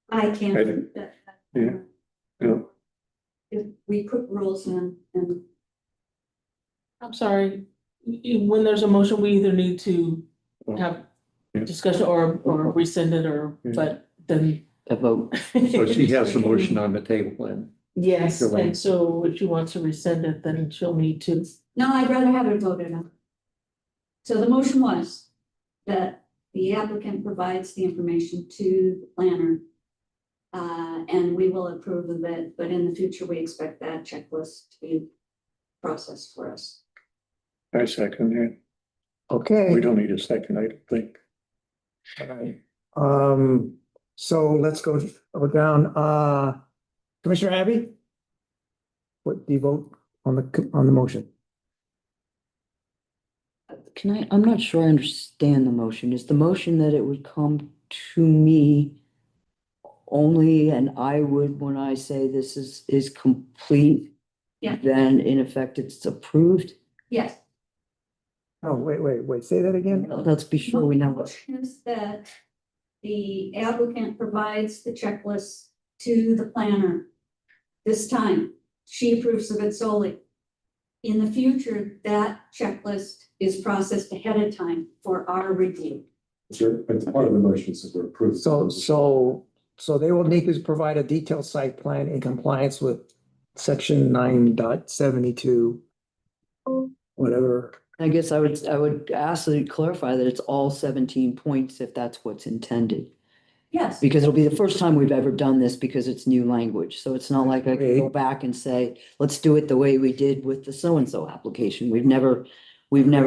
I can't. I- do that. yeah. Yeah. If we put rules in and I'm sorry, when there's a motion, we either need to have Yeah. discussion or rescind it or, Yeah. but then. A vote. So she has the motion on the table then. Yes, Go ahead. and so if she wants to rescind it, then she'll need to. no, I'd rather have it voted on. So the motion was that the applicant provides the information to the planner. And we will approve of it, but in the future, we expect that checklist to be processed for us. I second that. Okay. We don't need a second, I don't think. Alright. So let's go down, Commissioner Abbey? What do you vote on the motion? I'm not sure I understand the motion. Is the motion that it would come to me only and I would, when I say this is complete? Yeah. Then in effect, it's approved? Yes. Oh, wait, say that again? Let's be sure we know. Motion is that the applicant provides the checklist to the planner. This time, she approves of it solely. In the future, that checklist is processed ahead of time for our review. Sure, but part of the motion says we're approved. So they will need to provide a detailed site plan in compliance with section 9.72. Whatever. I guess I would ask that you clarify that it's all 17 points if that's what's intended. Yes, Because it'll be the first time we've ever done this because it's new language. So it's not like I can go back and say, let's do it the way we did with the so-and-so application. We've never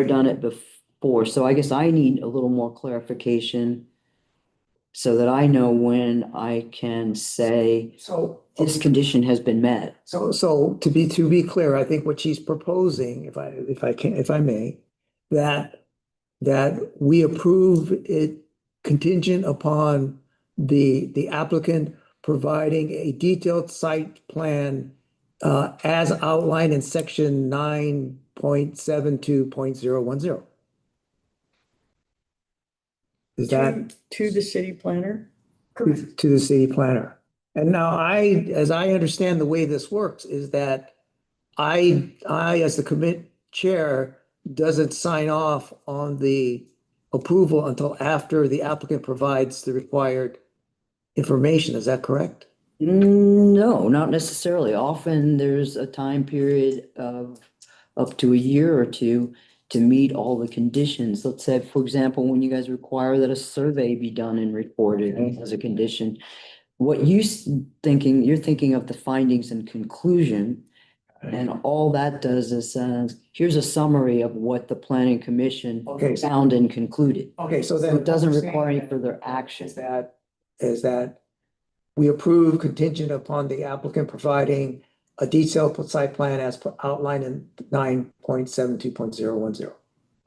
done it before. So I guess I need a little more clarification so that I know when I can say So, this condition has been met. so to be clear, I think what she's proposing, if I may, that we approve it contingent upon the applicant providing a detailed site plan as outlined in section 9.72.010. Is that To the city planner? to the city planner? And now as I understand the way this works is that I as the commit chair doesn't sign off on the approval until after the applicant provides the required information. Is that correct? No, not necessarily. Often there's a time period of up to a year or two to meet all the conditions. Let's say, for example, when you guys require that a survey be done and reported as a condition, what you're thinking of the findings and conclusion. And all that does is says, here's a summary of what the planning commission Okay. found and concluded. Okay, so So then. it doesn't require any further action. Is that we approve contingent upon the applicant providing a detailed site plan as outlined in 9.72.010.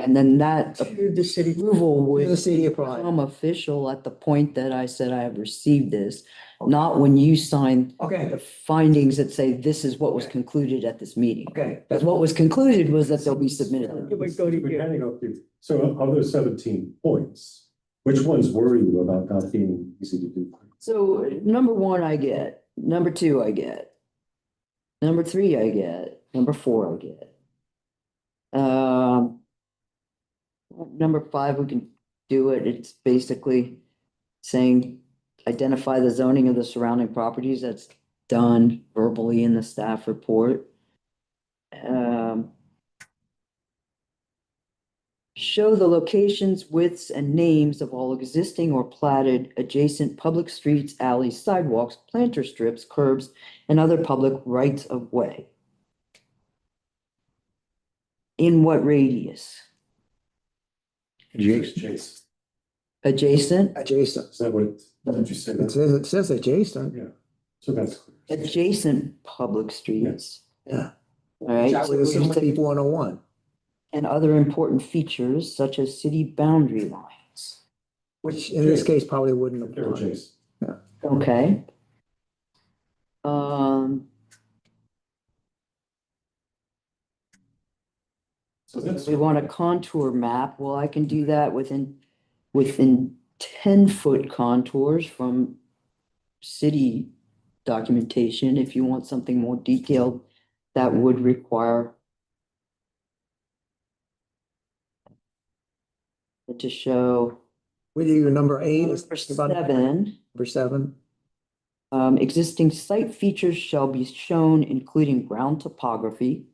And then that To the city. approval The would city applied. become official at the point that I said I have received this, not when you sign the Okay, findings that say this is what was concluded at this meeting. okay. Because what was concluded was that they'll be submitted. It would go to We're you. handing out the- So of those 17 points, which ones worry you about not being easy to do? So number one, I get, number two, I get. Number three, I get, number four, I get. Number five, we can do it. It's basically saying, identify the zoning of the surrounding properties. That's done verbally in the staff report. Show the locations, widths, and names of all existing or platted adjacent public streets, alleys, sidewalks, planter strips, curbs, and other public rights of way. In what radius? Chase. Adjacent? Adjacent. Is that what, did you say that? It says adjacent. Yeah, so that's clear. Adjacent public streets. Yeah. All right. That so was we're saying- 101, and other important features such as city boundary lines. which in this case probably wouldn't They're apply. Chase. Okay. So that's. We want a contour map. Well, I can do that within 10-foot contours from city documentation. If you want something more detailed, that would require it to show What do you, number 8 is number about 7. number 7? Existing site features shall be shown, including ground topography,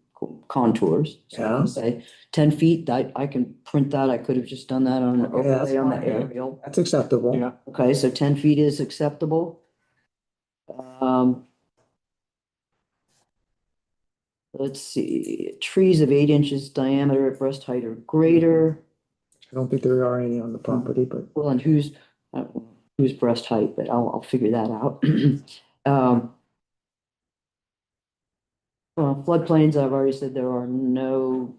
contours. So Yeah. say 10 feet, I can print that. I could have just done that on an Okay, that's overlay on the fine. aerial. That's acceptable. Yeah. Okay, so 10 feet is acceptable. Let's see, trees of 8 inches diameter at breast height or greater. I don't think there are any on the property, but Well, and whose breast height, but I'll figure that out. Floodplains, I've already said there are no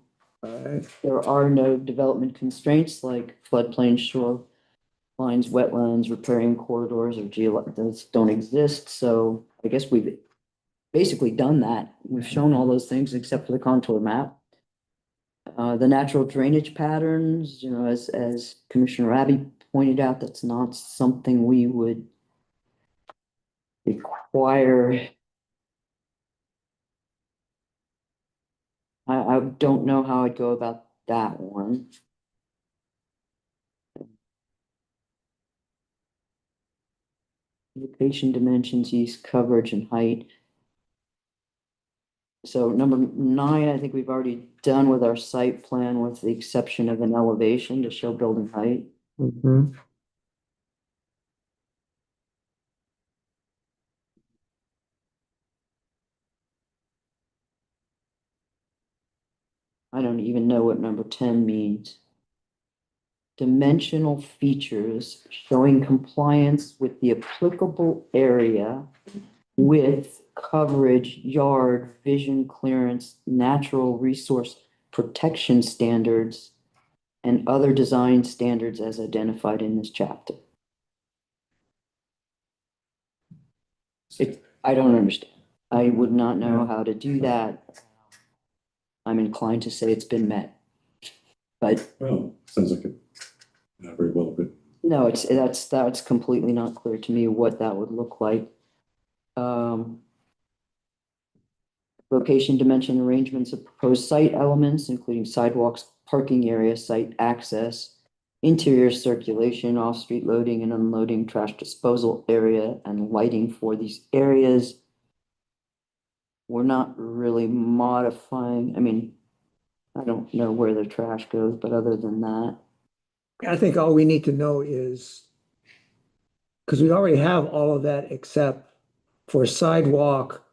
development constraints like floodplain, shorelines, wetlands, riparian corridors, or those don't exist. So I guess we've basically done that. We've shown all those things except for the contour map. The natural drainage patterns, you know, as Commissioner Abbey pointed out, that's not something we would require. I don't know how I'd go about that one. Location dimensions, use coverage and height. So number 9, I think we've already done with our site plan with the exception of an elevation to show building height. Mhm. I don't even know what number 10 means. Dimensional features showing compliance with the applicable area, width, coverage, yard, vision clearance, natural resource protection standards, and other design standards as identified in this chapter. I don't understand. I would not know how to do that. I'm inclined to say it's been met. But Well, sounds like it, not very well, but. no, that's completely not clear to me what that would look like. Location, dimension, arrangements of proposed site elements, including sidewalks, parking area, site access, interior circulation, off-street loading and unloading, trash disposal area, and lighting for these areas. We're not really modifying, I mean, I don't know where the trash goes, but other than that. I think all we need to know is, because we already have all of that except for sidewalk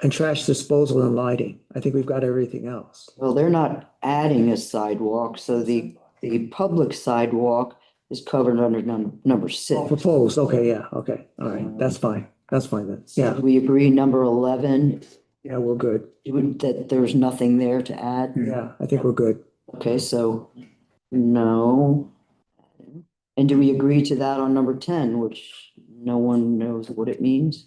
and trash disposal and lighting. I think we've got everything else. Well, they're not adding a sidewalk, so the public sidewalk is covered under number 6. Proposed, okay, yeah, okay, all right, that's fine then, yeah, We agree, number 11, yeah, we're good, that there's nothing there to add. yeah, I think we're good. Okay, so no. And do we agree to that on number 10, which no one knows what it means?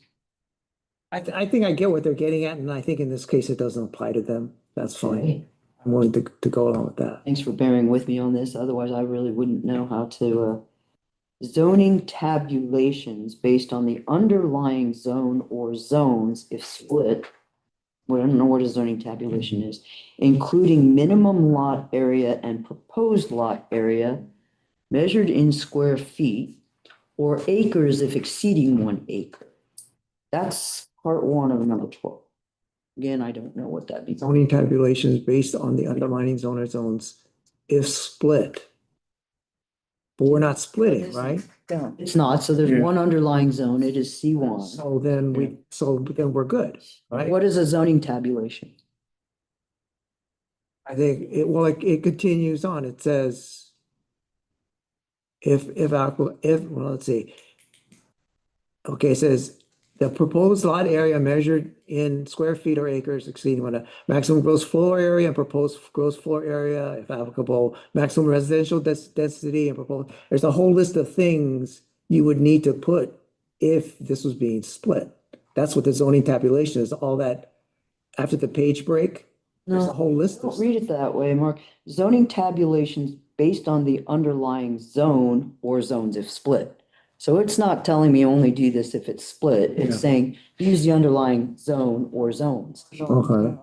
I think I get what they're getting at, and I think in this case, it doesn't apply to them, that's fine. Okay. I'm willing to go along with that. Thanks for bearing with me on this. Otherwise, I really wouldn't know how to zoning tabulations based on the underlying zone or zones if split. Well, I don't know what a zoning tabulation is, including minimum lot area and proposed lot area measured in square feet or acres if exceeding 1 acre. That's part one of number 12. Again, I don't know what that means. Zoning tabulations based on the underlying zone or zones if split. But we're not splitting, right? Yeah. It's not, so there's Yeah. one underlying zone, it is C1. So then we're good, right? What is a zoning tabulation? I think it continues on. It says well, let's see. Okay, it says the proposed lot area measured in square feet or acres exceeding one, maximum gross floor area and proposed gross floor area, if applicable, maximum residential density and proposed, there's a whole list of things you would need to put if this was being split. That's what the zoning tabulation is, all that after the page break, there's a No, whole list of. don't read it that way, Mark. Zoning tabulations based on the underlying zone or zones if split. So it's not telling me only do this if it's split. It's Yeah. saying use the underlying zone or zones. Okay.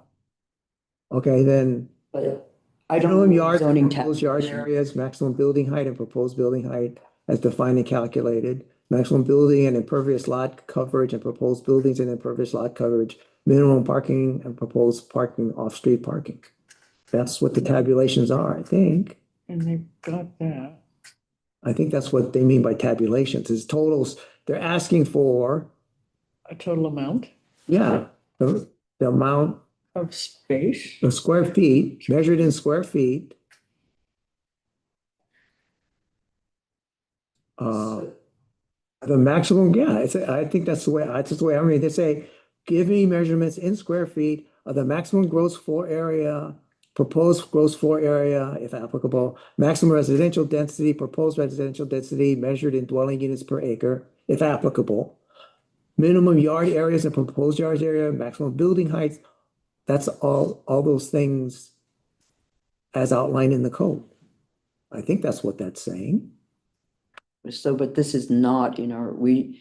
Okay, then But I don't minimum know yard, zoning proposed yard tabulation. areas, maximum building height and proposed building height as defined and calculated. Maximum building and impervious lot coverage and proposed buildings and impervious lot coverage, minimum parking and proposed parking, off-street parking. That's what the tabulations are, I think. And they've got that. I think that's what they mean by tabulations, is totals. They're asking for, A total amount yeah, the amount of space. of square feet, measured in square feet. The maximum, yeah, I think that's the way, I mean, they say, give me measurements in square feet of the maximum gross floor area, proposed gross floor area, if applicable, maximum residential density, proposed residential density measured in dwelling units per acre, if applicable. Minimum yard areas and proposed yard area, maximum building heights. That's all those things as outlined in the code. I think that's what that's saying. So, but this is not in our, we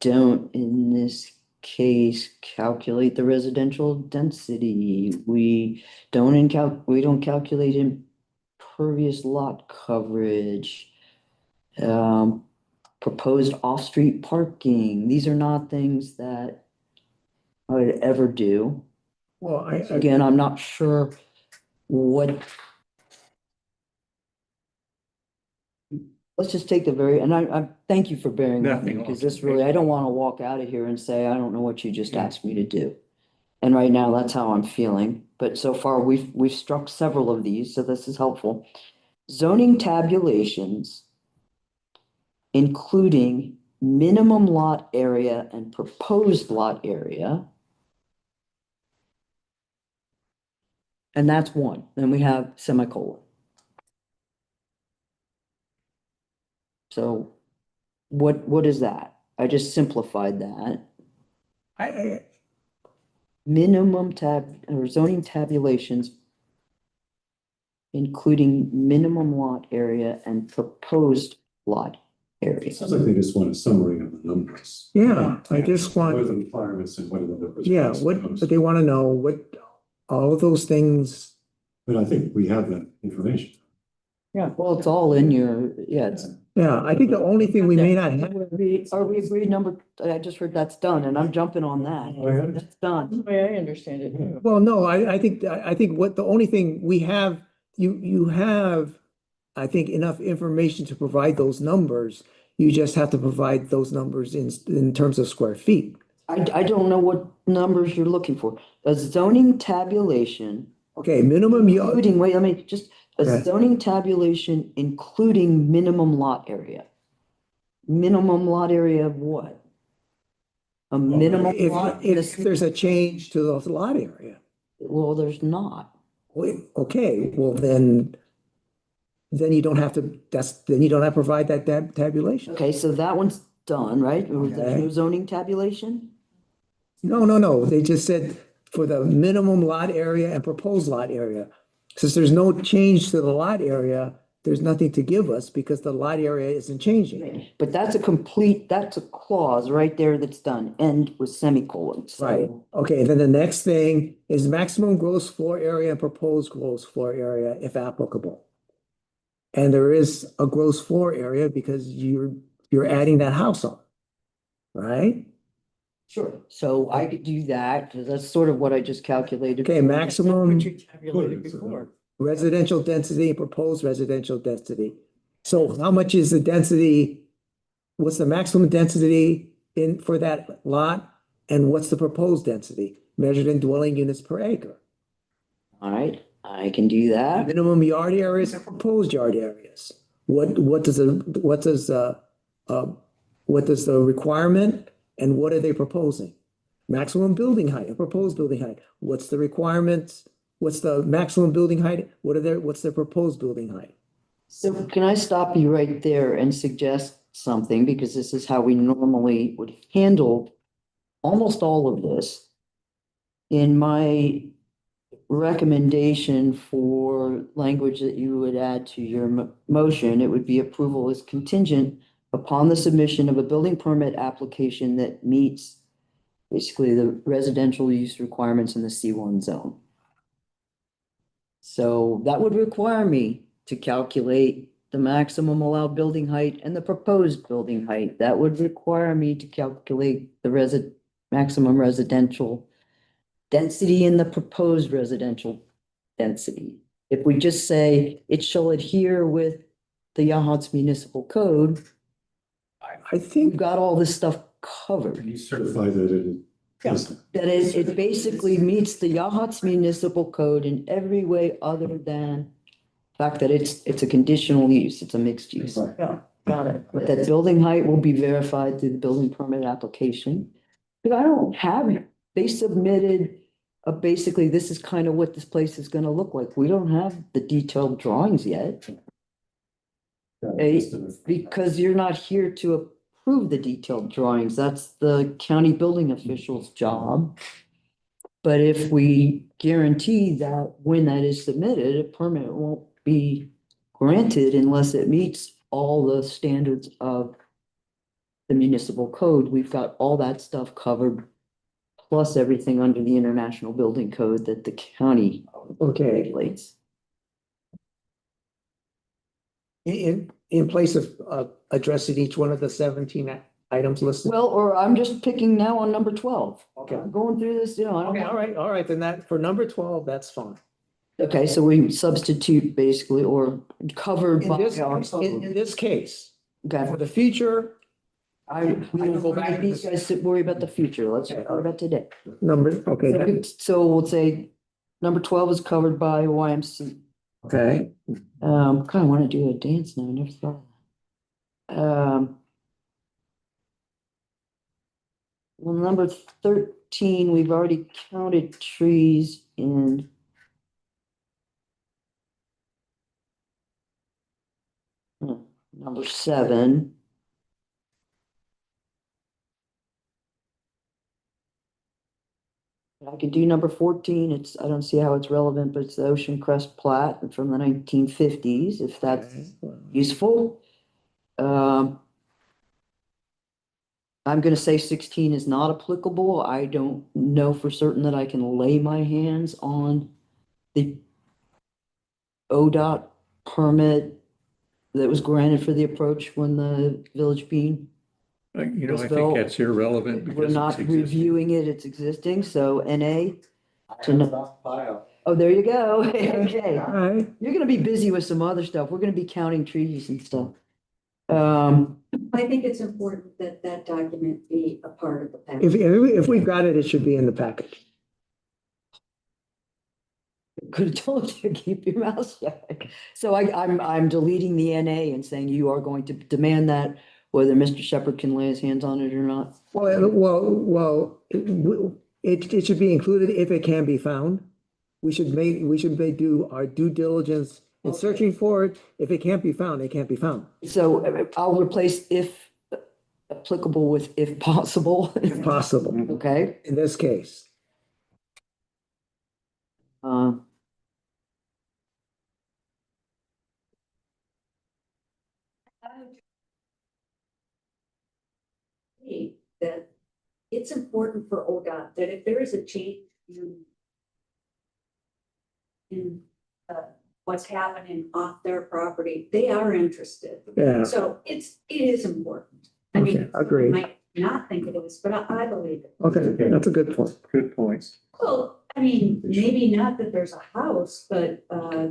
don't in this case calculate the residential density. We don't calculate impervious lot coverage. Proposed off-street parking. These are not things that I would ever do. Well, Again, I'm not sure what. Let's just take the and I thank you for bearing with me, Nothing because else. this really, I don't want to walk out of here and say, I don't know what you just asked me to do. And right now, that's how I'm feeling. But so far, we've struck several of these, so this is helpful. Zoning tabulations, including minimum lot area and proposed lot area. And that's one. Then we have semicolon. So what is that? I just simplified that. I Minimum or zoning tabulations, including minimum lot area and proposed lot area. It sounds like they just want a summary of the numbers. yeah, I just What are want, the requirements and what are the numbers? yeah, but they want to know what, all of those things. But I think we have that information. Well, it's all in your, it's. Yeah, I think the only thing we may not have, Are we agreed I just heard that's done and I'm jumping on that. That's done. The way I understand it too. well, no, I think what the only thing we have, you have, I think, enough information to provide those numbers. You just have to provide those numbers in terms of square feet. I don't know what numbers you're looking for. A zoning tabulation, Okay, minimum yard, including, wait, let me just, Okay. a zoning tabulation including minimum lot area. Minimum lot area of what? A minimum lot, if there's a change to the lot area. well, there's not. Wait, okay, well, then you don't have to, then you don't have to provide that tabulation. Okay, so that one's done, right? Or there's no Okay. zoning tabulation? No, they just said for the minimum lot area and proposed lot area. Since there's no change to the lot area, there's nothing to give us because the lot area isn't changing. But that's a clause right there that's done, end with semicolons. So- Right, okay, then the next thing is maximum gross floor area and proposed gross floor area if applicable. And there is a gross floor area because you're adding that house on, right? Sure. So I could do that, because that's sort of what I just calculated. Okay, What maximum you tabulated before. residential density and proposed residential density. So how much is the density? What's the maximum density for that lot? And what's the proposed density measured in dwelling units per acre? All right, I can do that. Minimum yard areas and proposed yard areas. What does the requirement and what are they proposing? Maximum building height and proposed building height. What's the requirements? What's the maximum building height? What's their proposed building height? So can I stop you right there and suggest something, because this is how we normally would handle almost all of this. In my recommendation for language that you would add to your motion, it would be approval is contingent upon the submission of a building permit application that meets basically the residential use requirements in the C1 zone. So that would require me to calculate the maximum allowed building height and the proposed building height. That would require me to calculate the maximum residential density and the proposed residential density. If we just say it shall adhere with the Yahats Municipal Code, I we've think, got all this stuff covered. You certify that it is. That is, it basically meets the Yahats Municipal Code in every way other than the fact that it's a conditional use, it's a mixed use. Yeah, got it. But that building height will be verified through the building permit application. But I don't have it. They submitted basically, this is kind of what this place is gonna look like. We don't have the detailed drawings yet. Because you're not here to approve the detailed drawings. That's the county building official's job. But if we guarantee that when that is submitted, a permit won't be granted unless it meets all the standards of the municipal code, we've got all that stuff covered, plus everything under the International Building Code that the county okay, regulates. in place of addressing each one of the 17 items listed. Well, or I'm just picking now on number 12. Okay. I'm going through this, I don't. Okay, all right, then that, for number 12, that's fine. Okay, so we substitute basically or covered In by this, our. in this case, Okay, for the future, we will go back to these guys to worry about the future. Let's talk about today. okay, So we'll say number 12 is covered by YMC. okay, Kind of want to do a dance now. I never thought of that. Well, number 13, we've already counted trees in. Number 7. I could do number 14. I don't see how it's relevant, but it's the Ocean Crest plat from the 1950s, if that's useful. I'm gonna say 16 is not applicable. I don't know for certain that I can lay my hands on the ODOT permit that was granted for the approach when the Village Bean. I Was think built. that's irrelevant. We're because not it's existing. reviewing it, it's existing, so NA. I have it on file. Oh, there you go. Okay. all right. You're gonna be busy with some other stuff. We're gonna be counting trees and stuff. I think it's important that that document be a part of the package. If we've got it, it should be in the package. Could have told you, keep your mouth shut. So I'm deleting the NA and saying you are going to demand that whether Mr. Shepherd can lay his hands on it or not. Well, it should be included if it can be found. We should do our due diligence in searching for it. If it can't be found, it can't be found. So I'll replace if applicable with if possible. If possible, Okay. in this case. That it's important for ODOT that if there is a change in what's happening off their property, they are interested. Yeah, So it is important. I mean, okay, agree. you might not think it is, but I believe it. Okay, that's a good point. Good point. Well, I mean, maybe not that there's a house, but,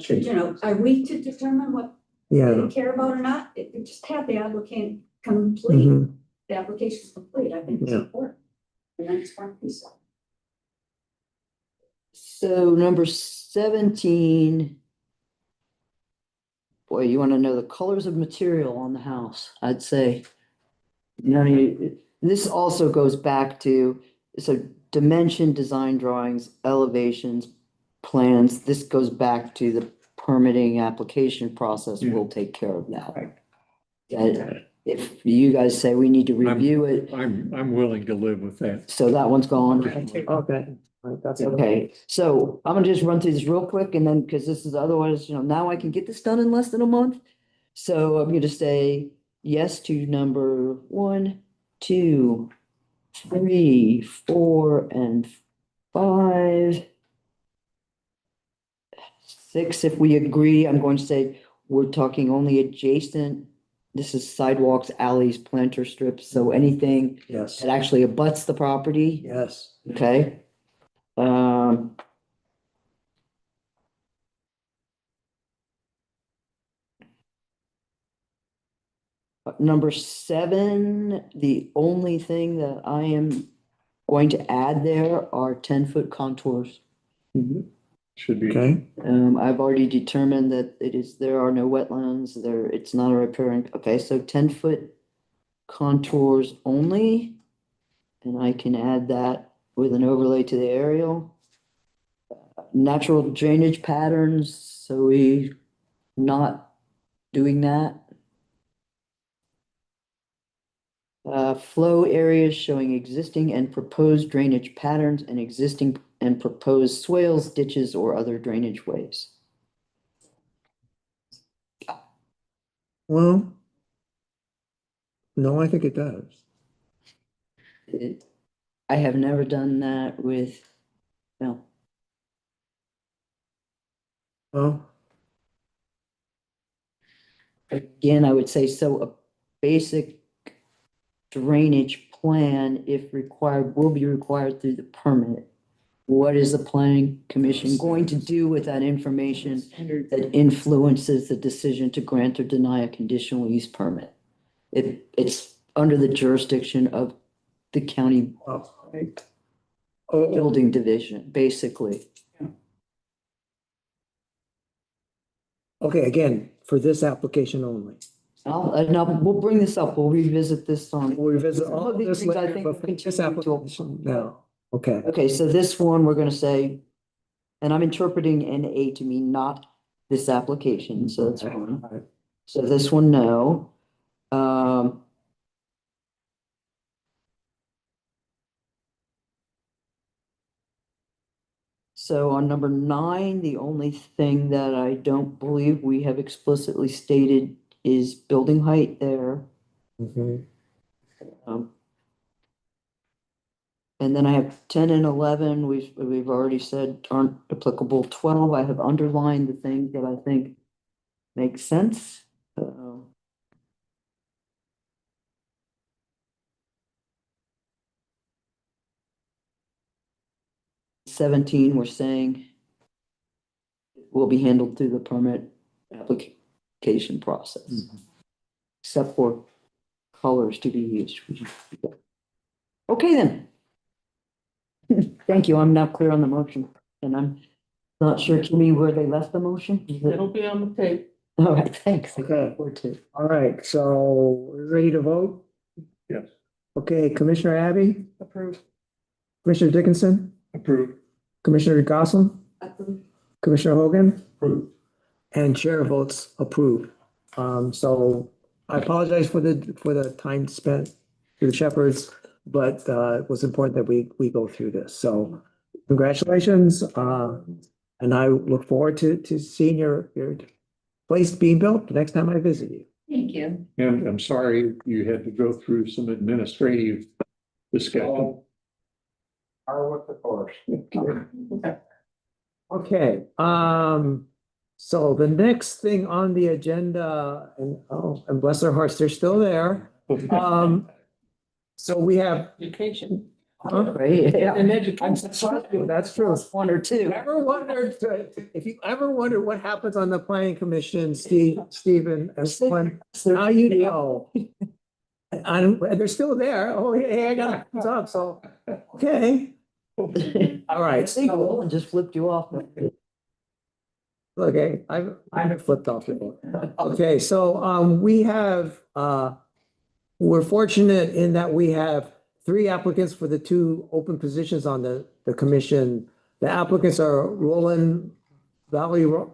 you know, are we to determine what Yeah. they care about or not? It just have the applicant complete, Mhm. the application is complete, I think it's Yeah. important. And then it's one piece of. So number 17. Boy, you want to know the colors of material on the house, I'd say. This also goes back to, so dimension, design drawings, elevations, plans. This goes back to the permitting application process. We'll take care of that. That if you guys say we need to review it, I'm willing to live with that. so that one's gone. Okay, all right, that's Okay, so I'm gonna just run through this real quick and then, because this is otherwise, now I can get this done in less than a month. So I'm gonna say yes to number 1, 2, 3, 4, and 5. 6, if we agree, I'm going to say we're talking only adjacent. This is sidewalks, alleys, planter strips, so anything Yes, that actually abuts the property. yes. Okay. Number 7, the only thing that I am going to add there are 10-foot contours. Should be. Okay, I've already determined that there are no wetlands there, it's not a riparian, okay, so 10-foot contours only. And I can add that with an overlay to the aerial. Natural drainage patterns, so we not doing that. Flow areas showing existing and proposed drainage patterns and existing and proposed swales, ditches, or other drainage ways. well. No, I think it does. I have never done that with, no. Well, Again, I would say, so a basic drainage plan, if required, will be required through the permit. What is the planning commission going to do with that information that influences the decision to grant or deny a conditional use permit? It's under the jurisdiction of the county oh, building division, basically. okay, again, for this application only. We'll bring this up, we'll revisit this on. We'll revisit Some all of of these this things I later, think but will for this continue to- application, no, okay. Okay, so this one, we're gonna say, and I'm interpreting NA to mean not this application, so that's fine. All right. So this one, no. So on number 9, the only thing that I don't believe we have explicitly stated is building height there. Mhm. And then I have 10 and 11, we've already said aren't applicable. 12, I have underlined the things that I think make sense. 17, we're saying will be handled through the permit application process. Except for colors to be used. Okay, then. Thank you, I'm now clear on the motion, and I'm not sure, Kimmy, where they left the motion. Is it- It'll be on the tape. All right, thanks. Okay. Forward to- All right, so we're ready to vote? Yes. Okay, Commissioner Abbey, Approved. Commissioner Dickinson, Approved. Commissioner Goslin, Approved. Commissioner Hogan, Approved. and chair votes approved. So I apologize for the time spent through the shepherds, but it was important that we go through this. So congratulations, and I look forward to seeing your place being built the next time I visit you. Thank you. And I'm sorry you had to go through some administrative discussion. Are with the course. Okay, so the next thing on the agenda, and bless their hearts, they're still there. So we have. Education. Great. And education. That's true. One or two. If you ever wondered what happens on the planning commission, Stephen, and now you know. And they're still there. Oh, hey, I got thumbs up, so, okay. All right. I think Roland just flipped you off. Okay, I've flipped off the book. Okay, so we have we're fortunate in that we have 3 applicants for the 2 open positions on the commission. The applicants are Roland Valrond.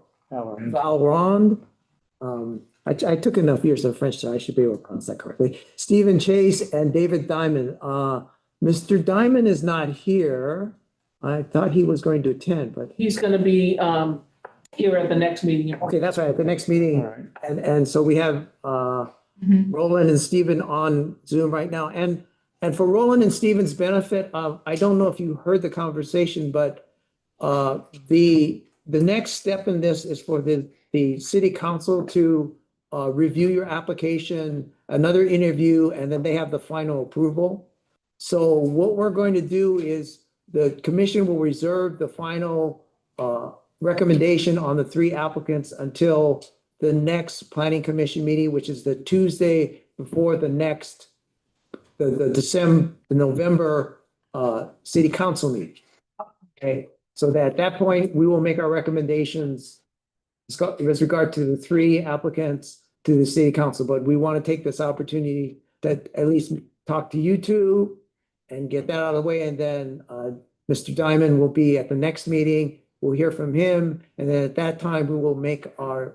I took enough years of French, so I should be able to pronounce that correctly. Stephen Chase and David Diamond. Mr. Diamond is not here. I thought he was going to attend, but He's gonna be here at the next meeting. okay, that's right, at the next meeting. All right. And so we have Mhm. Roland and Stephen on Zoom right now. And for Roland and Stephen's benefit, I don't know if you heard the conversation, but the next step in this is for the city council to review your application, another interview, and then they have the final approval. So what we're going to do is the commission will reserve the final recommendation on the 3 applicants until the next planning commission meeting, which is the Tuesday before the next, the November city council meeting. Okay, so that at that point, we will make our recommendations with regard to the 3 applicants to the city council, but we want to take this opportunity to at least talk to you 2 and get that out of the way, and then Mr. Diamond will be at the next meeting. We'll hear from him, and then at that time, we will make our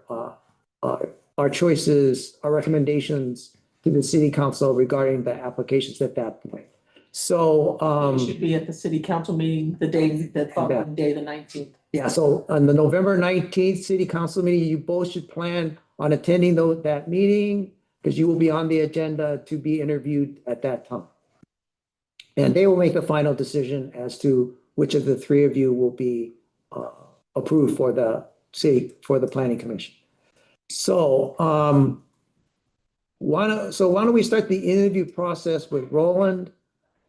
choices, our recommendations to the city council regarding the applications at that point. So, It should be at the city council meeting, the following day, the 19th. yeah, so on the November 19th city council meeting, you both should plan on attending that meeting because you will be on the agenda to be interviewed at that time. And they will make the final decision as to which of the 3 of you will be approved for the planning commission. So, why don't we start the interview process with Roland?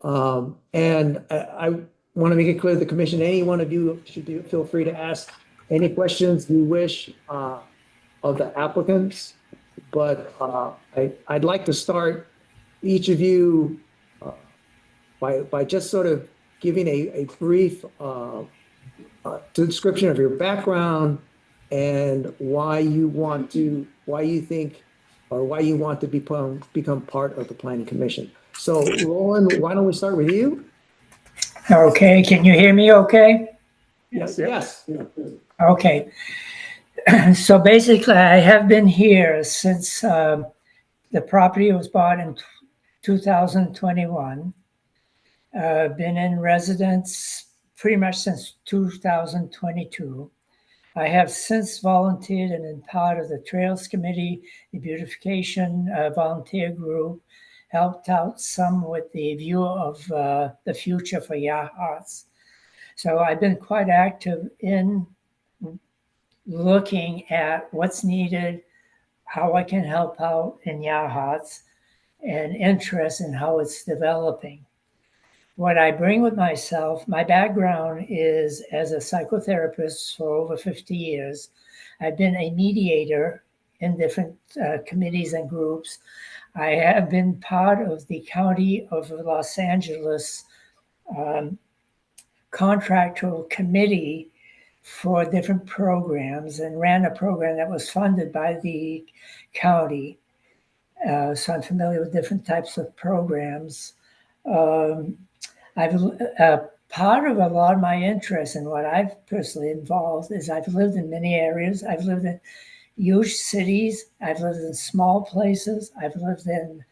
And I want to make it clear to the commission, any one of you should feel free to ask any questions you wish of the applicants. But I'd like to start each of you by just sort of giving a brief description of your background and why you want to become part of the planning commission. So Roland, why don't we start with you? Okay, can you hear me okay? Yes. Okay. So basically, I have been here since the property was bought in 2021. Been in residence pretty much since 2022. I have since volunteered and been part of the Trails Committee, the Beautification Volunteer Group, helped out some with the view of the future for Yachats. So I've been quite active in looking at what's needed, how I can help out in Yachats, and interest in how it's developing. What I bring with myself, my background is as a psychotherapist for over 50 years. I've been a mediator in different committees and groups. I have been part of the County of Los Angeles contractual committee for different programs and ran a program that was funded by the county. So I'm familiar with different types of programs. Part of a lot of my interest in what I've personally involved is I've lived in many areas. I've lived in huge cities. I've lived in small places. I've lived in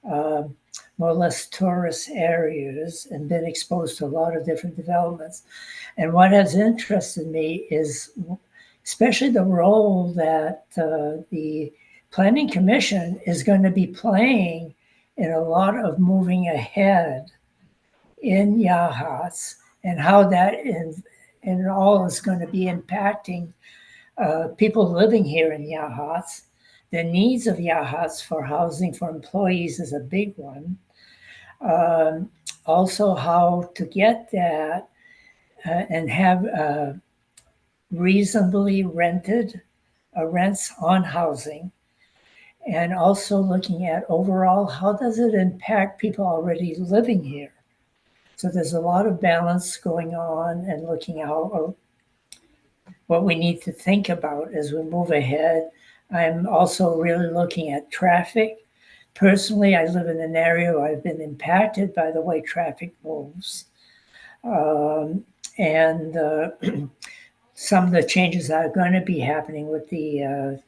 more or less tourist areas and been exposed to a lot of different developments. And what has interested me is especially the role that the Planning Commission is going to be playing in a lot of moving ahead in Yachats and how that in all is going to be impacting people living here in Yachats. The needs of Yachats for housing for employees is a big one. Also, how to get that and have reasonably rented rents on housing. And also looking at overall, how does it impact people already living here? So there's a lot of balance going on and looking how what we need to think about as we move ahead. I'm also really looking at traffic. Personally, I live in an area where I've been impacted by the way traffic moves. And some of the changes that are going to be happening with the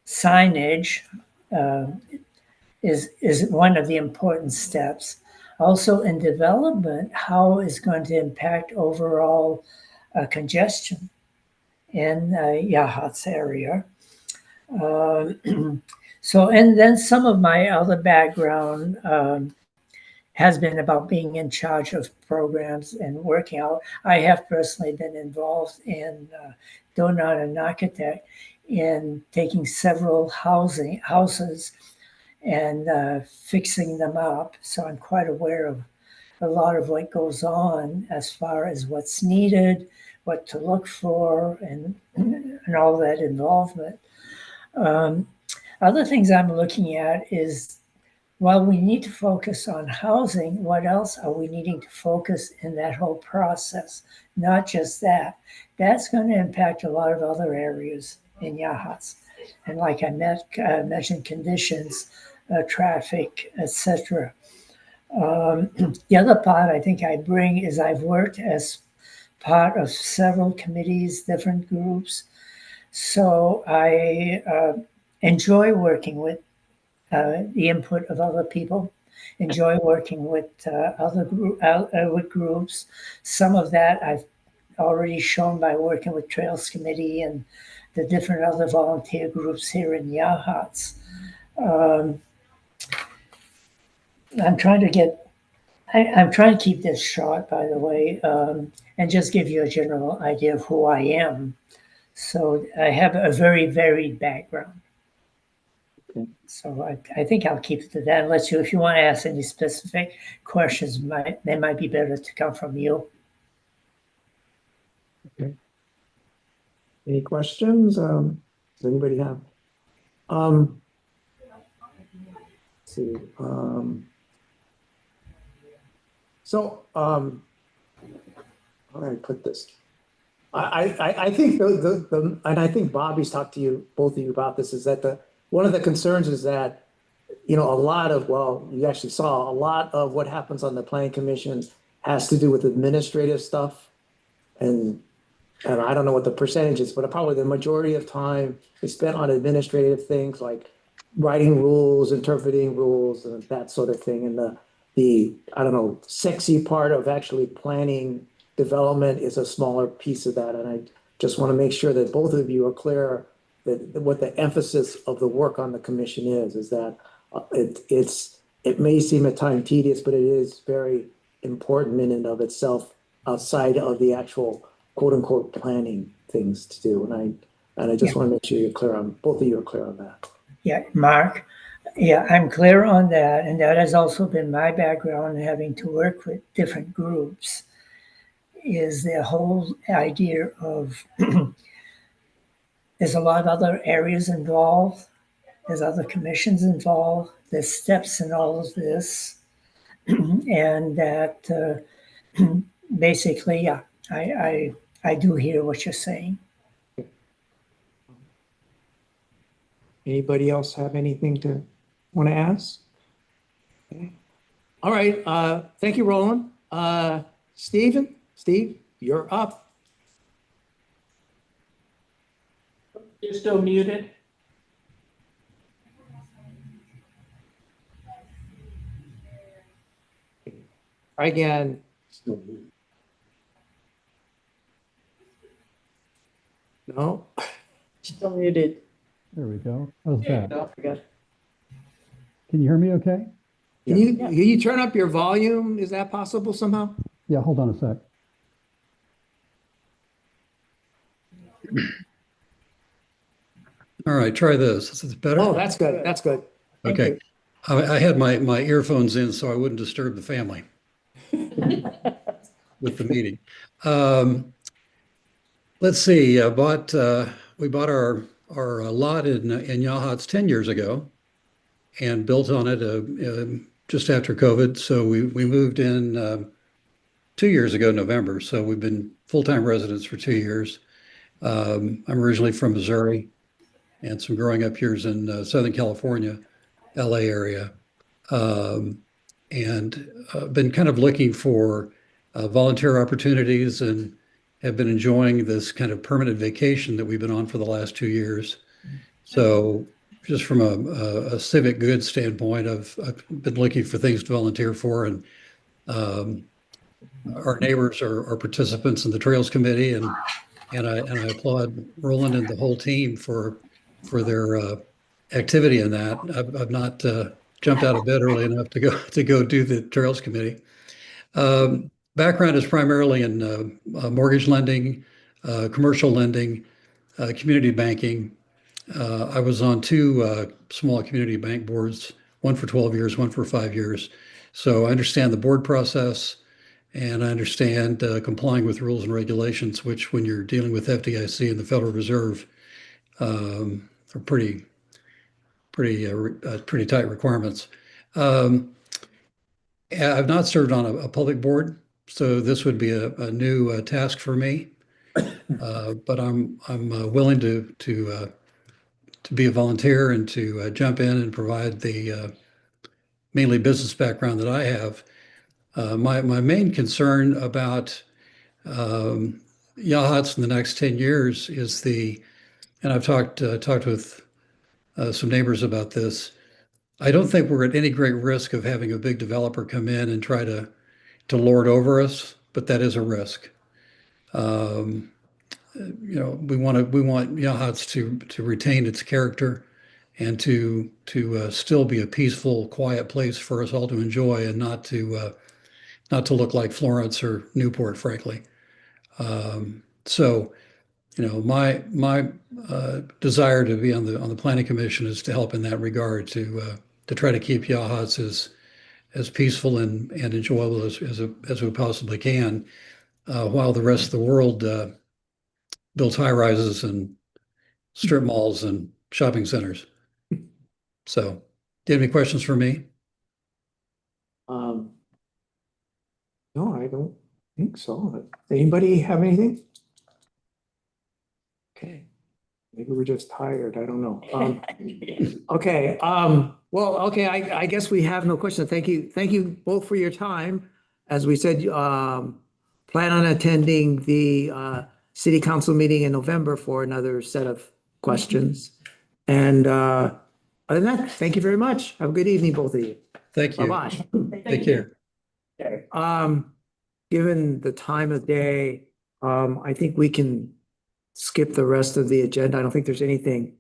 signage is one of the important steps. Also in development, how is going to impact overall congestion in Yachats area. So, and then some of my other background has been about being in charge of programs and working out. I have personally been involved in, though not an architect, in taking several houses and fixing them up. So I'm quite aware of a lot of what goes on as far as what's needed, what to look for, and all that involvement. Other things I'm looking at is, while we need to focus on housing, what else are we needing to focus in that whole process? Not just that. That's going to impact a lot of other areas in Yachats. And like I mentioned, conditions, traffic, etc. The other part I think I bring is I've worked as part of several committees, different groups. So I enjoy working with the input of other people, enjoy working with with groups. Some of that I've already shown by working with Trails Committee and the different other volunteer groups here in Yachats. I'm trying to keep this short, by the way, and just give you a general idea of who I am. So I have a very varied background. Okay. So I think I'll keep it to that. Unless if you want to ask any specific questions, they might be better to come from you. Okay. Any questions? Does anybody have? Let's see. How do I put this? I think and I think Bobby's talked to both of you about this, is that one of the concerns is that, you know, you actually saw a lot of what happens on the planning commission has to do with administrative stuff. And I don't know what the percentage is, but probably the majority of time is spent on administrative things like writing rules, interpreting rules, and that sort of thing. And the I don't know, sexy part of actually planning development is a smaller piece of that. And I just want to make sure that both of you are clear that what the emphasis of the work on the commission is that it may seem at times tedious, but it is very important in and of itself outside of the actual quote unquote planning things to do. And I just want to make sure both of you are clear on that. Yeah, Mark. Yeah, I'm clear on that. And that has also been my background, having to work with different groups, is the whole idea of there's a lot of other areas involved. There's other commissions involved. There's steps in all of this. And that basically, yeah, I do hear what you're saying. Anybody else have anything to want to ask? Okay. All right. Thank you, Roland. Steve, you're up. You're still muted. Again. No. Still muted. There we go. How's There you that? go. Can you hear me okay? Can you turn up your volume? Is that possible somehow? Yeah, hold on a sec. All right, try this. Is this better? Oh, that's good. That's good. Thank Okay. you. I had my earphones in so I wouldn't disturb the family with the meeting. Let's see, we bought our lot in Yachats 10 years ago and built on it just after COVID. So we moved in 2 years ago, November. So we've been full-time residents for 2 years. I'm originally from Missouri and some growing up years in Southern California, LA area. And been kind of looking for volunteer opportunities and have been enjoying this kind of permanent vacation that we've been on for the last 2 years. So just from a civic good standpoint, I've been looking for things to volunteer for, and our neighbors are participants in the Trails Committee, and I applaud Roland and the whole team for their activity in that. I've not jumped out of bed early enough to go do the Trails Committee. Background is primarily in mortgage lending, commercial lending, community banking. I was on two small community bank boards, one for 12 years, one for 5 years. So I understand the board process, and I understand complying with rules and regulations, which when you're dealing with FDIC and the Federal Reserve are pretty tight requirements. I've not served on a public board, so this would be a new task for me. But I'm willing to be a volunteer and to jump in and provide the mainly business background that I have. My main concern about Yachats in the next 10 years is and I've talked with some neighbors about this. I don't think we're at any great risk of having a big developer come in and try to lord over us, but that is a risk. We want Yachats to retain its character and to still be a peaceful, quiet place for us all to enjoy, and not to look like Florence or Newport, frankly. So, my desire to be on the planning commission is to help in that regard, to try to keep Yachats as peaceful and enjoyable as we possibly can, while the rest of the world builds high rises and strip malls and shopping centers. So, do you have any questions for me? No, I don't think so. Anybody have anything? Okay, maybe we're just tired. I don't know. Okay, well, okay, I guess we have no questions. Thank you both for your time. As we said, plan on attending the city council meeting in November for another set of questions. And other than that, thank you very much. Have a good evening, both of you. Thank you. Bye-bye. Take care. Given the time of day, I think we can skip the rest of the agenda. I don't think there's anything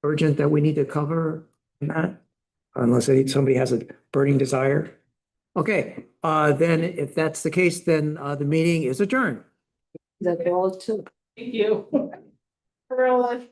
urgent that we need to cover in that, unless somebody has a burning desire. Okay, then if that's the case, then the meeting is adjourned. That's all too. Thank you. Carolyn.